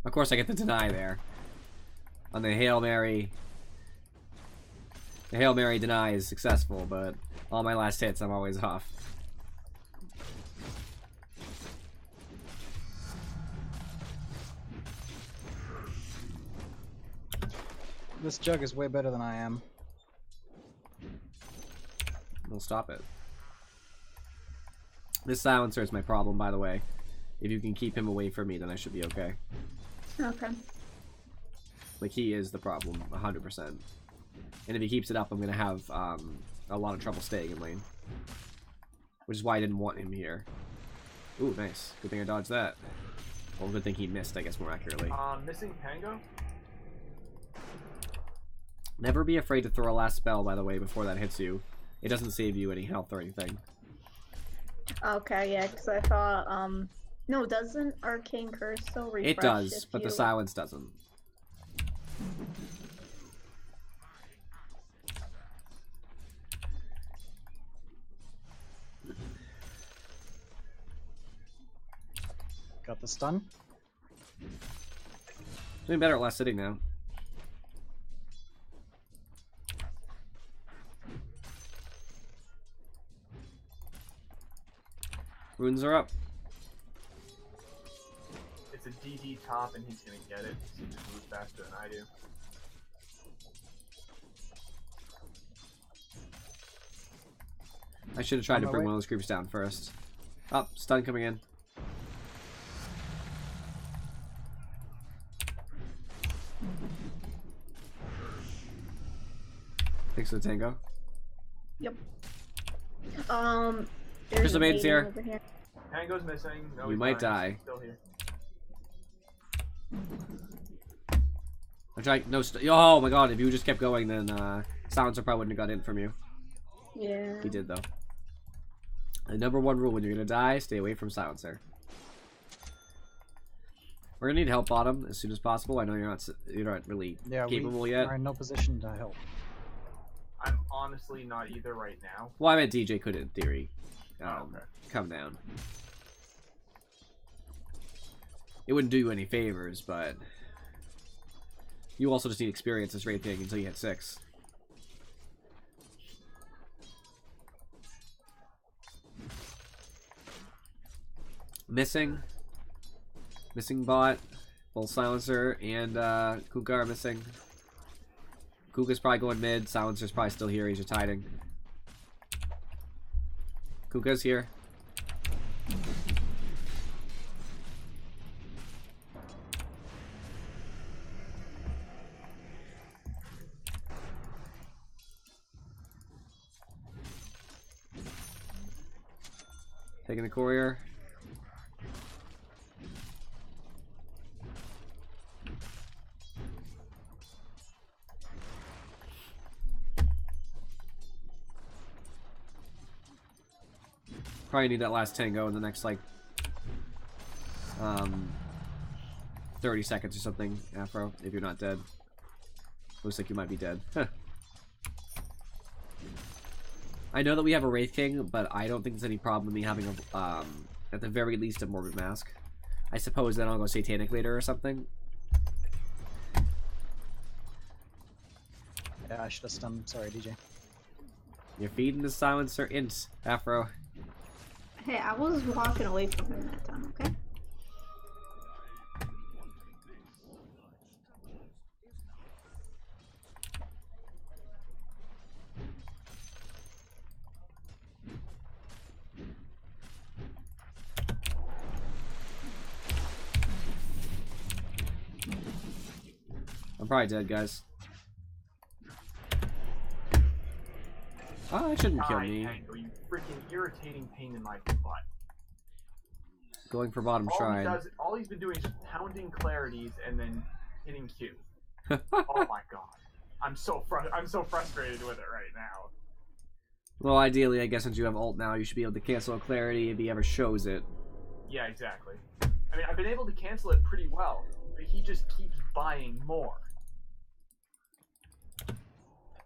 Of course, I get the deny there. on the Hail Mary. The Hail Mary deny is successful, but all my last hits, I'm always off. This jug is way better than I am. We'll stop it. This silencer is my problem, by the way. If you can keep him away from me, then I should be okay. Okay. Like, he is the problem, 100%. And if he keeps it up, I'm going to have a lot of trouble staying in lane. Which is why I didn't want him here. Ooh, nice. Good thing I dodged that. Well, good thing he missed, I guess, more accurately. Missing Pango? Never be afraid to throw a last spell, by the way, before that hits you. It doesn't save you any health or anything. Okay, yeah, because I thought, no, doesn't Arcane Curse still refresh? It does, if but you... the silence doesn't. Got the stun. Doing better at last sitting now. Runes are up. It's a DD top and he's gonna get it. He just moves faster than I do. I should have tried to my bring way. one of those creeps down first. Oh, stun coming in. Thanks for the tango. Yep. Crystal Maiden's here. over here. Pango's missing. No, You he's might dying. die. He's still here. I tried. No. Oh my god! If you just kept going, then Silencer probably wouldn't have got in from you. Yeah. He did though. The #1 rule when you're gonna die: stay away from Silencer. We're gonna need help bottom as soon as possible. I know you're not really capable we yet. are in no position to help. I'm honestly not either right now. Well, I meant DJ could in theory Okay. come down. It wouldn't do you any favors, but you also just need experience as Wraith King until you hit 6. Missing bot, both Silencer and Kuka are missing. Kuka's probably going mid, Silencer's probably still here, he's just hiding. Kuka's here. Taking the courier. Probably need that last tango in the next, like, 30 seconds or something, Afro, if you're not dead. Looks like you might be dead. I know that we have a Wraith King, but I don't think there's any problem with me having a, at the very least, a Morbid Mask. I suppose then I'll go Satanic later or something. Yeah, I should have stunned. Sorry, DJ. You're feeding the Silencer int, Afro. Hey, I was walking away from him that time, okay? I'm probably dead, guys. Oh, that shouldn't kill me. Pango, you freaking irritating pain in my butt. Going for bottom shrine. All he's been doing is just pounding clarities and then hitting Q. Oh my god. I'm so frustrated with it right now. Well, ideally, I guess since you have ult now, you should be able to cancel a clarity if he ever shows it. Yeah, exactly. I mean, I've been able to cancel it pretty well, but he just keeps buying more.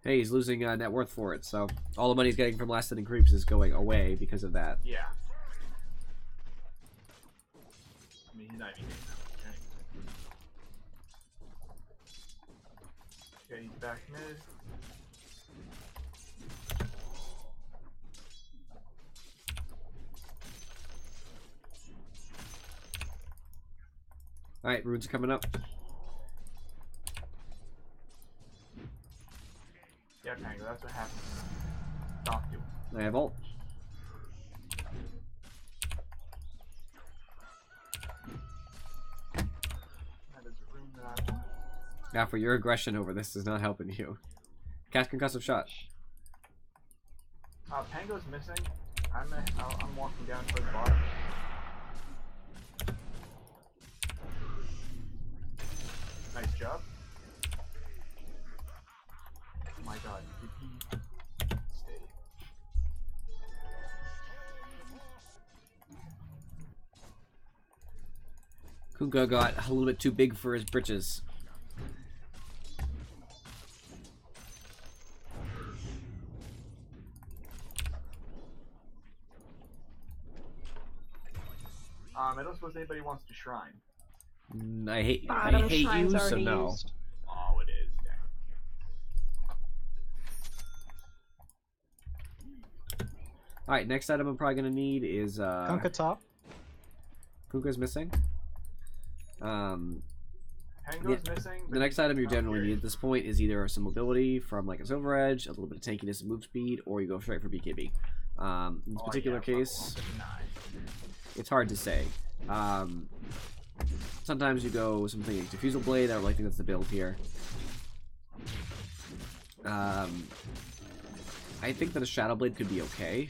Hey, he's losing net worth for it, so all the money he's getting from last sitting creeps is going away because of that. Yeah. I mean, he's not even getting that much Okay, he's back mid. Alright, runes are coming up. Yeah, Pango, that's what happens. Stop you. I have ult. That is a rune that I want. Now, for your aggression over this is not helping you. Cast concussive shot. Pango's missing. I'm walking down towards the bottom. Nice job. Oh my god, did he stay? Kunkka got a little bit too big for his britches. I don't suppose anybody wants to shrine. I hate Bottom you, shrine's so already no. used. Oh, it is. Dang. Alright, next item I'm probably gonna need is Kunkka top. Kunkka's missing. Pango's missing. The but next item you he's generally not need here. at this point is either some mobility from like a Silver Edge, a little bit of tankiness and move speed, or you go straight for BKB. In this Oh, particular yeah, case, level 9. it's hard to say. Sometimes you go something like Diffusal Blade. I think that's the build here. I think that a Shadow Blade could be okay.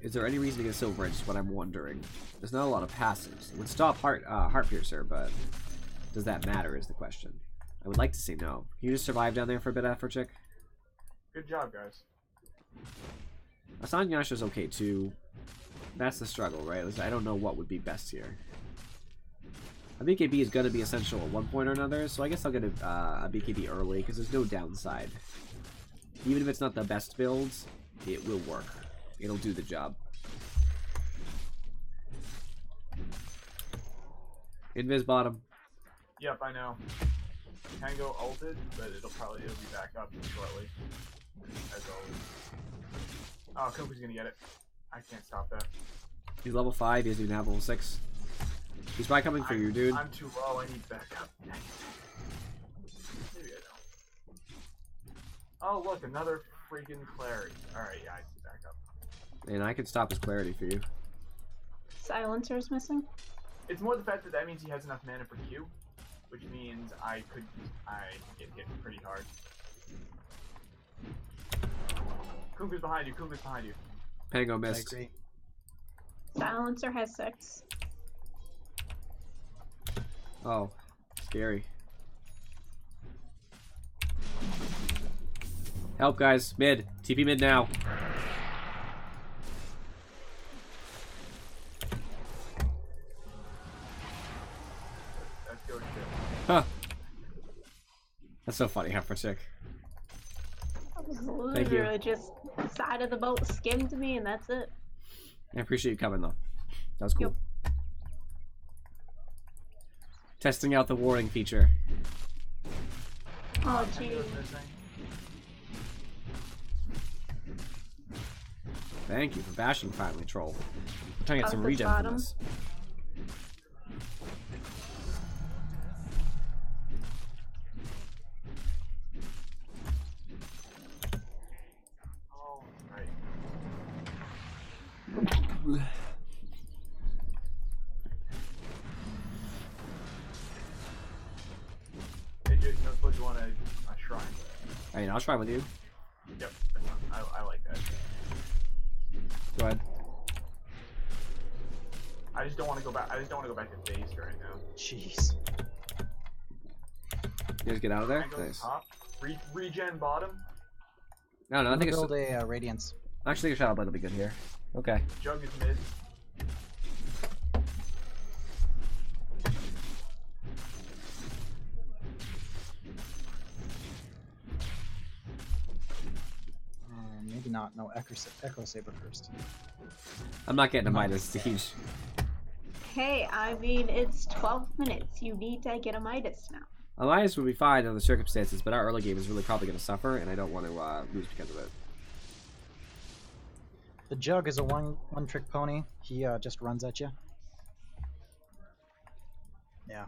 Is there any reason to get a Silver Edge? Is what I'm wondering. There's not a lot of passives. It would stop Heart Piercer, but does that matter? Is the question. I would like to say no. Can you just survive down there for a bit, after chick? Good job, guys. Asan Yasha's okay too. That's the struggle, right? I don't know what would be best here. A BKB is going to be essential at one point or another, so I guess I'll get a BKB early, because there's no downside. Even if it's not the best builds, it will work. It'll do the job. Invis bottom. Yep, I know. Pango ulted, but it'll be back up shortly. As always. Oh, Kunkka's gonna get it. I can't stop that. He's level 5, he doesn't even have level 6. He's probably coming for you, dude. I'm too low, I need backup. Maybe I don't. Oh, look, another freaking clarity. Alright, yeah, I see backup. And I can stop his clarity for you. Silencer's missing. It's more the fact that means he has enough mana for Q, which means I get hit pretty hard. Kunkka's behind you, Kunkka's behind you. Pango I missed. agree. Silencer has 6. Oh, scary. Help, guys. Mid. TP mid now. Let's go, shit. Huh. That's so funny, after chick. That was Thank you. literally just side of the boat skimmed me, and that's it. I appreciate you coming, though. That was cool. Yep. Testing out the warning feature. Oh, gee. Pango's missing. Thank you for bashing finally, troll. I'm trying to get some Arthur's regen from bottom. this. Oh, right. Hey, Jake, no suppose you want a shrine. I mean, I'll try with you. Yep, that's fine. I like that. Go ahead. I just don't want to go back. I just don't want to go back to base right now. Jeez. You guys get out of there? Pango's Nice. top. Regen bottom. No, I I'm think gonna it's... build a Radiance. Actually, a Shadow Blade will be good here. Okay. Jug is mid. Maybe not. No, Echo Saber first. I'm not getting a Midas Siege. Hey, I mean, it's 12 minutes. You need to get a Midas now. Alliance would be fine under the circumstances, but our early game is really probably going to suffer, and I don't want to lose because of it. The Jug is a one-trick pony. He just runs at you. Yeah.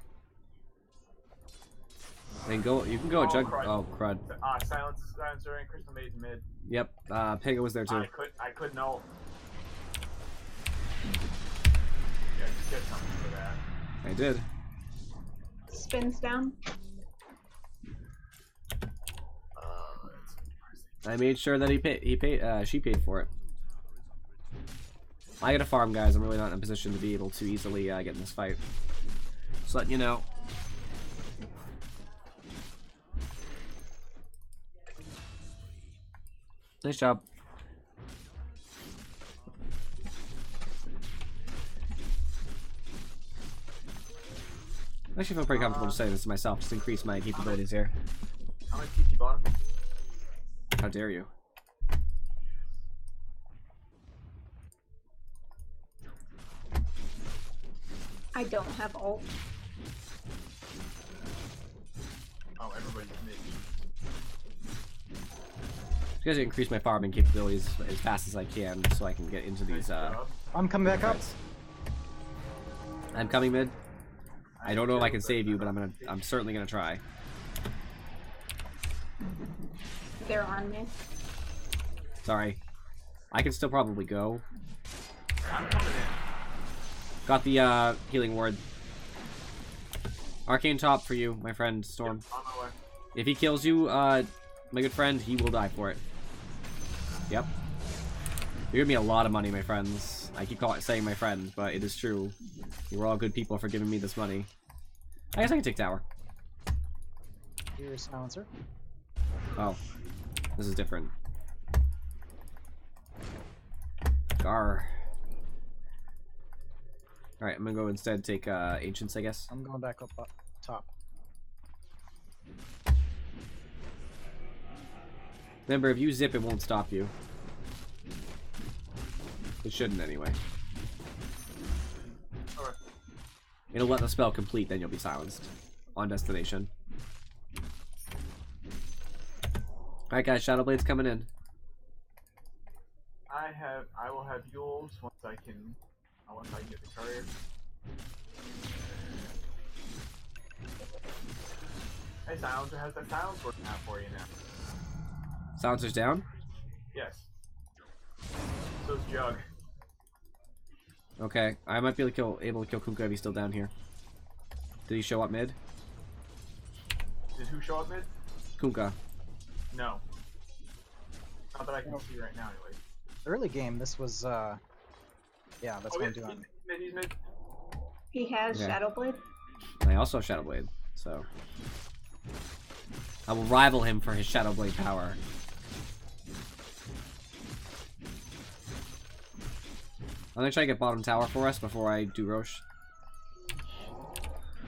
And go. You can go a Jug. crud. Oh, crud. Silencer and Crystal Maiden mid. Yep. Pega was there too. I couldn't ult. Yeah, just get something for that. I did. Spins down. I made sure that she paid for it. I gotta farm, guys. I'm really not in a position to be able to easily get in this fight. Just letting you know. Nice job. I actually feel pretty comfortable just saying this to myself, just to increase my capabilities here. I'm gonna TP bottom. How dare you? I don't have ult. Oh, everybody's mid. Just to increase my farming capabilities as fast as I can, so I can get into these. I'm coming back up. fights. I'm coming mid. I don't know if I can save you, but I'm certainly gonna try. They're on me. Sorry. I can still probably go. I'm coming in. Got the healing ward. Arcane top for you, my friend Storm. On my way. If he kills you, my good friend, he will die for it. Yep. You're giving me a lot of money, my friends. I keep saying my friends, but it is true. You were all good people for giving me this money. I guess I can take tower. Here's Silencer. Oh. This is different. Gar. Alright, I'm gonna go instead take Ancients, I guess. I'm going back up top. Remember, if you zip, it won't stop you. It shouldn't, anyway. Alright. It'll let the spell complete, then you'll be silenced. On destination. Alright guys, Shadowblade's coming in. I will have Yules once I can get the courier. Hey, Silencer, how's that silence working out for you now? Silencer's down? Yes. So's Jug. Okay, I might be able to kill Kunkka if he's still down here. Did he show up mid? Did who show up mid? Kunkka. No. Not that I can see right now, anyway. Early game, this was, yeah, that's what I'm doing. He's mid. He has Okay. Shadowblade. I also have Shadowblade, so... I will rival him for his Shadowblade power. I'm gonna try to get bottom tower for us before I do Roche.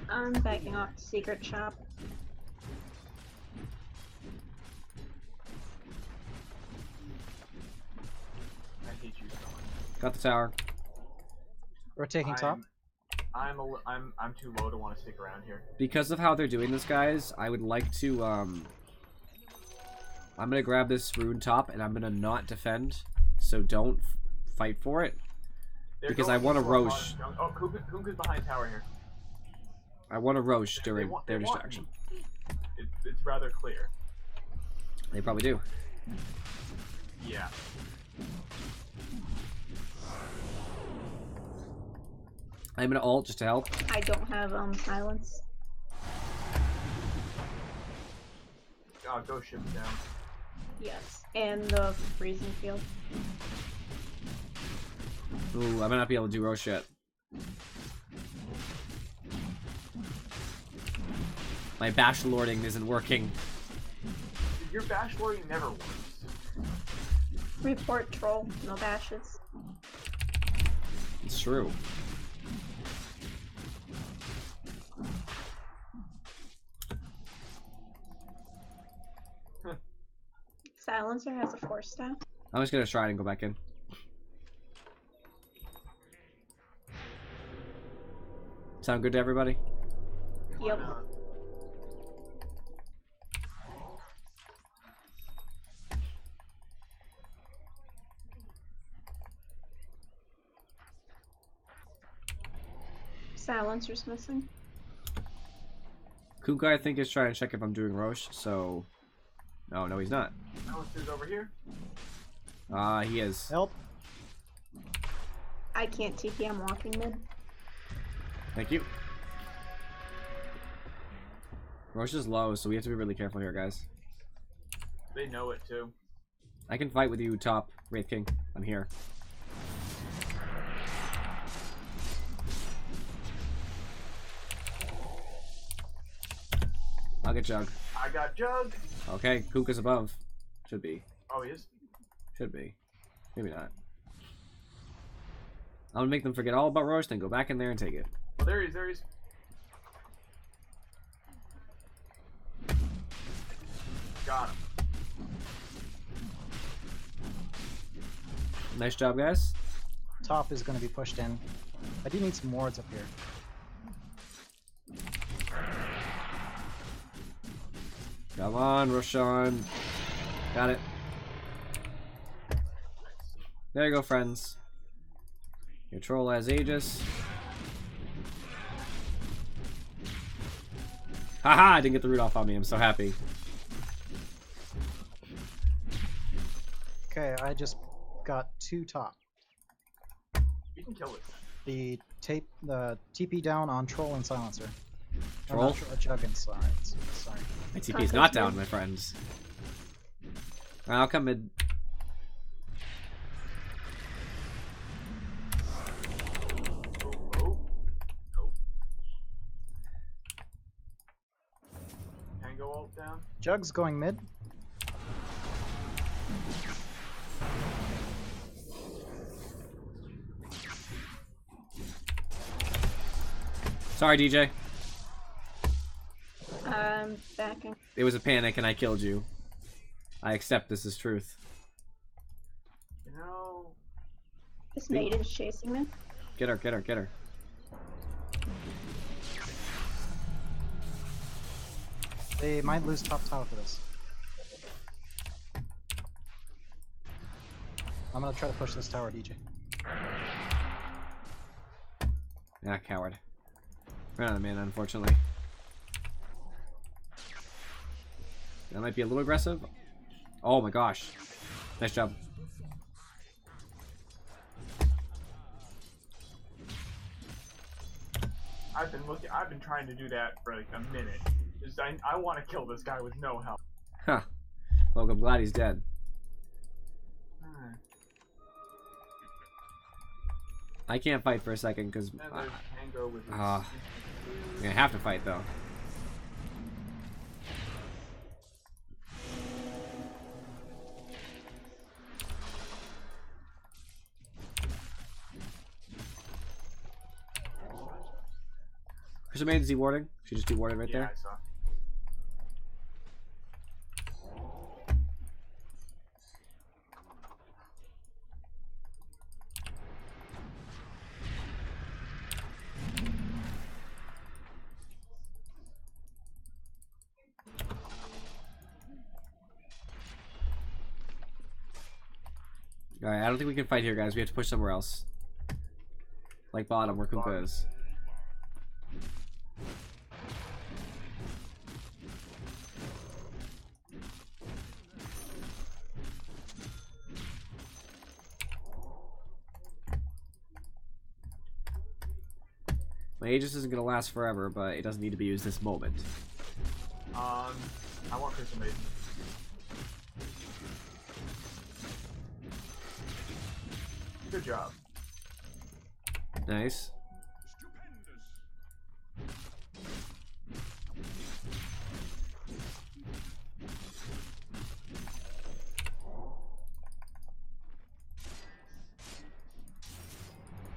I'm backing off the secret shop. I hate you so much. Got the tower. Rotating top. I'm too low to want to stick around here. Because of how they're doing this, guys, I would like to, I'm gonna grab this rune top, and I'm gonna not defend, so don't fight for it. They're Because going I want to for a Roche. Oh, Kunkka's behind tower here. I want to Roche They during want- their they want distraction. me. It's rather clear. They probably do. Yeah. I'm gonna ult just to help. I don't have silence. Oh, go ship down. Yes. And the freezing field. Ooh, I might not be able to do Roche yet. My bash lording isn't working. Your bash lording never works. Report troll. No bashes. It's true. Silencer has a 4-staff. I'm just gonna try and go back in. Sound good to everybody? Yep. Silencer's missing. Kuka, I think, is trying to check if I'm doing Roche, so... Oh, no, he's not. Silencer's over here. He is. Help. I can't TP, I'm walking mid. Thank you. Roche is low, so we have to be really careful here, guys. They know it too. I can fight with you, top Wraith King. I'm here. I'll get Jug. I got Jug. Okay, Kuka's above. Should be. Oh, he is. Should be. Maybe not. I'm gonna make them forget all about Roche, then go back in there and take it. Oh, there he is. There he is. Got him. Nice job, guys. Top is going to be pushed in. I do need some wards up here. Come on, Roshan. Got it. There you go, friends. Your troll has Aegis. Haha, I didn't get the root off on me. I'm so happy. Okay, I just got 2 top. You can kill it. The TP down on Troll and Silencer. Troll? Jug and Silence. Sorry. My TP is not down, my friends. Alright, I'll come mid. Oh. Nope. Tango ult down. Jug's going mid. Sorry, DJ. I'm backing. It was a panic and I killed you. I accept this as truth. You know. This maid is chasing me. Get her, get her, get her. They might lose top tower for this. I'm gonna try to push this tower, DJ. Ah, coward. Ran out of mana, unfortunately. That might be a little aggressive. Oh my gosh. Nice job. I've been trying to do that for like a minute. Just, I want to kill this guy with no help. Huh. Well, I'm glad he's dead. I can't fight for a second because And there's Tango with his I'm gonna have to fight though. Crystal Maid, is he warding? She just warded right yeah, there. I saw. Alright, I don't think we can fight here, guys. We have to push somewhere else. Like bottom, where Kuka is. My Aegis isn't going to last forever, but it doesn't need to be used this moment. I want Crystal Maiden. Good job. Nice.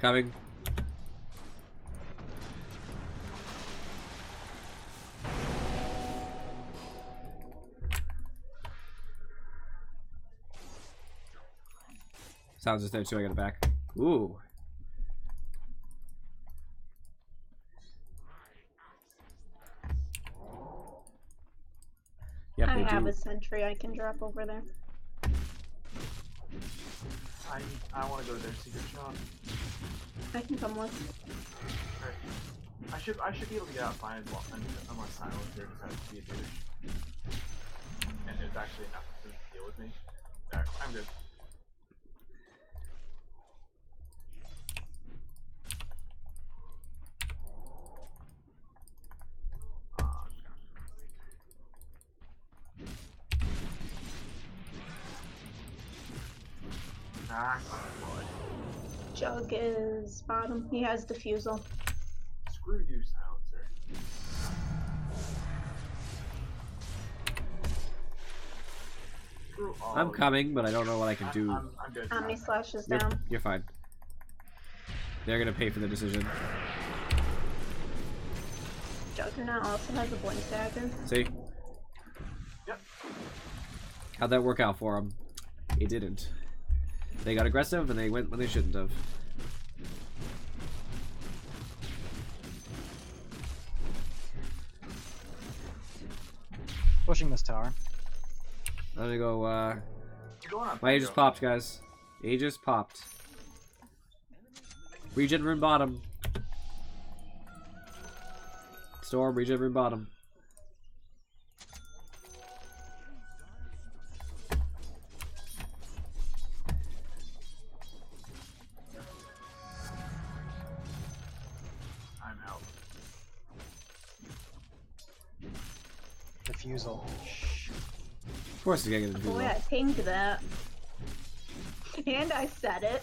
Coming. Sounds just there too, I got it back. Ooh. Yep, I they have do. a sentry I can drop over there. I want to go to their secret shop. I can come with. Alright. I should be able to get out fine unless Silencer decides to be a douche. And it's actually enough to deal with me. Alright, I'm good. Ah, boy. Jug is bottom. He has defusal. Screw you, Silencer. Screw all I'm of you. coming, but I don't know what I can do. I'm good. Omni slash is You're, down. you're fine. They're gonna pay for the decision. Juggernaut also has a blink dagger. See? Yep. How'd that work out for them? It didn't. They got aggressive and they went when they shouldn't have. Pushing this tower. I'm gonna go, What's going on? my Aegis popped, guys. Aegis popped. Regen rune bottom. Storm, regen rune bottom. I'm out. Refusal. Of course he's gonna get a Boy, I pinged that. And I said it.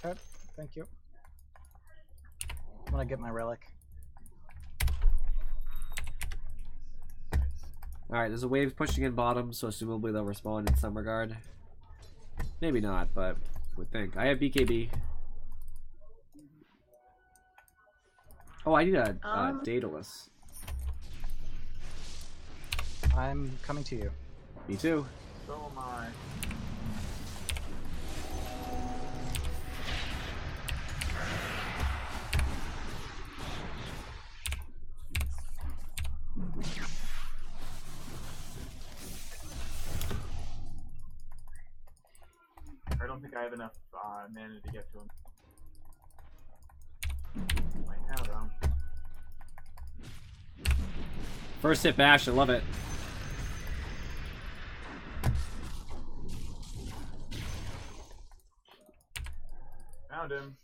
Okay, thank you. I'm gonna get my relic. Alright, there's a wave pushing in bottom, so assumably they'll respond in some regard. Maybe not, but would think. I have BKB. Oh, I need a Daedalus. I'm coming to you. Me too. So am I. I don't think I have enough mana to get to him. Right now, though. First hit bash, I love it. Found him.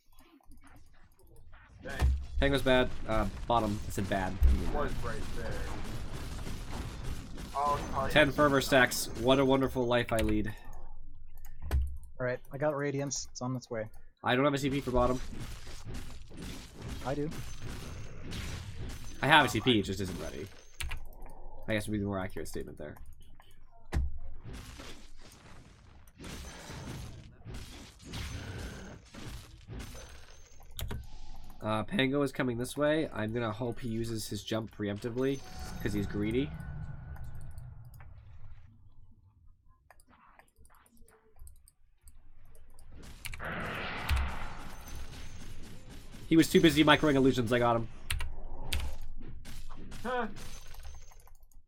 Dang. Tango's bad. Bottom. I said bad. Was right there. Oh, he probably 10 fervor stacks. What a wonderful life I lead. Alright, I got Radiance. It's on its way. I don't have a CP for bottom. I do. I have a CP, it just isn't ready. I guess would be the more accurate statement there. Pango is coming this way. I'm gonna hope he uses his jump preemptively, because he's greedy. He was too busy microing illusions, I got him. Huh.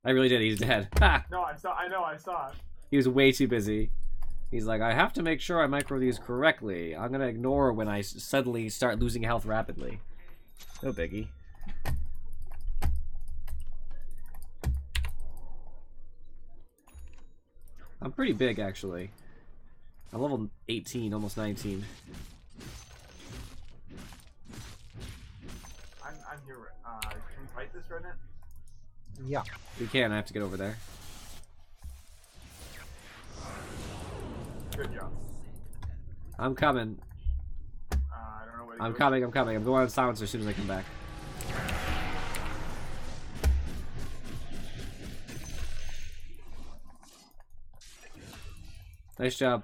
I really did, he's dead. Ha! No, I know, I saw it. He was way too busy. He's like, I have to make sure I micro these correctly. I'm gonna ignore when I suddenly start losing health rapidly. No biggie. I'm pretty big, actually. I'm level 18, almost 19. I'm here. Can we fight this right now? Yeah. We can, I have to get over there. Good job. I'm coming. I don't know what I'm coming. I'm going on silencer as soon as I come back. Nice job.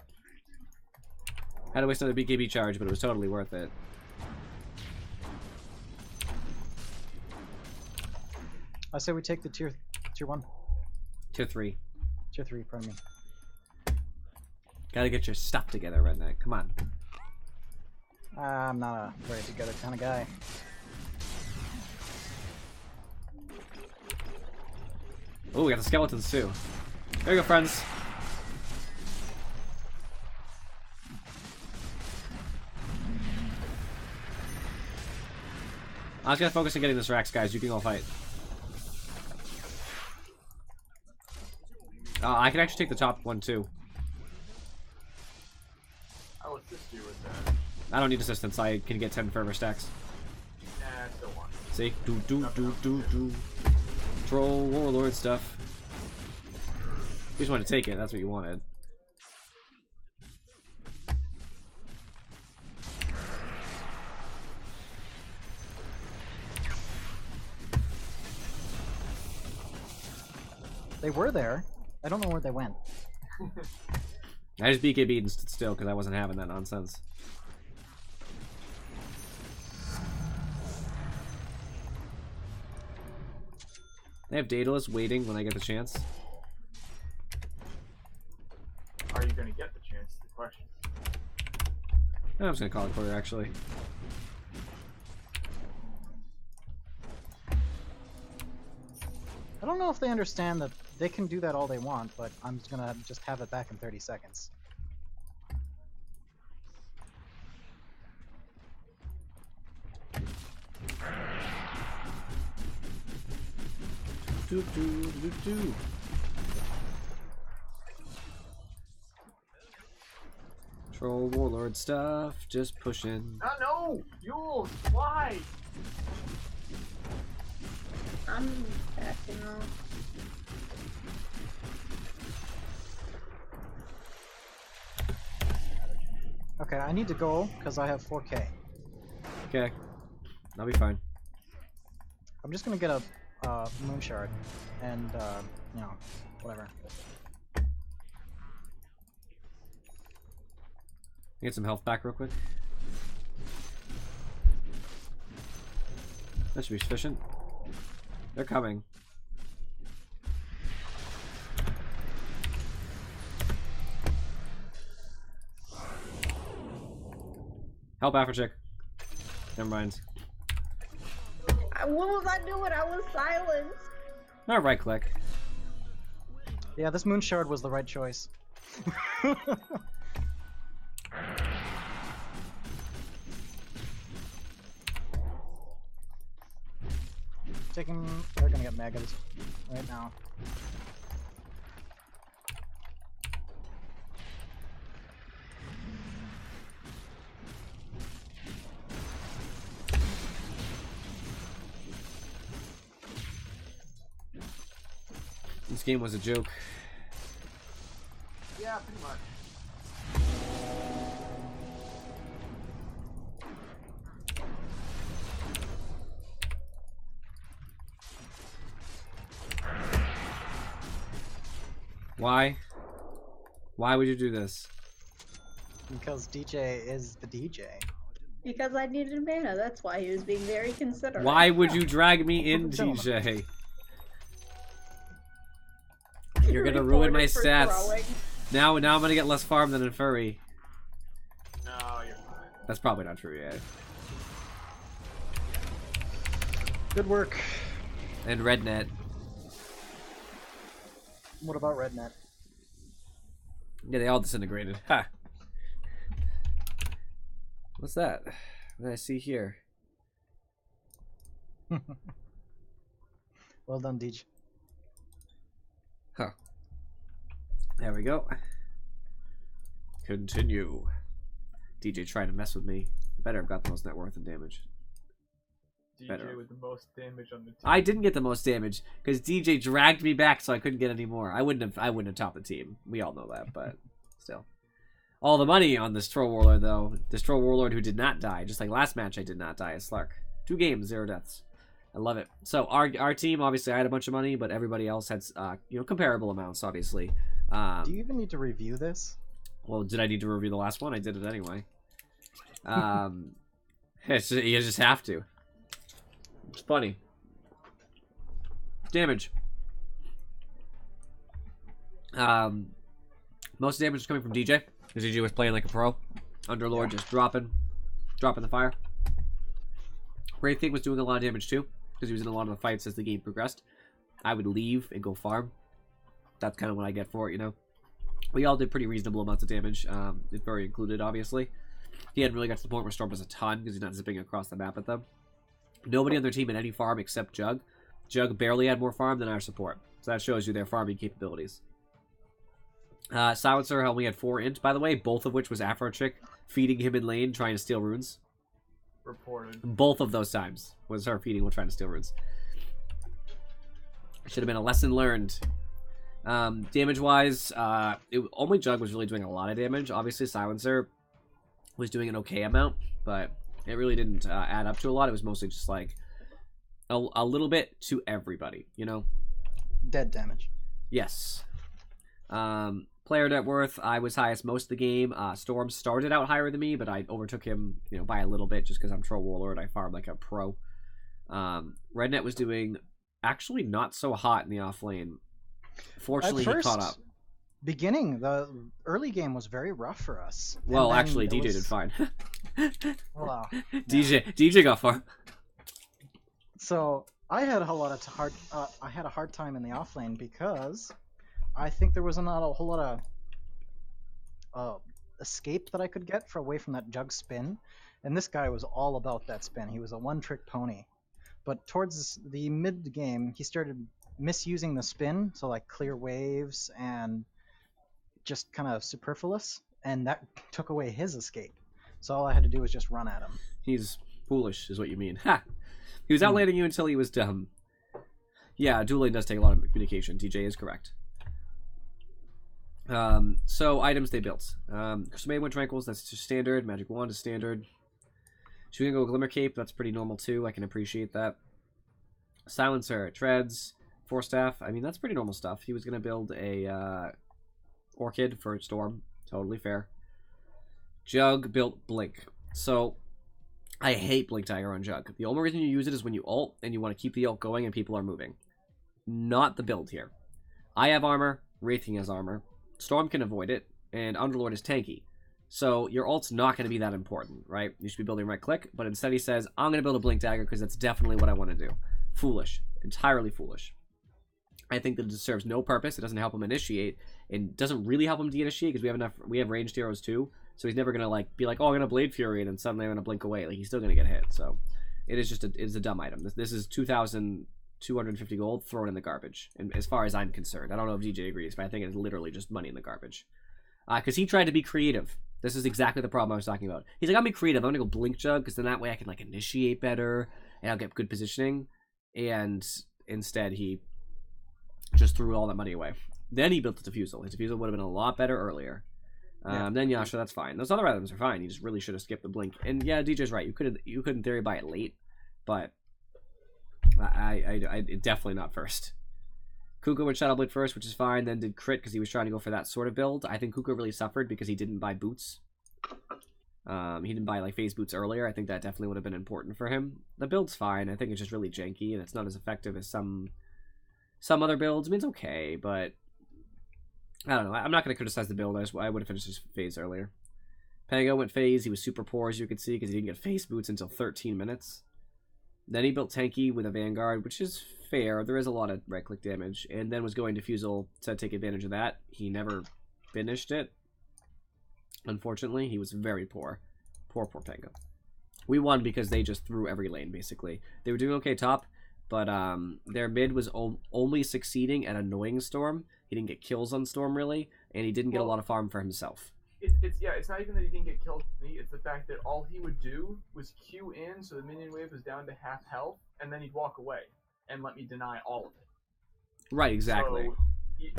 Had to waste another BKB charge, but it was totally worth it. I say we take the tier 1. Tier 3. Tier 3, pardon me. Gotta get your stuff together, redneck. Come on. I'm not a very together kind of guy. Oh, we got the skeletons too. There you go, friends. I was gonna focus on getting this Rex, guys. You can all fight. I can actually take the top one too. I'll assist you with that. I don't need assistance. I can get 10 fervor stacks. Nah, I still want it. See? Do. Troll warlord stuff. You just want to take it. That's what you wanted. They were there. I don't know where they went. I just BKB'd and stood still because I wasn't having that nonsense. They have Daedalus waiting when I get the chance. Are you gonna get the chance? The question. I'm just gonna call it quarter actually. I don't know if they understand that they can do that all they want, but I'm gonna just have it back in 30 seconds. Do. Troll warlord stuff, just pushing. No! Yules, why? I'm backing off. Okay, I need to go because I have 4K. Okay, I'll be fine. I'm just gonna get a moon shard and you know, whatever. Get some health back real quick. That should be sufficient. They're coming. Help Afrochick. Never mind. What was I doing? I was silenced. Not right click. Yeah, this moon shard was the right choice. They're gonna get megas right now. This game was a joke. Yeah, pretty much. Why? Why would you do this? Because DJ is the DJ. Because I needed mana. That's why he was being very considerate. Why would you drag me in, Gentlemen. DJ? You're gonna ruin my Reported for stats. throwing. Now I'm gonna get less farm than in Furry. No, you're fine. That's probably not true yet. Good work. And Rednet. What about Rednet? Yeah, they all disintegrated. Ha! What's that? What did I see here? Well done, DJ. Huh. There we go. Continue. DJ trying to mess with me. I better have got the most net worth and damage. DJ Better. with the most damage on the team. I didn't get the most damage because DJ dragged me back, so I couldn't get any more. I wouldn't have topped the team. We all know that, but still. All the money on this Troll Warlord, though. This Troll Warlord who did not die, just like last match, I did not die as Slark. 2 games, 0 deaths. I love it. So our team, obviously, I had a bunch of money, but everybody else had comparable amounts, obviously. Do you even need to review this? Well, did I need to review the last one? I did it anyway. You just have to. It's funny. Damage. Most damage is coming from DJ, because DJ was playing like a pro. Underlord just dropping the fire. Wraith King was doing a lot of damage too, because he was in a lot of the fights as the game progressed. I would leave and go farm. That's kind of what I get for it, you know. We all did pretty reasonable amounts of damage, Very included, obviously. He hadn't really got to the point where Storm does a ton, because he's not zipping across the map at them. Nobody on their team had any farm except Jug. Jug barely had more farm than our support. So that shows you their farming capabilities. Silencer only had 4 int, by the way, both of which was Afro Chick feeding him in lane, trying to steal runes. Reported. Both of those times was her feeding while trying to steal runes. Should have been a lesson learned. Damage-wise, only Jug was really doing a lot of damage. Obviously, Silencer was doing an okay amount, but it really didn't add up to a lot. It was mostly just like a little bit to everybody, you know? Dead damage. Yes. Player net worth, I was highest most of the game. Storm started out higher than me, but I overtook him, by a little bit just because I'm Troll Warlord. I farm like a pro. Rednet was doing actually not so hot in the off lane. Fortunately, he caught up. Beginning, the early game was very rough for us. Well, actually, DJ did fine. Wow. DJ got far. So I had a hard time in the off lane because I think there was not a whole lot of escape that I could get away from that Jug spin, and this guy was all about that spin. He was a one-trick pony. But towards the mid game, he started misusing the spin, so like clear waves and just kind of superfluous, and that took away his escape. So all I had to do was just run at him. He's foolish, is what you mean. Ha! He was outlaning you until he was dumb. Yeah, dueling does take a lot of communication. DJ is correct. So items they built. Crystal Maiden, Wind Tranquils, that's just standard. Magic Wand is standard. Shooting Go Glimmer Cape, that's pretty normal too. I can appreciate that. Silencer, Treads, Force Staff. I mean, that's pretty normal stuff. He was going to build a Orchid for Storm. Totally fair. Jug built Blink. So, I hate Blink Dagger on Jug. The only reason you use it is when you ult, and you want to keep the ult going and people are moving. Not the build here. I have armor, Wraith King has armor, Storm can avoid it, and Underlord is tanky. So your ult's not going to be that important, right? You should be building right click, but instead he says, I'm going to build a Blink Dagger because that's definitely what I want to do. Foolish. Entirely foolish. I think that it serves no purpose. It doesn't help him initiate, and doesn't really help him de-initiate because we have ranged heroes too, so he's never going to be like, oh, I'm going to Blade Fury, and then suddenly I'm going to blink away. Like, he's still going to get hit, so it is just it's a dumb item. This is 2,250 gold thrown in the garbage, and as far as I'm concerned. I don't know if DJ agrees, but I think it's literally just money in the garbage. Because he tried to be creative. This is exactly the problem I was talking about. He's like, I'm going to be creative. I'm going to go Blink Jug, because then that way I can, initiate better, and I'll get good positioning. And instead, he just threw all that money away. Then he built the Diffusal. His Diffusal would have been a lot better earlier. Then Yasha, that's fine. Those other items are fine. You just really should have skipped the Blink. And yeah, DJ's right. You could in theory buy it late, but I definitely not first. Kuko went Shadow Blade first, which is fine. Then did crit because he was trying to go for that sort of build. I think Kuko really suffered because he didn't buy boots. He didn't buy phase boots earlier. I think that definitely would have been important for him. The build's fine. I think it's just really janky and it's not as effective as some other builds. I mean, it's okay, but I don't know. I'm not going to criticize the build. I would have finished his phase earlier. Pango went phase. He was super poor, as you could see, because he didn't get phase boots until 13 minutes. Then he built Tanky with a Vanguard, which is fair. There is a lot of right-click damage. And then was going Diffusal to take advantage of that. He never finished it. Unfortunately, he was very poor. Poor Pango. We won because they just threw every lane, basically. They were doing okay top, but their mid was only succeeding at annoying Storm. He didn't get kills on Storm, really, and he didn't get a lot of farm for himself. It's not even that he didn't get killed for me, it's the fact that all he would do was Q in so the minion wave was down to half health, and then he'd walk away and let me deny all of it. Right, exactly. So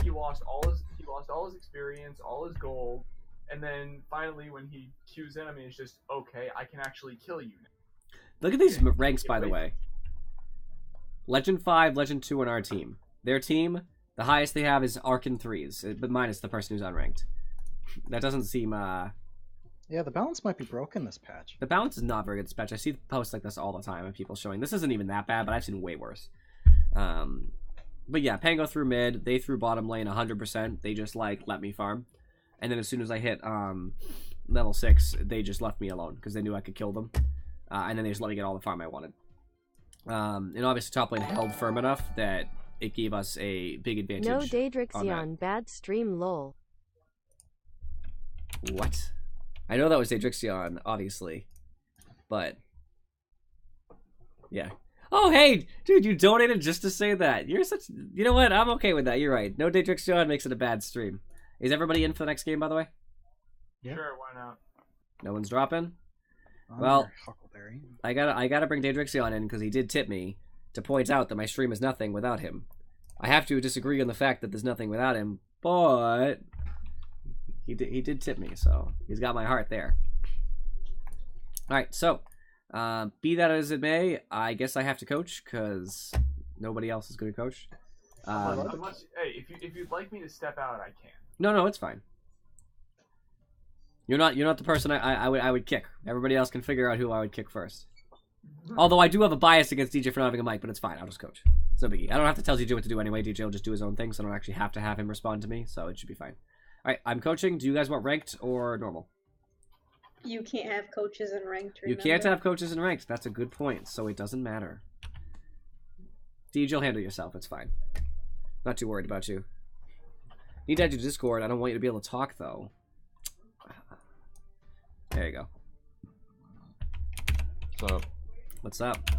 he lost all his experience, all his gold, and then finally when he Qs in, I mean, it's just, okay, I can actually kill you now. Look at these ranks, by the way. Legend 5, Legend 2 on our team. Their team, the highest they have is Arcan 3s, but minus the person who's unranked. That doesn't seem, Yeah, the balance might be broken this patch. The balance is not very good this patch. I see posts like this all the time of people showing. This isn't even that bad, but I've seen way worse. But yeah, Pango threw mid. They threw bottom lane 100%. They just, let me farm. And then as soon as I hit level 6, they just left me alone because they knew I could kill them. And then they just let me get all the farm I wanted. And obviously top lane held firm enough that it gave us a big advantage. No Daedrixion, bad stream lol. Yeah. Oh, hey, dude, you donated just to say that. You're such... You know what? I'm okay with that. You're right. No Daedrixion makes it a bad stream. Is everybody in for the next game, by the way? Yeah. Sure, why not? No one's dropping? Under Well, Huckleberry. I gotta bring Daedrixion in because he did tip me to point out that my stream is nothing without him. I have to disagree on the fact that there's nothing without him, but he did tip me, so he's got my heart there. All right, so be that as it may, I guess I have to coach because nobody else is going to coach. Hey, if you'd like me to step out, I can. No, it's fine. You're not the person I would kick. Everybody else can figure out who I would kick first. Although I do have a bias against DJ for not having a mic, but it's fine. I'll just coach. It's no biggie. I don't have to tell DJ what to do anyway. DJ will just do his own thing, so I don't actually have to have him respond to me, so it should be fine. All right, I'm coaching. Do you guys want ranked or normal? You can't have coaches in ranked. You Remember? can't have coaches in ranked. That's a good point, so it doesn't matter. DJ, you'll handle yourself. It's fine. Not too worried about you. Need to add you to Discord. I don't want you to be able to talk, though. There you go. What's up? What's up?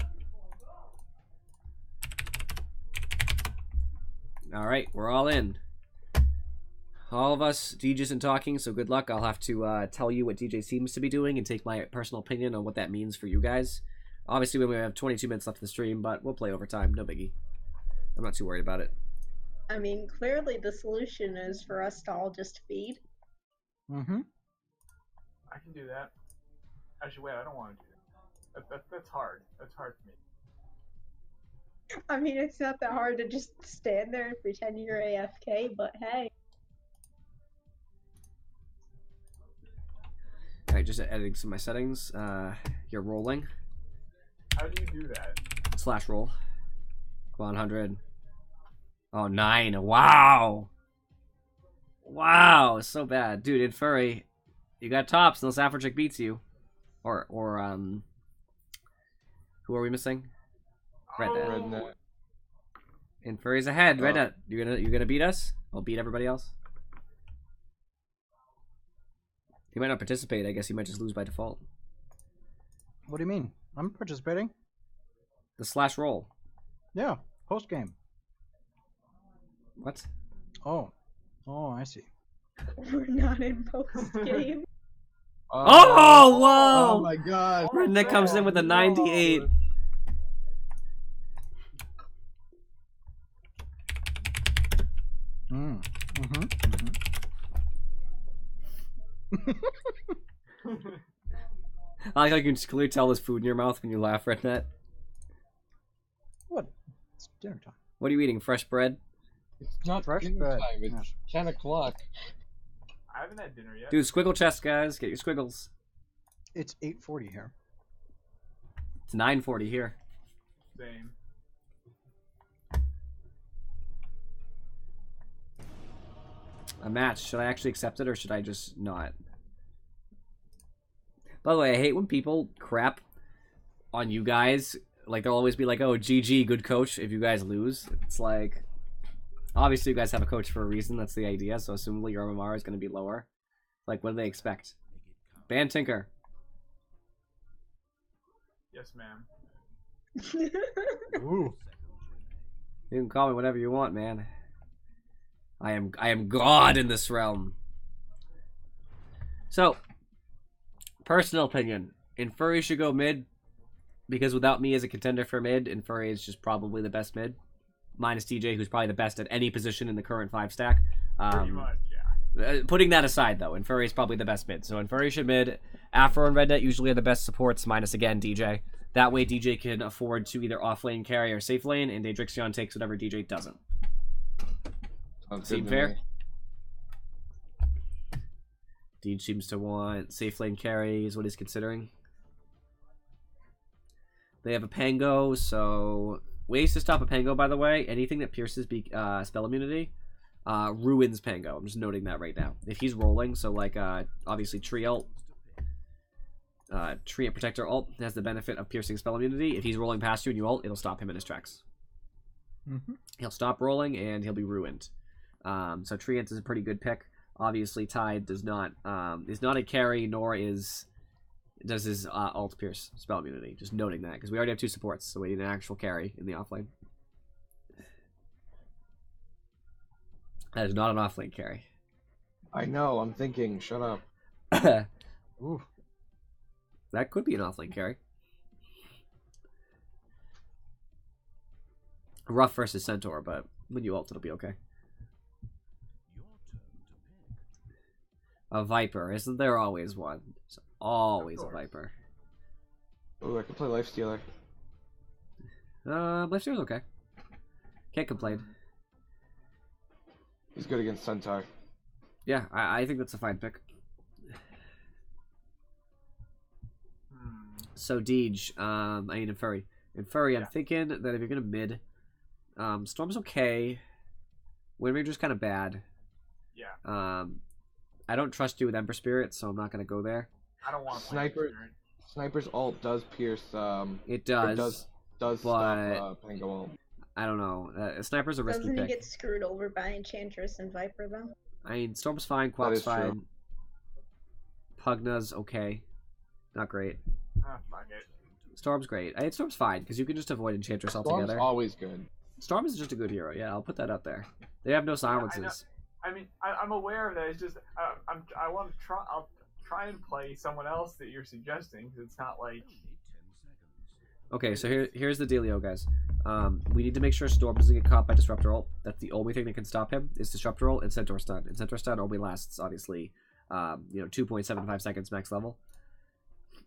Alright, we're all in. All of us, DJ isn't talking, so good luck. I'll have to tell you what DJ seems to be doing and take my personal opinion on what that means for you guys. Obviously, we only have 22 minutes left of the stream, but we'll play overtime. No biggie. I'm not too worried about it. I mean, clearly the solution is for us to all just feed. Mm-hmm. I can do that. Actually, wait, I don't want to do that. That's hard. That's hard for me. I mean, it's not that hard to just stand there and pretend you're AFK, but hey. Alright, just editing some of my settings. You're rolling. How do you do that? / roll. Come on, 100. Oh, 9. Wow! Wow, so bad. Dude, in Furry, you got tops unless Afrochick beats you. Or, who are we missing? Rednet. Rednet. In Furry's ahead. Oh. Rednet, you're gonna beat us? I'll beat everybody else. He might not participate. I guess he might just lose by default. What do you mean? I'm participating. The / roll. Yeah, post game. What? Oh, I see. We're not in post game. Oh, whoa! Oh my god! Rednet comes in with a 98. I like how you can just clearly tell there's food in your mouth when you laugh, Rednet. What? It's dinner time. What are you eating? Fresh bread? It's not Fresh dinner bread. time. It's 10 o'clock. I haven't had dinner yet. Dude, squiggle chest, guys. Get your squiggles. It's 8:40 here. It's 9:40 here. Same. A match. Should I actually accept it or should I just not? By the way, I hate when people crap on you guys. Like, they'll always be like, oh, GG, good coach, if you guys lose. It's like, obviously you guys have a coach for a reason. That's the idea. So assumably your MMR is going to be lower. Like, what do they expect? Ban Tinker. Yes, ma'am. Ooh. You can call me whatever you want, man. I am God in this realm. So, personal opinion. Infuri should go mid, because without me as a contender for mid, Infuri is just probably the best mid. Minus TJ, who's probably the best at any position in the current 5-stack. Pretty much, yeah. Putting that aside, though, Infuri is probably the best mid. So Infuri should mid. Afro and Rednet usually are the best supports, minus, again, DJ. That way DJ can afford to either off-lane carry or safe lane, and Daedrixion takes whatever DJ doesn't. Sounds Seem good to fair? me. Deej seems to want safe lane carry is what he's considering. They have a Pango, so ways to stop a Pango, by the way. Anything that pierces spell immunity ruins Pango. I'm just noting that right now. If he's rolling, so like obviously Tree ult, Tree and Protector ult has the benefit of piercing spell immunity. If he's rolling past you and you ult, it'll stop him in his tracks. Mm-hmm. He'll stop rolling and he'll be ruined. So Treant is a pretty good pick. Obviously, Tide does not is not a carry, nor is does his alt pierce spell immunity. Just noting that, because we already have 2 supports, so we need an actual carry in the offlane. That is not an offlane carry. I know. I'm thinking. Shut up. Ooh. That could be an offlane carry. Rough versus Centaur, but when you ult, it'll be okay. A Viper. Isn't there always one? There's always a Viper. Oh, I can play Lifestealer. Lifestealer's okay. Can't complain. He's good against Centaur. Yeah, I think that's a fine pick. So Deej, I mean in Furry. In Furry, I'm thinking that if you're gonna mid, Storm's okay. Wind Ranger's kind of bad. Yeah. I don't trust you with Ember Spirit, so I'm not gonna go there. I don't want to Sniper's ult does pierce. It does. Does but stop Pango ult. I don't know. Sniper's a risky Doesn't he pick. get screwed over by Enchantress and Viper though? I mean, Storm's fine, Quap's is true. fine. Pugna's okay. Not great. Fuck it. Storm's great. I mean, Storm's fine, because you can just avoid Enchantress Storm's altogether. always good. Storm is just a good hero. Yeah, I'll put that out there. They have no silences. I mean, I'm aware of that. It's just I want to try. I'll try and play someone else that you're suggesting. 'Cause it's not like. Okay, so here's the dealio, guys. We need to make sure Storm doesn't get caught by Disruptor ult. That's the only thing that can stop him is Disruptor ult and Centaur stun. And Centaur stun only lasts, obviously, 2.75 seconds max level.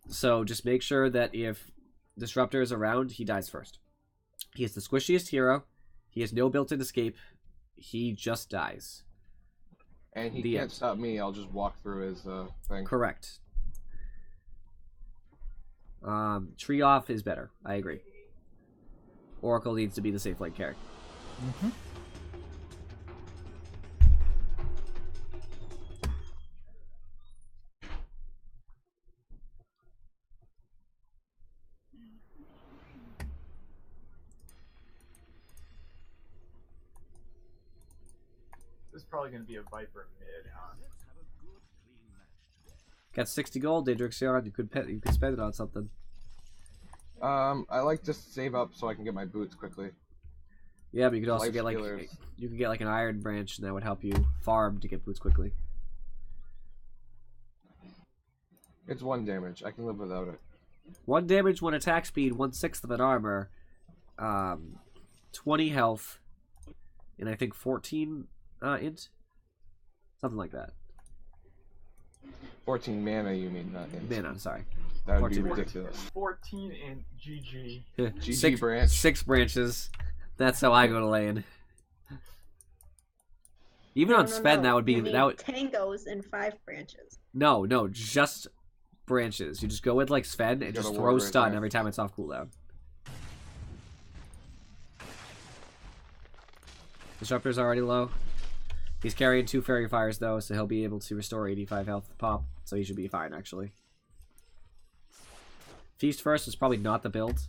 So just make sure that if Disruptor is around, he dies first. He is the squishiest hero. He has no built-in escape. He just dies. And he The can't end. stop me. I'll just walk through his thing. Correct. Tree off is better. I agree. Oracle needs to be the safe lane carry. Mm-hmm. This is probably going to be a Viper mid, huh? Got 60 gold, Daedrixion. You could spend it on something. I like to save up so I can get my boots quickly. Yeah, but you could also Life get like stealers. you could get like an iron branch, and that would help you farm to get boots quickly. It's 1 damage. I can live without it. 1 damage, 1 attack speed, 1/6 of an armor, 20 health, and I think 14 int, something like that. 14 mana, you mean, not int. Mana, sorry. That would be 14 ridiculous. 14 in GG. GG branch. 6 branches. That's how I go to lane. Even on Sven, that would be You need that would tangos and 5 branches. no, just branches. You just go with like Sven and Gotta just ward throw right stun there. every time it's off cooldown. Disruptor's already low. He's carrying 2 Fairy Fires though, so he'll be able to restore 85 health pop, so he should be fine actually. Feast first is probably not the build.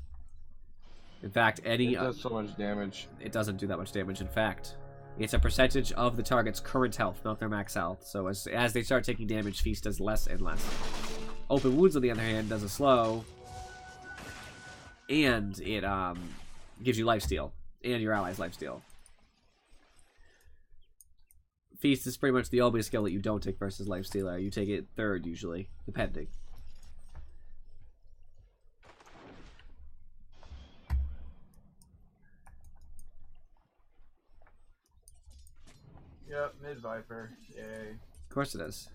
In fact, It does so much damage. it doesn't do that much damage. In fact, it's a percentage of the target's current health, not their max health. So as they start taking damage, Feast does less and less. Open Wounds, on the other hand, does a slow, and it gives you lifesteal and your allies lifesteal. Feast is pretty much the only skill that you don't take versus lifestealer. You take it 3rd usually, depending. Yep, mid Viper. Yay. Of course it is.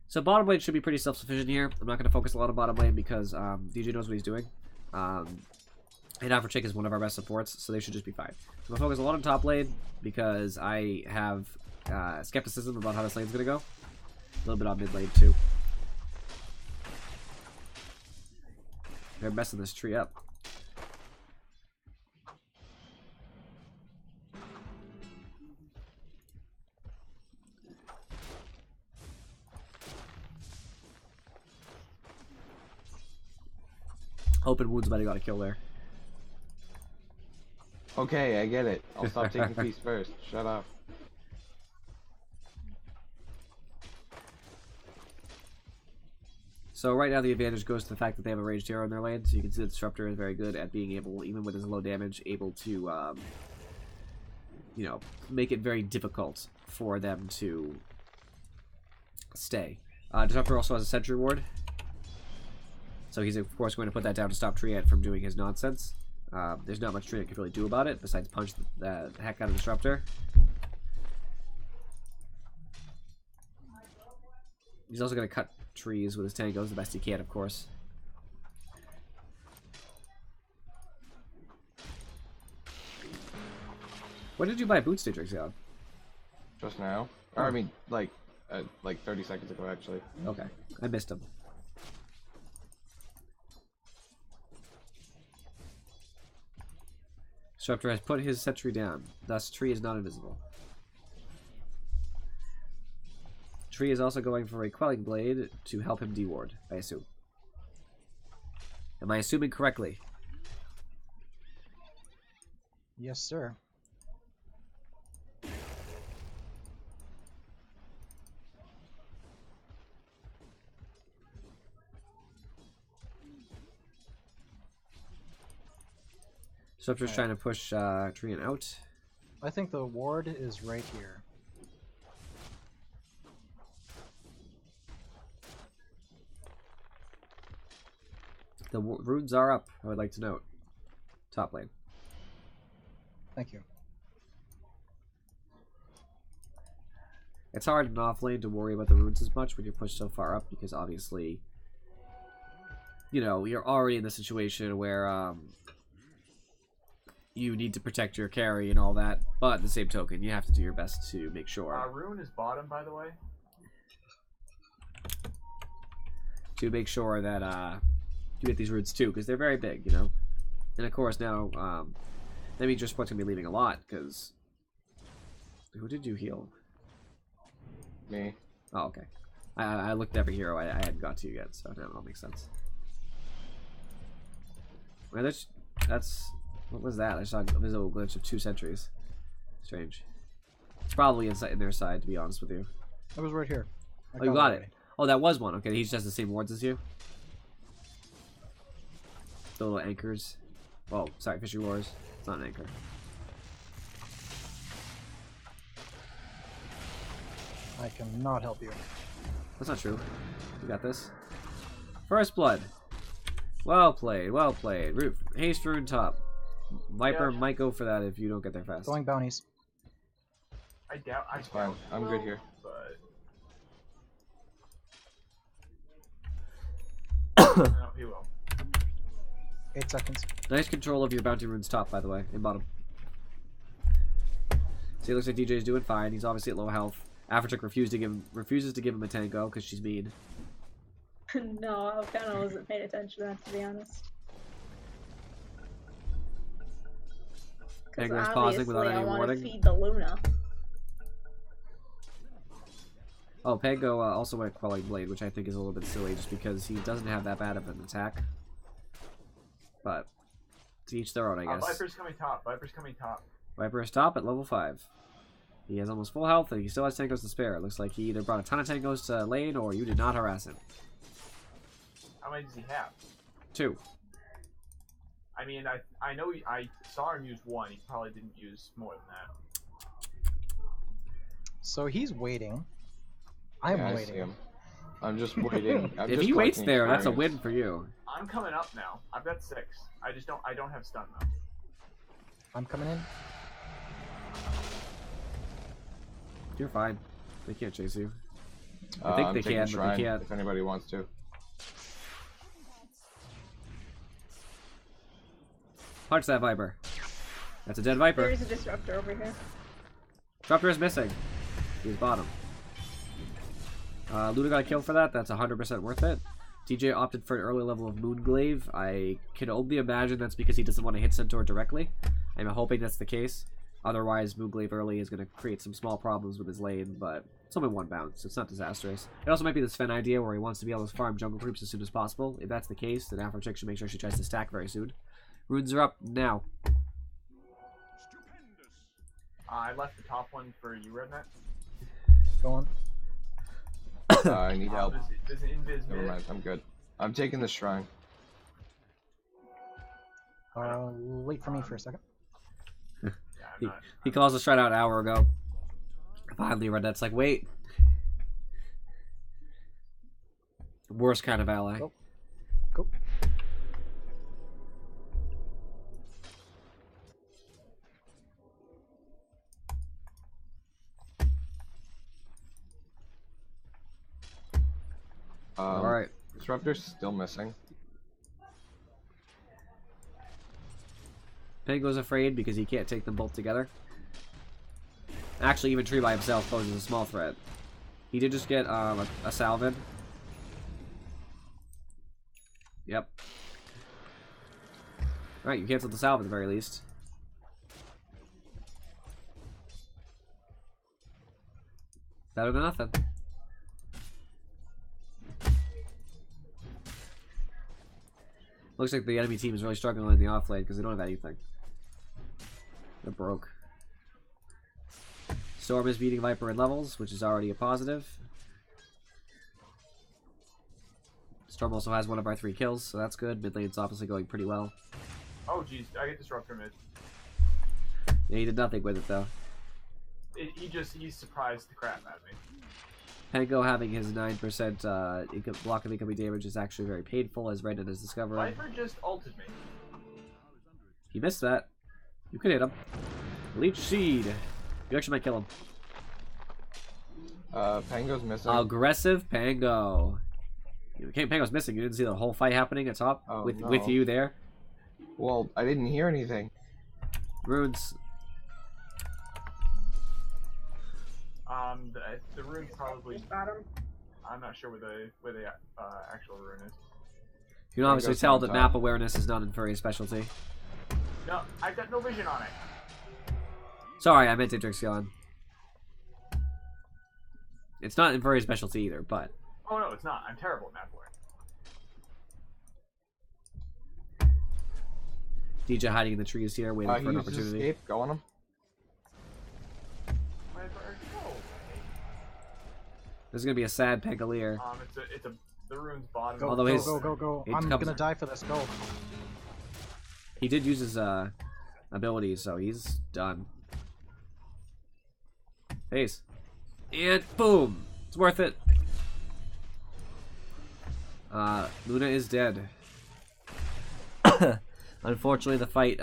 So bottom lane should be pretty self-sufficient here. I'm not going to focus a lot on bottom lane because DJ knows what he's doing. And Afrochick is one of our best supports, so they should just be fine. I'm going to focus a lot on top lane because I have skepticism about how this lane's going to go. A little bit on mid lane too. They're messing this tree up. Open Wounds might have got a kill there. Okay, I get it. I'll stop taking Feast first. Shut up. So right now the advantage goes to the fact that they have a ranged hero in their lane, so you can see the Disruptor is very good at being able, even with his low damage, able to, you know, make it very difficult for them to stay. Disruptor also has a Sentry Ward, so he's of course going to put that down to stop Treant from doing his nonsense. There's not much Treant can really do about it, besides punch the heck out of Disruptor. He's also going to cut trees with his tangos the best he can, of course. When did you buy Boot Stitchers on? Just now. Or, I mean, like 30 seconds ago, actually. Okay, I missed him. Disruptor has put his sentry down, thus Tree is not invisible. Tree is also going for a Quelling Blade to help him deward, I assume. Am I assuming correctly? Yes, sir. Disruptor's trying to push Treant out. I think the ward is right here. The runes are up, I would like to note. Top lane. Thank you. It's hard in off lane to worry about the runes as much when you're pushed so far up, because obviously, you know, you're already in the situation where you need to protect your carry and all that, but at the same token, you have to do your best to make sure. Rune is bottom, by the way. To make sure that you get these runes too, because they're very big, you know. And of course now, that means your support's gonna be leaving a lot, because who did you heal? Me. Oh, okay. I looked at every hero I hadn't got to yet, so that all makes sense. Well, that's what was that? I saw a visible glitch of 2 sentries. Strange. It's probably inside in their side, to be honest with you. It was right here. Oh, you got it. Oh, that was one. Okay, he just has the same wards as you. The little anchors. Oh, sorry, Fishy Wars. It's not an anchor. I cannot help you. That's not true. You got this. First blood. Well played, well played. Haste rune top. Viper might go for that if you don't get there fast. Going bounties. I doubt. It's fine. I'm good here. But no, he will. 8 seconds. Nice control of your bounty runes top, by the way, in bottom. See, it looks like DJ's doing fine. He's obviously at low health. Afrotrick refuses to give him a tango because she's mean. No, I kind of wasn't paying attention to that, to be honest. Because Tango's pausing without any I want to warning. feed the Luna. Oh, Pango also went Quelling Blade, which I think is a little bit silly just because he doesn't have that bad of an attack. But to each their own, I guess. Viper's coming top. Viper's coming top. Viper is top at level 5. He has almost full health and he still has tangos to spare. It looks like he either brought a ton of tangos to lane or you did not harass him. How many does he have? 2. I mean, I know I saw him use 1. He probably didn't use more than that. So he's waiting. I'm Yeah, I see waiting. him. I'm just waiting. I'm If just he waits collecting there, that's a experience. win for you. I'm coming up now. I've got 6. I don't have stun though. I'm coming in. You're fine. They can't chase you. I I'm think they taking can, but Shrine they can't. if anybody wants to. Punch that Viper. That's a dead Viper. There's a disruptor over here. Disruptor is missing. He's bottom. Luna got a kill for that. That's 100% worth it. DJ opted for an early level of Moonglaive. I can only imagine that's because he doesn't want to hit Centaur directly. I'm hoping that's the case. Otherwise, Moonglaive early is going to create some small problems with his lane, but it's only 1 bounce, so it's not disastrous. It also might be the Sven idea where he wants to be able to farm jungle creeps as soon as possible. If that's the case, then Afrochick should make sure she tries to stack very soon. Runes are up now. I left the top one for you, Rednet. Go on. I need help. Does it invis Never mid? mind, I'm good. I'm taking the shrine. Wait for me for a second. Yeah, I'm not. He calls the shot out an hour ago. Finally, Redette's like, wait. Worst kind of ally. Go. Go. Alright. Disruptor's still missing. Pango's afraid because he can't take them both together. Actually, even Tree by himself poses a small threat. He did just get a Salvin. Yep. Alright, you canceled the Salve at the very least. Better than nothing. Looks like the enemy team is really struggling in the offlane because they don't have anything. They're broke. Storm is beating Viper in levels, which is already a positive. Storm also has one of our 3 kills, so that's good. Mid lane's obviously going pretty well. Oh jeez, I get disruptor mid. Yeah, he did nothing with it though. He's surprised the crap out of me. Pango having his 9% block of incoming damage is actually very painful, as Reddit has discovered. Viper just ulted me. He missed that. You could hit him. Leech Seed. You actually might kill him. Pango's missing. Aggressive Pango. Pango's missing. You didn't see the whole fight happening at top with no. you there. Well, I didn't hear anything. Runes. The rune's probably. Got him. I'm not sure where the actual rune is. You can obviously Pango's tell on that top. map awareness is not in Furry's specialty. No, I've got no vision on it. Sorry, I meant Idrixion. It's not in Furry's specialty either, but... Oh no, it's not. I'm terrible at map awareness. DJ hiding in the trees here, waiting for He an used his opportunity. escape. Go on him. Viper, go away. There's gonna be a sad Pangolier. The rune's bottom. Go, Although go, his- go, go, go. it I'm comes- gonna die for this. Go. He did use his abilities, so he's done. Peace. And boom! It's worth it. Luna is dead. Unfortunately, the fight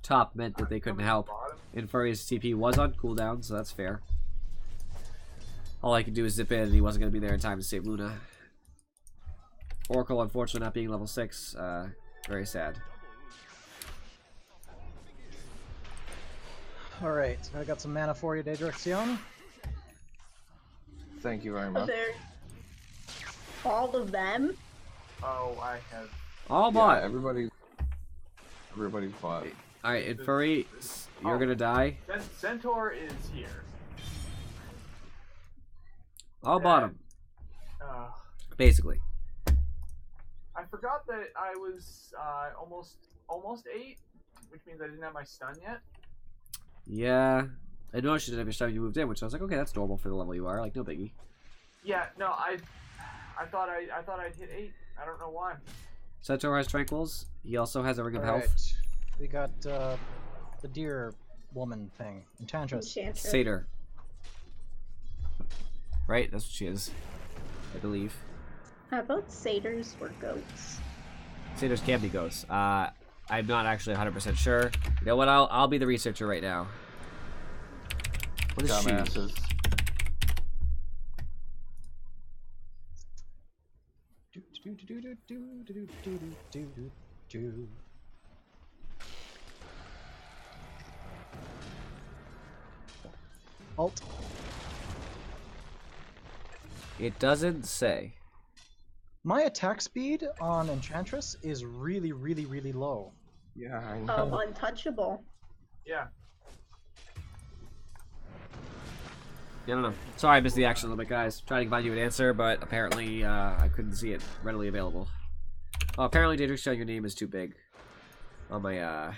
top meant that they couldn't help. Bottom. And Furry's TP was on cooldown, so that's fair. All I could do is zip in, and he wasn't going to be there in time to save Luna. Oracle, unfortunately, not being level 6, very sad. Alright, I got some mana for you, Direction. Thank you very Are much. there all of them? Oh, I have. All Yeah, bought! everybody's bought. Alright, and Furry, you're Oh. gonna die. Centaur is here. All bottom, Uh, basically. I forgot that I was almost 8, which means I didn't have my stun yet. Yeah. I noticed you didn't have your stuff you moved in, which I was like, okay, that's normal for the level you are, like, no biggie. Yeah, no, I thought I'd hit 8. I don't know why. Centaur has Tranquils. He also has a Ring of Health. Alright. We got the deer woman thing. Enchantress. Enchantress. Satyr. Right? That's what she is. I believe. How about satyrs or goats? Satyrs can be ghosts. I'm not actually 100% sure. You know what? I'll be the researcher right now. What is she? Dumbasses. Alt. It doesn't say. My attack speed on Enchantress is really, really, really low. Yeah, I Oh, know. untouchable. Yeah. I don't know. Sorry I missed the action a little bit, guys. Trying to find you an answer, but apparently I couldn't see it readily available. Oh, apparently Daedric showing your name is too big on my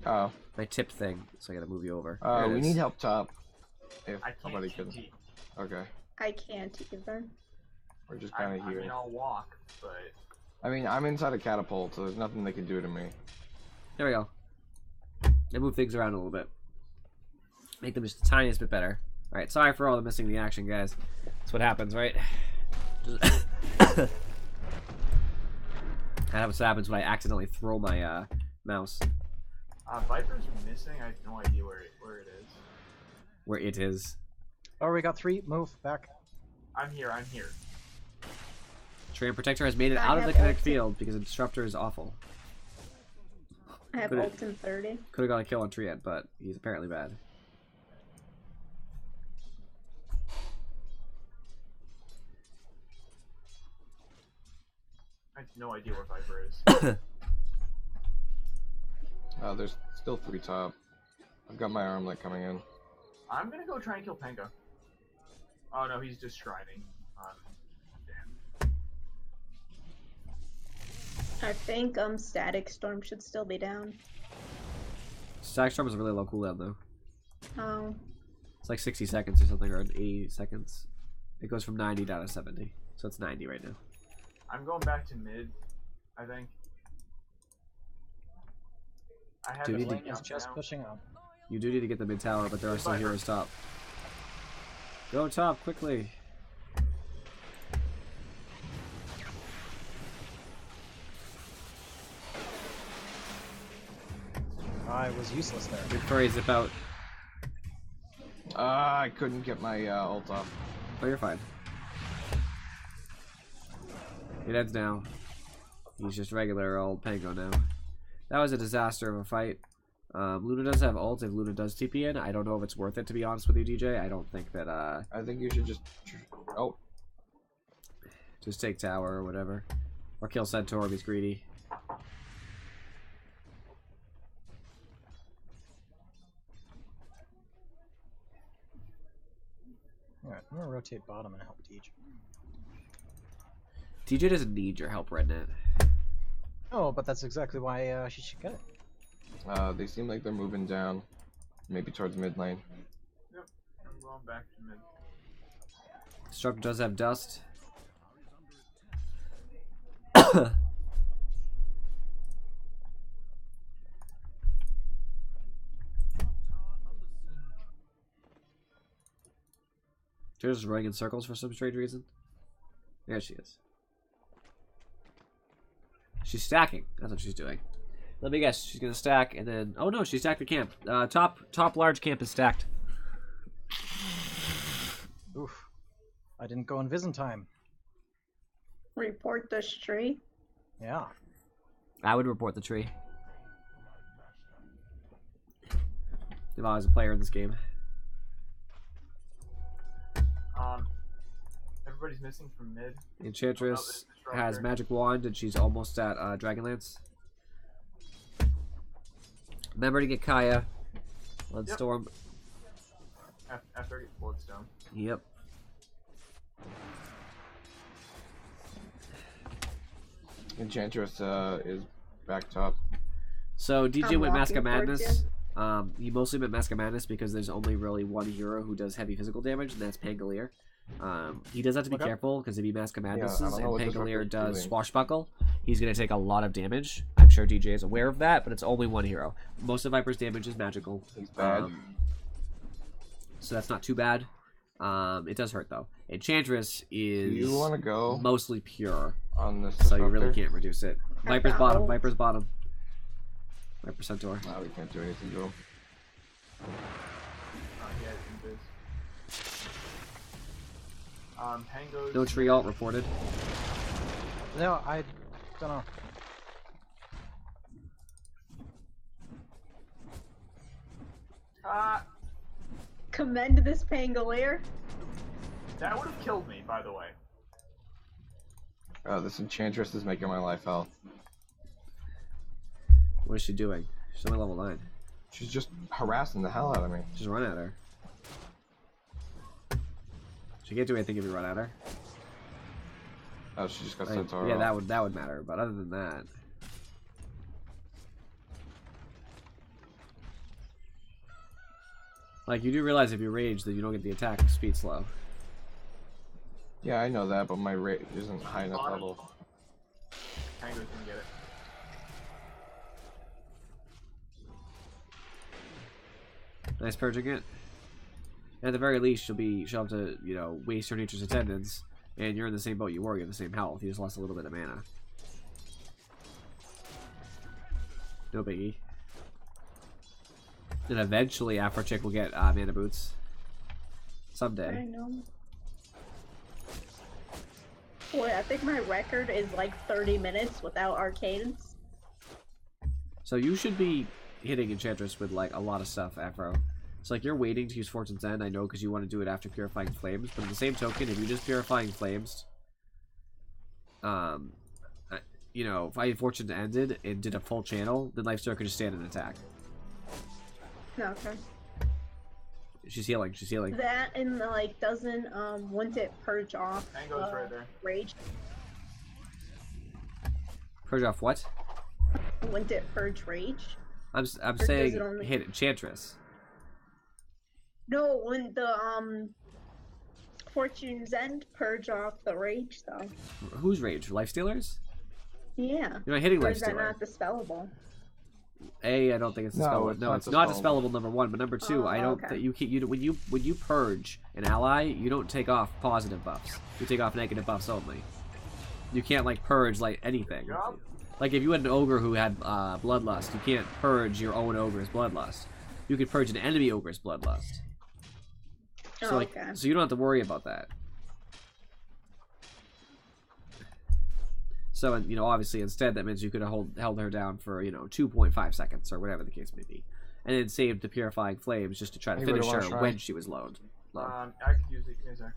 Oh, my tip thing, so I gotta move you over. we need help top. If I can't somebody can. TT. Okay. I can't either. We're just kind of I here. mean, I'll walk, but I mean, I'm inside a catapult, so there's nothing they can do to me. There we go. I move things around a little bit. Make them just the tiniest bit better. Alright, sorry for all the missing the action, guys. That's what happens, right? That's what happens when I accidentally throw my mouse. Viper's missing. I have no idea where it is. Where it is. Oh, we got 3. Move back. I'm here. Treant Protector has made it I out of the have kinetic ulti. field because the Disruptor is awful. I have Could it- ult in 30. Could have got a kill on Treant, but he's apparently bad. I have no idea where Viper is. There's still 3 top. I've got my armlet coming in. I'm gonna go try and kill Pango. Oh no, he's just shrining. Damn. I think Static Storm should still be down. Stack Storm is a really low cooldown though. Oh. It's like 60 seconds or something, or 80 seconds. It goes from 90 down to 70. So it's 90 right now. I'm going back to mid, I think. I have Do a you need lane to- Is up just now. pushing up. You do need to get the mid tower, but there are still Viper. heroes top. Go top, quickly! I was useless there. Big furry, zip out. I couldn't get my ult off. Oh, you're fine. It ends now. He's just regular old Pango now. That was a disaster of a fight. Luna does have ult if Luna does TP in. I don't know if it's worth it, to be honest with you, DJ. I don't think that, I think you should just... Oh, just take tower or whatever. Or kill Centaur if he's greedy. Alright, I'm gonna rotate bottom and help Deej. DJ doesn't need your help, Rednet. Oh, but that's exactly why she should get it. they seem like they're moving down. Maybe towards mid lane. Yep, I'm going back to mid. Disruptor does have dust. She's just running in circles for some strange reason. There she is. She's stacking. That's what she's doing. Let me guess. She's gonna stack and then. Oh no, she stacked the camp. Top large camp is stacked. Oof. I didn't go invis in time. Report this tree. Yeah. I would report the tree. If I was a player in this game. Everybody's missing from mid. Enchantress Oh, no, has Disruptor. magic wand and she's almost at Dragonlance. Remember to get Kaya. Bloodstorm. After I get Bloodstone. Yep. Enchantress is back top. So DJ I'm went Mask of walking towards Madness. He mostly went Mask of Madness because there's only really one hero who does heavy physical damage, and that's Pangolier. He does have to be Okay. careful because if he Mask of Madnesses I don't know and what this Pangolier record's does doing. Swashbuckle, he's going to take a lot of damage. I'm sure DJ is aware of that, but it's only one hero. Most of Viper's damage is magical. He's bad. So that's not too bad. It does hurt though. Enchantress Do is you want to go mostly pure, on this? so you really disruptor? can't reduce it. I Viper's got bottom. ult. Viper's bottom. Viper Centaur. No, we can't do anything to him. Yeah, invis. Pango's. No tree alt reported. No, I don't know. Commend this Pangolier. That would have killed me, by the way. This Enchantress is making my life hell. What is she doing? She's only level 9. She's just harassing the hell out of me. Just run at her. She can't do anything if you run at her. Oh, she just got Like, Centaur. yeah, off. that would matter. But other than that, like you do realize if you rage that you don't get the attack speed slow. Yeah, I know that, but my rate isn't high enough Bottom. level. Tango's gonna get it. Nice purging it. At the very least, she'll have to, you know, waste her nature's attendance, and you're in the same boat you were. You have the same health. You just lost a little bit of mana. No biggie. And eventually, Afro Chick will get mana boots. Someday. I know. Boy, I think my record is like 30 minutes without arcades. So you should be hitting Enchantress with like a lot of stuff, Afro. It's like you're waiting to use Fortune's End, I know, because you want to do it after Purifying Flames. But in the same token, if you just Purifying Flames, you know, if I had Fortune ended and did a full channel, then Lifestealer could just stand and attack. Okay. She's healing. She's healing. That and like doesn't wouldn't it purge off Tango's right there. rage? Purge off what? Wouldn't it purge rage? I'm does saying it only- hit Enchantress. No, when the Fortune's End purge off the rage though. Who's rage? Lifestealers? Yeah. You're not hitting Or is that Lifestealer. not dispellable? I don't think it's No, dispellable. it's No, not it's not dispellable. dispellable. Number one, but number two, Oh, I don't. okay. When you purge an ally, you don't take off positive buffs. You take off negative buffs only. You can't like purge like anything. Yup. Like if you had an ogre who had bloodlust, you can't purge your own ogre's bloodlust. You could purge an enemy ogre's bloodlust. So Oh, like, okay. so you don't have to worry about that. So, you know, obviously, instead, that means you could have held her down for, you know, 2.5 seconds or whatever the case may be. And then saved the Purifying Flames just to try to Anybody finish her wanna try? when she was low. I could use it. Yes, sir.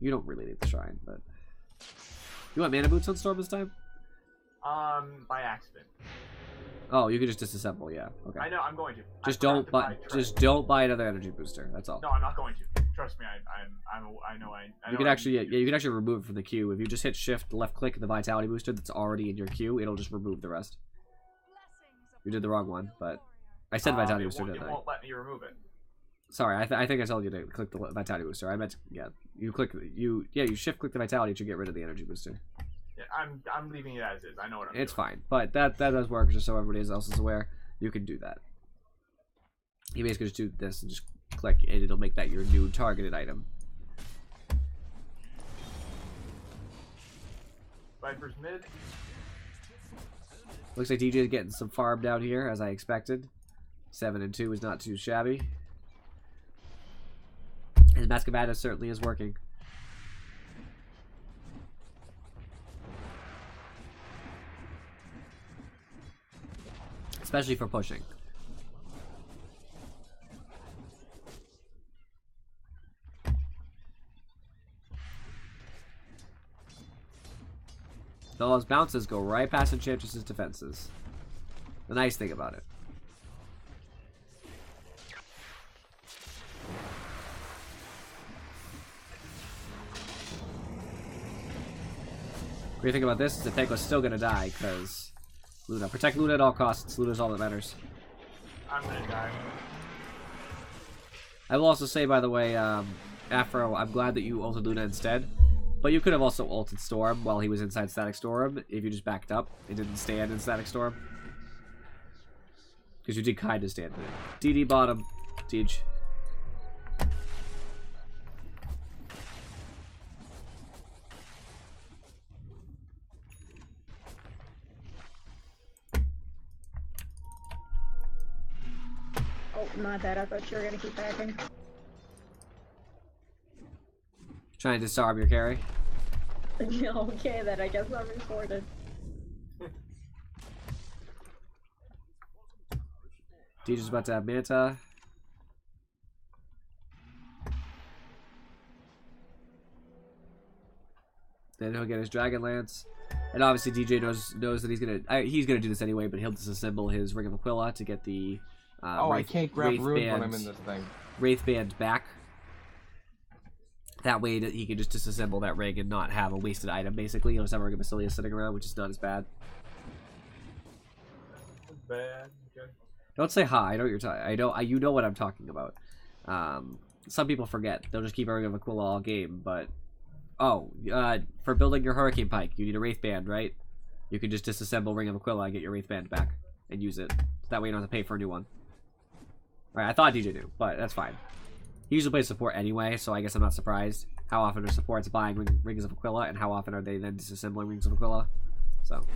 You don't really need the shrine, but... You want mana boots on Storm this time? By accident. Oh, you could just disassemble, yeah. Okay. I know. I'm going to. I Just forgot don't to buy. Trey. Just don't buy another energy booster. That's all. No, I'm not going to. Trust me. I know. You can actually, yeah, you can actually remove it from the queue. If you just hit Shift, left click the Vitality booster that's already in your queue, it'll just remove the rest. You did the wrong one, but I said Vitality booster, didn't It I? won't let me remove it. Sorry, I think I told you to click the Vitality booster. I meant, yeah, you shift click the Vitality to get rid of the energy booster. Yeah, I'm leaving it as is. I know what I'm It's doing. fine, but that does work. Just so everybody else is aware, you can do that. You basically just do this and just click, and it'll make that your new targeted item. Viper's mid. Looks like DJ is getting some farm down here, as I expected. 7 and 2 is not too shabby. And Mask of Madness certainly is working. Especially for pushing. Those bounces go right past Enchantress's defenses. The nice thing about it. What do you think about this? The tank was still gonna die because Luna. Protect Luna at all costs. Luna's all that matters. I'm gonna die. I will also say, by the way, Afro, I'm glad that you ulted Luna instead. But you could have also ulted Storm while he was inside Static Storm if you just backed up and didn't stand in Static Storm. Because you did kind of stand in it. DD bottom. Siege. Oh, my bad. I thought you were gonna keep backing. Trying to disarm your carry. Okay, then I guess I'm recorded. Deej's about to have Manta. Then he'll get his Dragon Lance. And obviously DJ knows that he's gonna do this anyway, but he'll disassemble his Ring of Aquila to get the Oh, I can't grab Wraith runes when Band- I'm in this thing. Wraith Band back. That way that he can just disassemble that ring and not have a wasted item, basically. He'll just have a Ring of Basilia sitting around, which is not as bad. Bad. Okay. Don't say hi. I know what you're talking. You know what I'm talking about. some people forget. They'll just keep a Ring of Aquila all game, but... Oh, for building your Hurricane Pike, you need a Wraith Band, right? You can just disassemble Ring of Aquila and get your Wraith Band back and use it. That way you don't have to pay for a new one. Alright, I thought DJ knew, but that's fine. He usually plays support anyway, so I guess I'm not surprised. How often are supports buying Rings of Aquila, and how often are they then disassembling Rings of Aquila? So,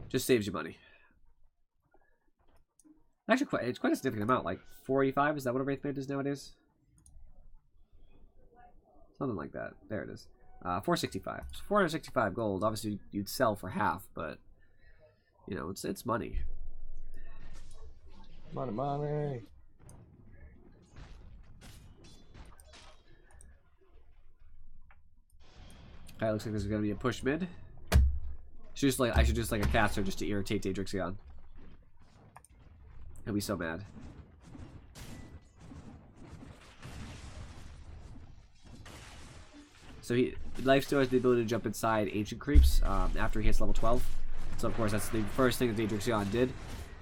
just saves you money. Actually, it's quite a significant amount, like 485. Is that what a Wraith Band is nowadays? Something like that. There it is. 465. So 465 gold. Obviously, you'd sell for half, but you know, it's money. Money. Okay, looks like there's gonna be a push mid. I should just like a caster just to irritate Daedrixion. He'll be so mad. So Lifesteal has the ability to jump inside ancient creeps after he hits level 12. So of course that's the first thing that Daedrixion did.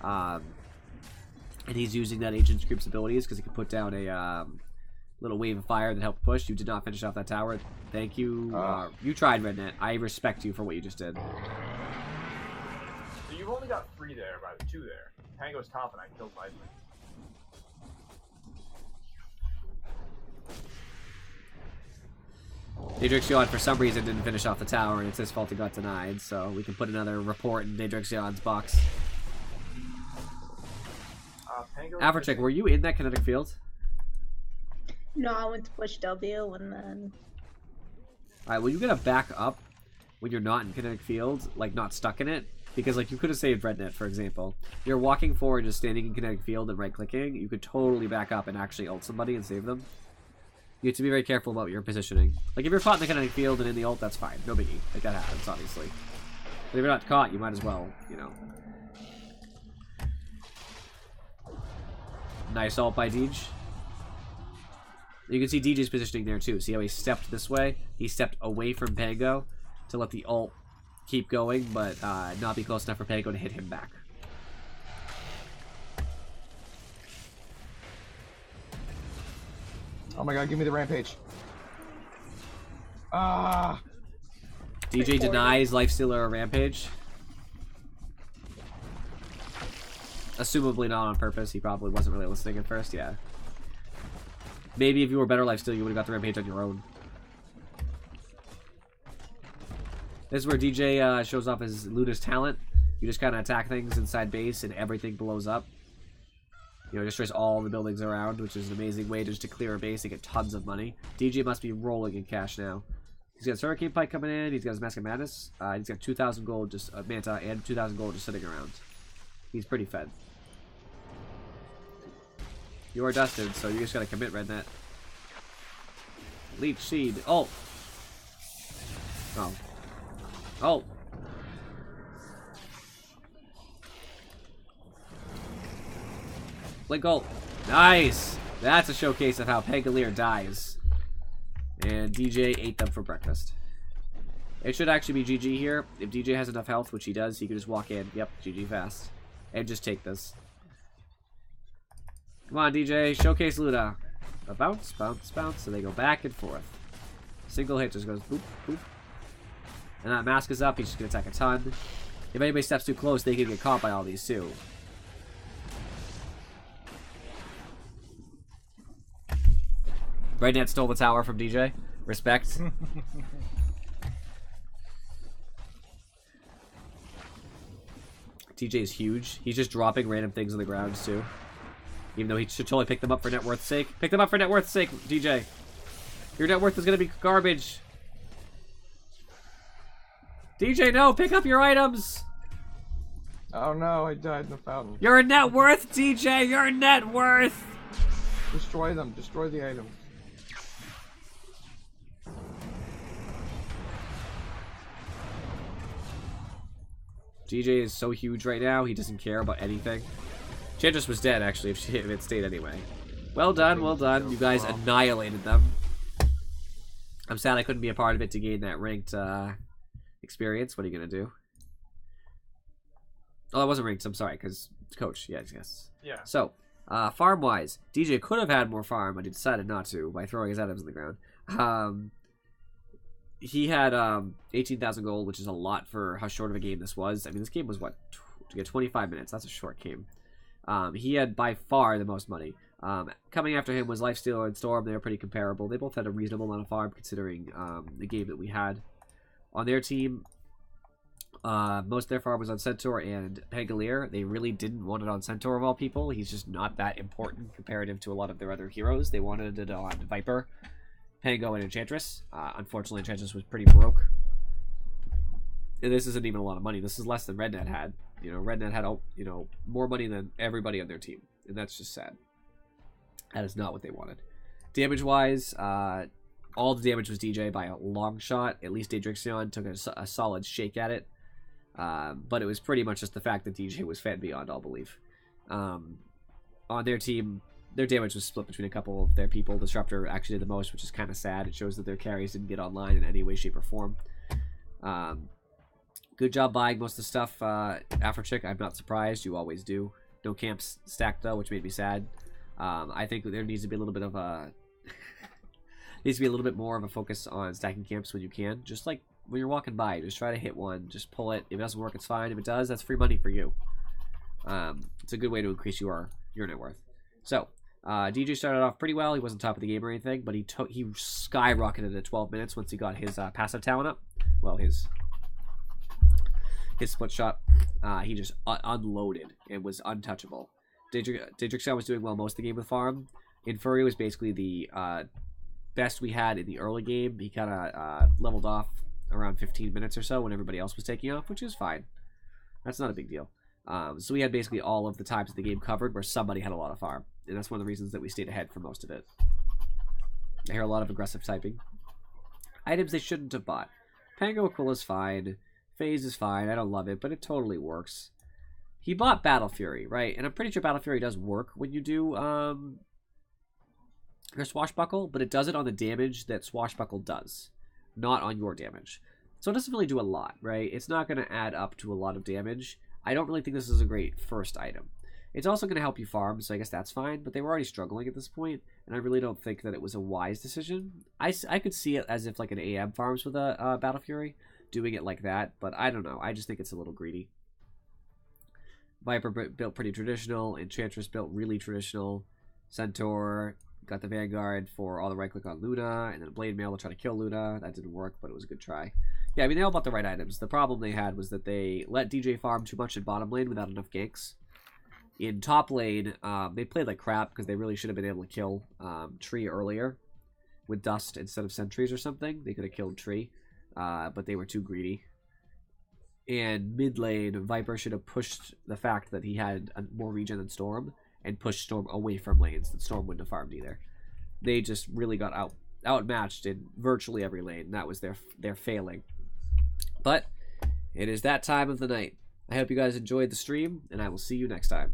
And he's using that ancient creeps abilities because he can put down a little wave of fire that helped push. You did not finish off that tower. Thank you. You tried, Rednet. I respect you for what you just did. So you've only got 3 there, by the 2 there. Tango's top and I killed my. Daedrixion, for some reason, didn't finish off the tower, and it's his fault he got denied, so we can put another report in Daedrixion's box. Avercheck, were you in that kinetic field? No, I went to push W and then... Alright, well, you gotta back up when you're not in kinetic field, like, not stuck in it. Because, like, you could have saved Rednet, for example. You're walking forward, just standing in kinetic field and right-clicking. You could totally back up and actually ult somebody and save them. You have to be very careful about your positioning. Like, if you're caught in the kinetic field and in the ult, that's fine. No biggie. Like, that happens, obviously. But if you're not caught, you might as well, you know. Nice ult by Deej. You can see Deej's positioning there, too. See how he stepped this way? He stepped away from Pango to let the ult keep going, but not be close enough for Pango to hit him back. Oh my god, give me the rampage. Ah! DJ denies Lifestealer a rampage. Assumably not on purpose. He probably wasn't really listening at first, yeah. Maybe if you were better Lifesteal, you would have got the rampage on your own. This is where DJ shows off his Luna's talent. You just kind of attack things inside base and everything blows up. You know, destroys all the buildings around, which is an amazing way just to clear a base and get tons of money. DJ must be rolling in cash now. He's got his Hurricane Pike coming in. He's got his Mask of Madness. He's got 2,000 gold, just Manta, and 2,000 gold just sitting around. He's pretty fed. You are dusted, so you just gotta commit, Rednet. Leech Seed. Oh! Oh. Oh! Blink ult. Nice! That's a showcase of how Pangolier dies. And DJ ate them for breakfast. It should actually be GG here. If DJ has enough health, which he does, he can just walk in. Yep, GG fast. And just take this. Come on, DJ. Showcase Luna. A bounce, bounce, bounce. So they go back and forth. Single hit just goes boop, boop. And that mask is up. He's just going to attack a ton. If anybody steps too close, they can get caught by all these too. Rednet stole the tower from DJ. Respect. DJ is huge. He's just dropping random things on the ground too. Even though he should totally pick them up for net worth's sake. Pick them up for net worth's sake, DJ. Your net worth is going to be garbage. DJ, no! Pick up your items! Oh no, I died in the fountain. Your net worth, DJ! Your net worth! Destroy them. Destroy the items. DJ is so huge right now, he doesn't care about anything. Chantress was dead, actually, if it stayed anyway. Well done, well done. You guys annihilated them. I'm sad I couldn't be a part of it to gain that ranked experience. What are you going to do? Oh, that wasn't ranked, I'm sorry, because coach, yes. Yeah. So, Farm-wise, DJ could have had more farm, but he decided not to by throwing his items in the ground. He had 18,000 gold, which is a lot for how short of a game this was. I mean, this game was, what, to get 25 minutes. That's a short game. He had by far the most money. Coming after him was Lifestealer and Storm. They were pretty comparable. They both had a reasonable amount of farm considering the game that we had. On their team, most of their farm was on Centaur and Pangolier. They really didn't want it on Centaur of all people. He's just not that important comparative to a lot of their other heroes. They wanted it on Viper, Pango, and Enchantress. Unfortunately, Enchantress was pretty broke. And this isn't even a lot of money. This is less than RedNet had. You know, RedNet had, you know, more money than everybody on their team. And that's just sad. That is not what they wanted. Damage-wise, all the damage was DJ by a long shot. At least Daedrixion took a solid shake at it. But it was pretty much just the fact that DJ was fed beyond all belief. On their team, their damage was split between a couple of their people. Disruptor actually did the most, which is kind of sad. It shows that their carries didn't get online in any way, shape, or form. Good job buying most of the stuff. Afrochick, I'm not surprised. You always do. No camps stacked, though, which made me sad. I think there needs to be a little bit of a... needs to be a little bit more of a focus on stacking camps when you can. Just like when you're walking by, just try to hit one. Just pull it. If it doesn't work, it's fine. If it does, that's free money for you. It's a good way to increase your net worth. So, DJ started off pretty well. He wasn't top of the game or anything, but he skyrocketed at 12 minutes once he got his passive talent up. Well, his split shot. He just unloaded and was untouchable. Daedrixion was doing well most of the game with farm. Infuri was basically the best we had in the early game. He kind of leveled off around 15 minutes or so when everybody else was taking off, which is fine. That's not a big deal. So we had basically all of the times of the game covered where somebody had a lot of farm. And that's one of the reasons that we stayed ahead for most of it. I hear a lot of aggressive typing. Items they shouldn't have bought. Pango Aquila's fine. Phase is fine. I don't love it, but it totally works. He bought Battle Fury, right? And I'm pretty sure Battle Fury does work when you do your Swashbuckle, but it does it on the damage that Swashbuckle does, not on your damage. So it doesn't really do a lot, right? It's not going to add up to a lot of damage. I don't really think this is a great first item. It's also going to help you farm, so I guess that's fine, but they were already struggling at this point, and I really don't think that it was a wise decision. I could see it as if like an AM farms with a Battle Fury, doing it like that, but I don't know. I just think it's a little greedy. Viper built pretty traditional, Enchantress built really traditional, Centaur got the Vanguard for all the right click on Luna, and then Blade Mail to try to kill Luna. That didn't work, but it was a good try. Yeah, I mean, they all bought the right items. The problem they had was that they let DJ farm too much in bottom lane without enough ganks. In top lane, they played like crap because they really should have been able to kill Tree earlier with Dust instead of Sentries or something. They could have killed Tree, but they were too greedy. And mid lane, Viper should have pushed the fact that he had more regen than Storm and pushed Storm away from lanes that Storm wouldn't have farmed either. They just really got outmatched in virtually every lane. That was their failing. But it is that time of the night. I hope you guys enjoyed the stream, and I will see you next time.